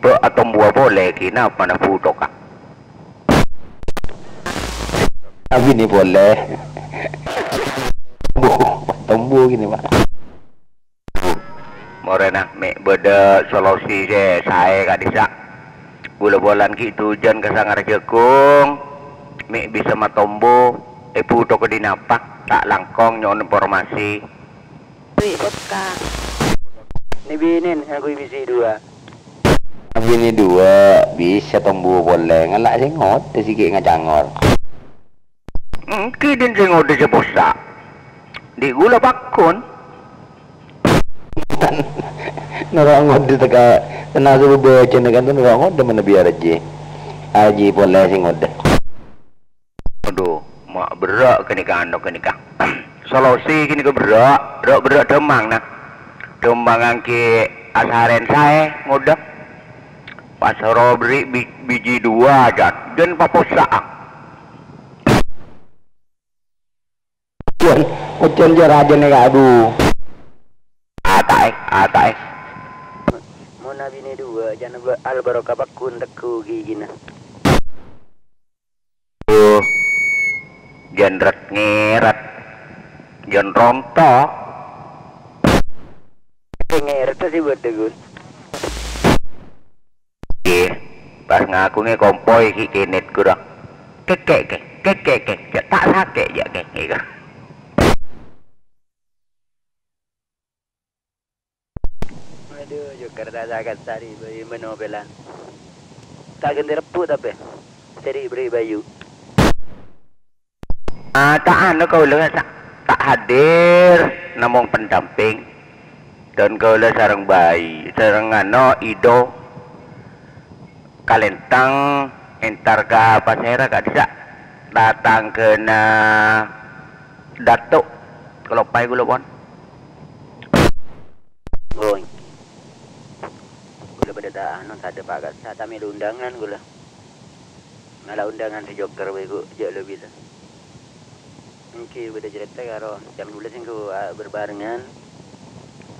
Be atau buah boleh kina apa na puto ka. Tapi ini boleh. Tumbuh gini pak. Morena me beda solusi je saya kadisa. Gula bolan gitu jan kesangar jekung. Me bisa matombo. Puto ke dinapa tak langkong nyon informasi. Wih, vodka. Ni binin aku bisi dua. Tapi ini dua bisa tumbuh boleh. Ngalak sih ngot, sikit ngacangor. Kidin sing ngode je bosa. Di gula bakun. Narangod di taka tenaga bebaca kan tu narangod de mana biar aja. Aji boleh sing ngode. Aduh, mak berak ke nikah ando ke nikah. Solusi kini ke berak demang nah. Demang angki asaren saya ngodak. Pas robri biji dua aja dan paposa. Ucon je raja ni kadu. Atai. Mau nabi ni dua jangan albaro ka bakun teku gigina. Jan ngeret. Jan rontok. Ngeret sih buat tegun. Pas ngaku nge kompoi ki kinet kurang. Kek. Tak sakit ya kek. Aduh, juga rasa tadi bayi menobelan. Tak ganti reput tapi. Cari beri bayu. Tak anu kau lah tak hadir namung pendamping dan kau lah sarang bayi sarang anu ido kalentang entar ka pasera ka disa datang ke na datuk kalau pai gula pon. Oh. Gula pada dah non ada pakat sa tami undangan gula. Ngala undangan si Joker we ku je lebih dah. Mungkin beda cerita karo jam 12 minggu berbarengan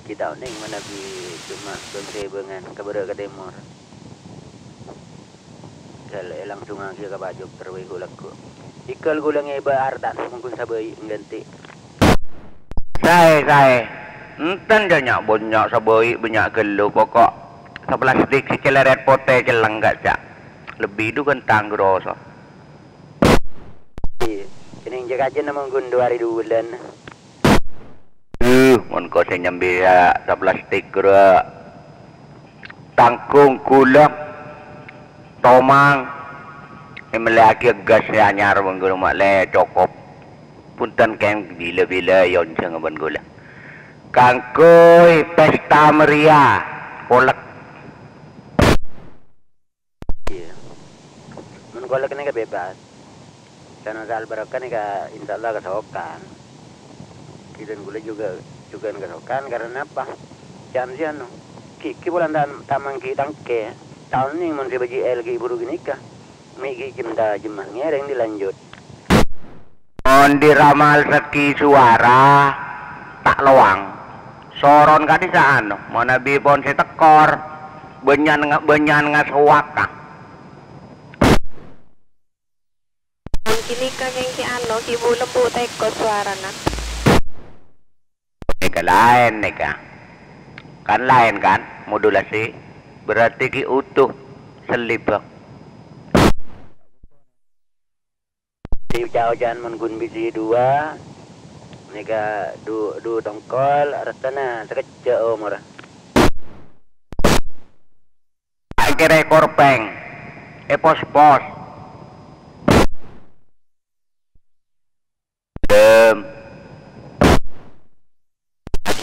kita oning mana bi cuma donse bengan kabara ka Timur. Kalau langsung ngaki ka baju terwe ku laku. Ikal gula ngeba ardan mungkin sabai ngganti. Saya enten banyak sabai banyak gelu pokok sa plastik si celeret pote celang gak cak. Lebih tu kentang grosso. Ini jaga aja nama gundu hari bulan. Mun kau senyambi sa plastik kira tangkung kulak tomang emelaki gas anyar menggulu makle cokop punten kem bila-bila yon sang ban gula. Kangkoi pesta meriah kolak. Iya. Mun kolak ni ka bebas. Karena soal barokan ni ka insyaallah kasokan. Kita gula juga kasokan karena apa? Jangan sih anu. Ki bulan tamang ki tangke. Tahun ni mun si baji LG buru gini ka. Migi kimda jemah ngereng dilanjut. On diramal seki suara tak loang. Soron ka di saan mana bipon si tekor benyan ngasuwaka. Kini kageng ki ano ki bulan po teko suara na. Eka lain neka. Kan lain kan modulasi berarti ki utuh selip. Si jauh jangan menggun biji dua. Neka du tongkol rasana sekecil umur. Kira korpeng. Pos.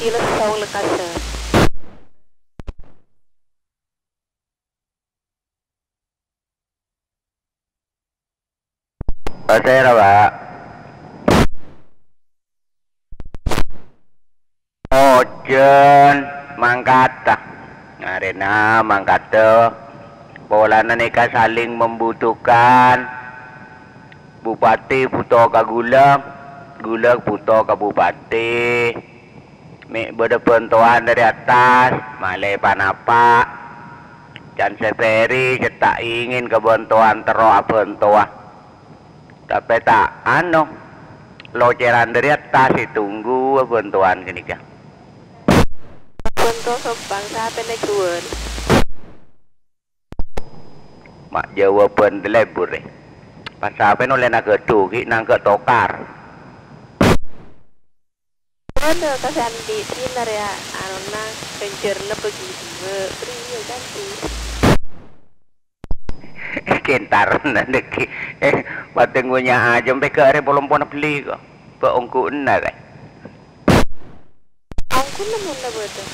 Kilos saung lekasa. Saya Pak. jen mangkata arena mangkata polana neka saling membutuhkan bupati puto ka gulag puto ka bupati mi berdepentuan dari atas malai panapa dan seperi kita ingin kebentuan teroa bentua tapi tak loceran dari atas tunggu bentuan gini kan bentuk bangsa penekuan mak jawaban lebur pas apa noleh nak ketu nang ke tokar ada kesan di sinar ya nang pencerna begitu beri ganti kentar nanti patengunya aja sampai ke area belum pernah beli kok peongku ena kan angku namun dah betul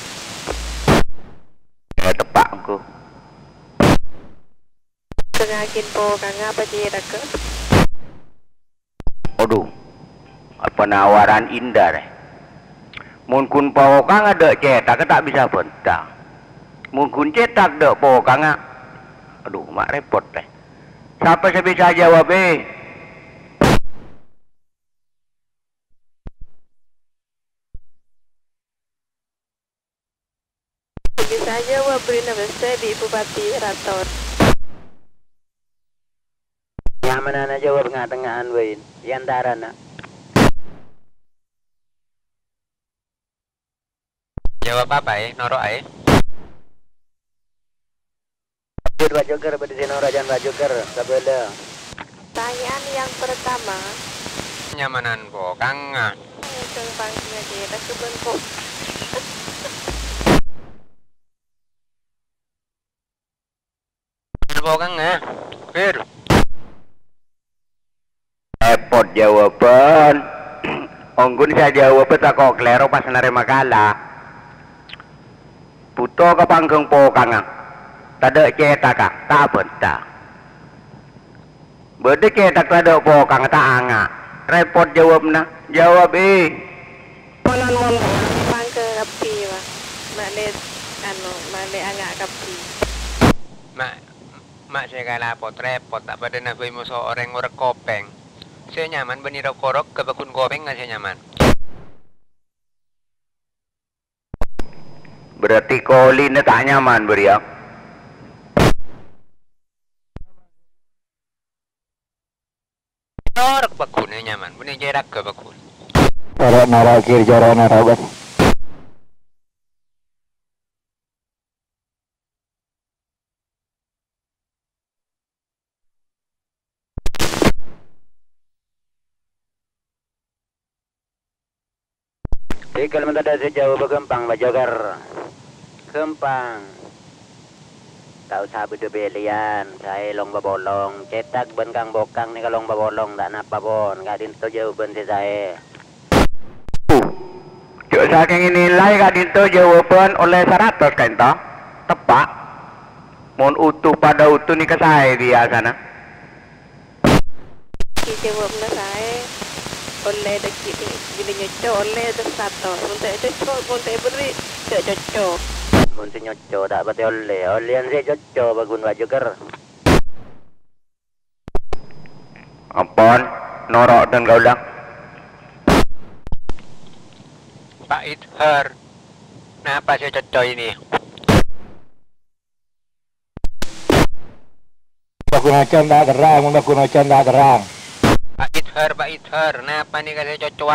tepak angku tengakin po kang apa cira ke aduh penawaran indah mungkin po kang ada cetak tak bisa bentang mungkin cetak dek po kang aduh mak repot siapa saya bisa jawab bisa jawab beri nama di Bupati Raton yang mana jawab tengah-tengahan wain yang antara nak jawab apa norok Pak Joker pada sini Rajan Pak Joker kabela. Pertanyaan yang pertama nyamanan po kang pangnya kita kebentuk po kang Fir repot jawaban onggun saya jawab tak kok klero pas nerima kalah puto ke panggung po kang tak ada cetak tak bentang berde cetak tak ada po kang tak angak repot jawabna jawab Panon mon pangke kapi wa makne makne angak kapi mak saya kalah pot repot tak pada nak beli musuh orang ngorek kopeng saya nyaman beni rok korok ke bakun kopeng nggak saya nyaman berarti kolin tak nyaman beriak Norok bakun nyaman, buni jerak ke bakun. Orang narakir jarak narabat. Jadi kalau menurut saya jauh bergempang bajagar, gempang. Tak usah berdebelian, saya long babolong, cetak ben kang bokang ni kalau long babolong tak napa pun, gak dinto jauh ben si saya. Cuk saking nilai gak dinto jawaban oleh 100 kan toh? Tepak. Mohon utuh pada utuh ni ke saya dia sana. Jawabnya saya oleh dekit gini nyoco oleh satu, untuk beri cocok. Munti nyoco tak pati oleh yang saya cocok bagun baju ker. Apaan? Norok dan kau ulang. Pak Idhar, kenapa saya cocok ini? Bakunacan tak terang, bakunacan tak terang. Pak Idhar, kenapa nih saya cocok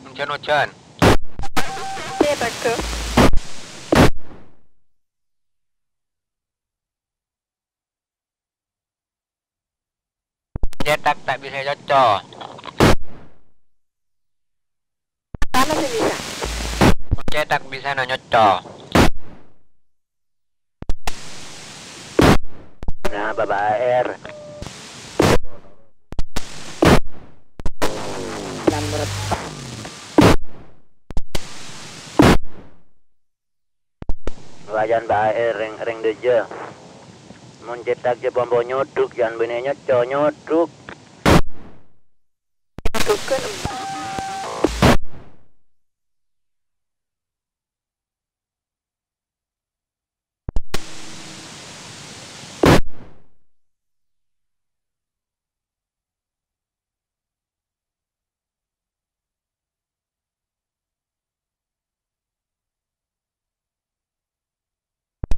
Hujan-hujan. Cetak ke? Cetak tak bisa cocok. Mana sih bisa? Cetak bisa nyocok. Nah, Bapak air. Wajan bae ring deje. Mun cetak je bombo nyoduk jan bene nyoco nyoduk. Bukan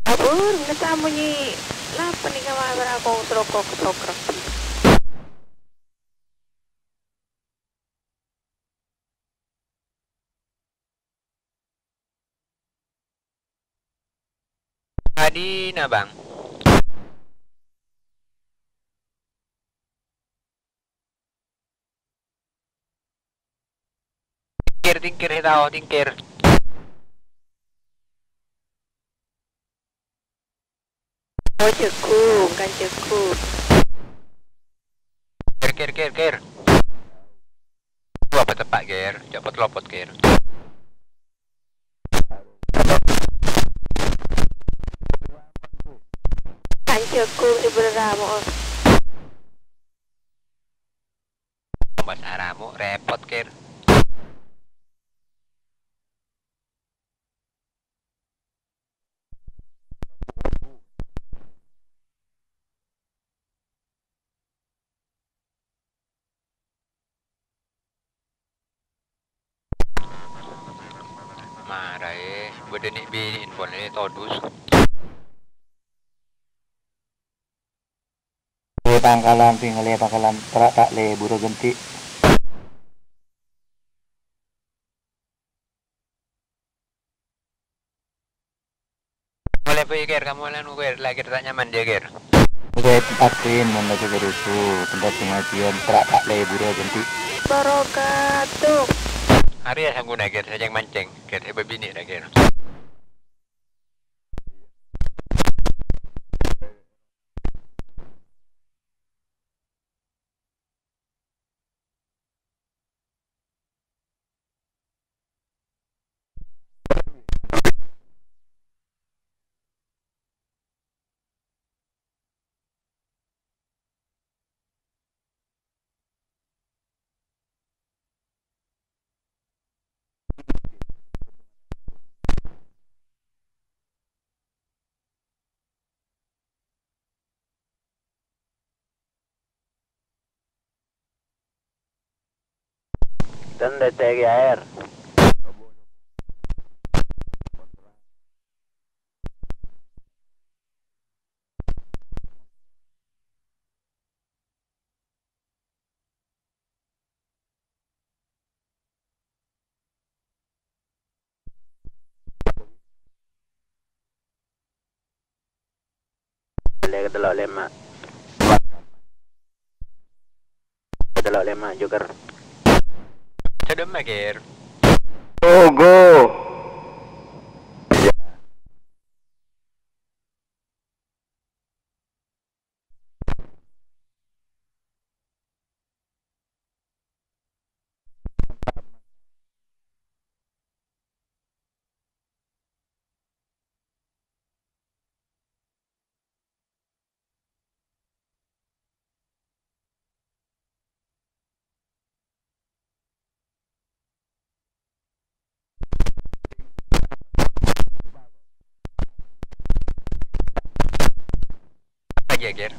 Abur, netamu ni. Napa ni kamera aku trokok. Tadi na bang. Tingkir tau, tingkir. Oh ceku, bukan ceku. Kir. Apa tepak kir? Cepet lopot kir. Kan ceku sebenarnya mau. Bahasa Aramu repot kir. Marah bedenik bini info ini todus. Pangkalan terak tak le buru genti. Boleh pergi kir, kamu lah nunggu lagi tak nyaman dia kir. Oke, tempatin membaca berusu tempat pengajian terak tak le buru genti. Barokatuh. Hari ya sanggup nak kir, sajang mancing. Kir, saya berbini dah kir. Dan deteki air. Boleh kedelok lemak. Kedelok lemak juga. Sedem lah kir. Go. Aja kir.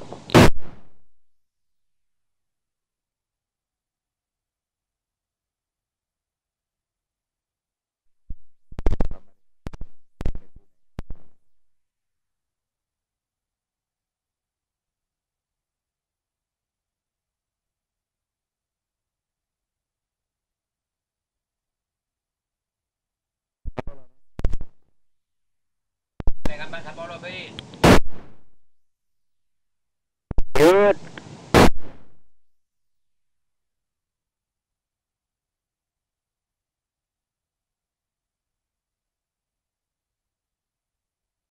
Gambar siapa lo, Bi?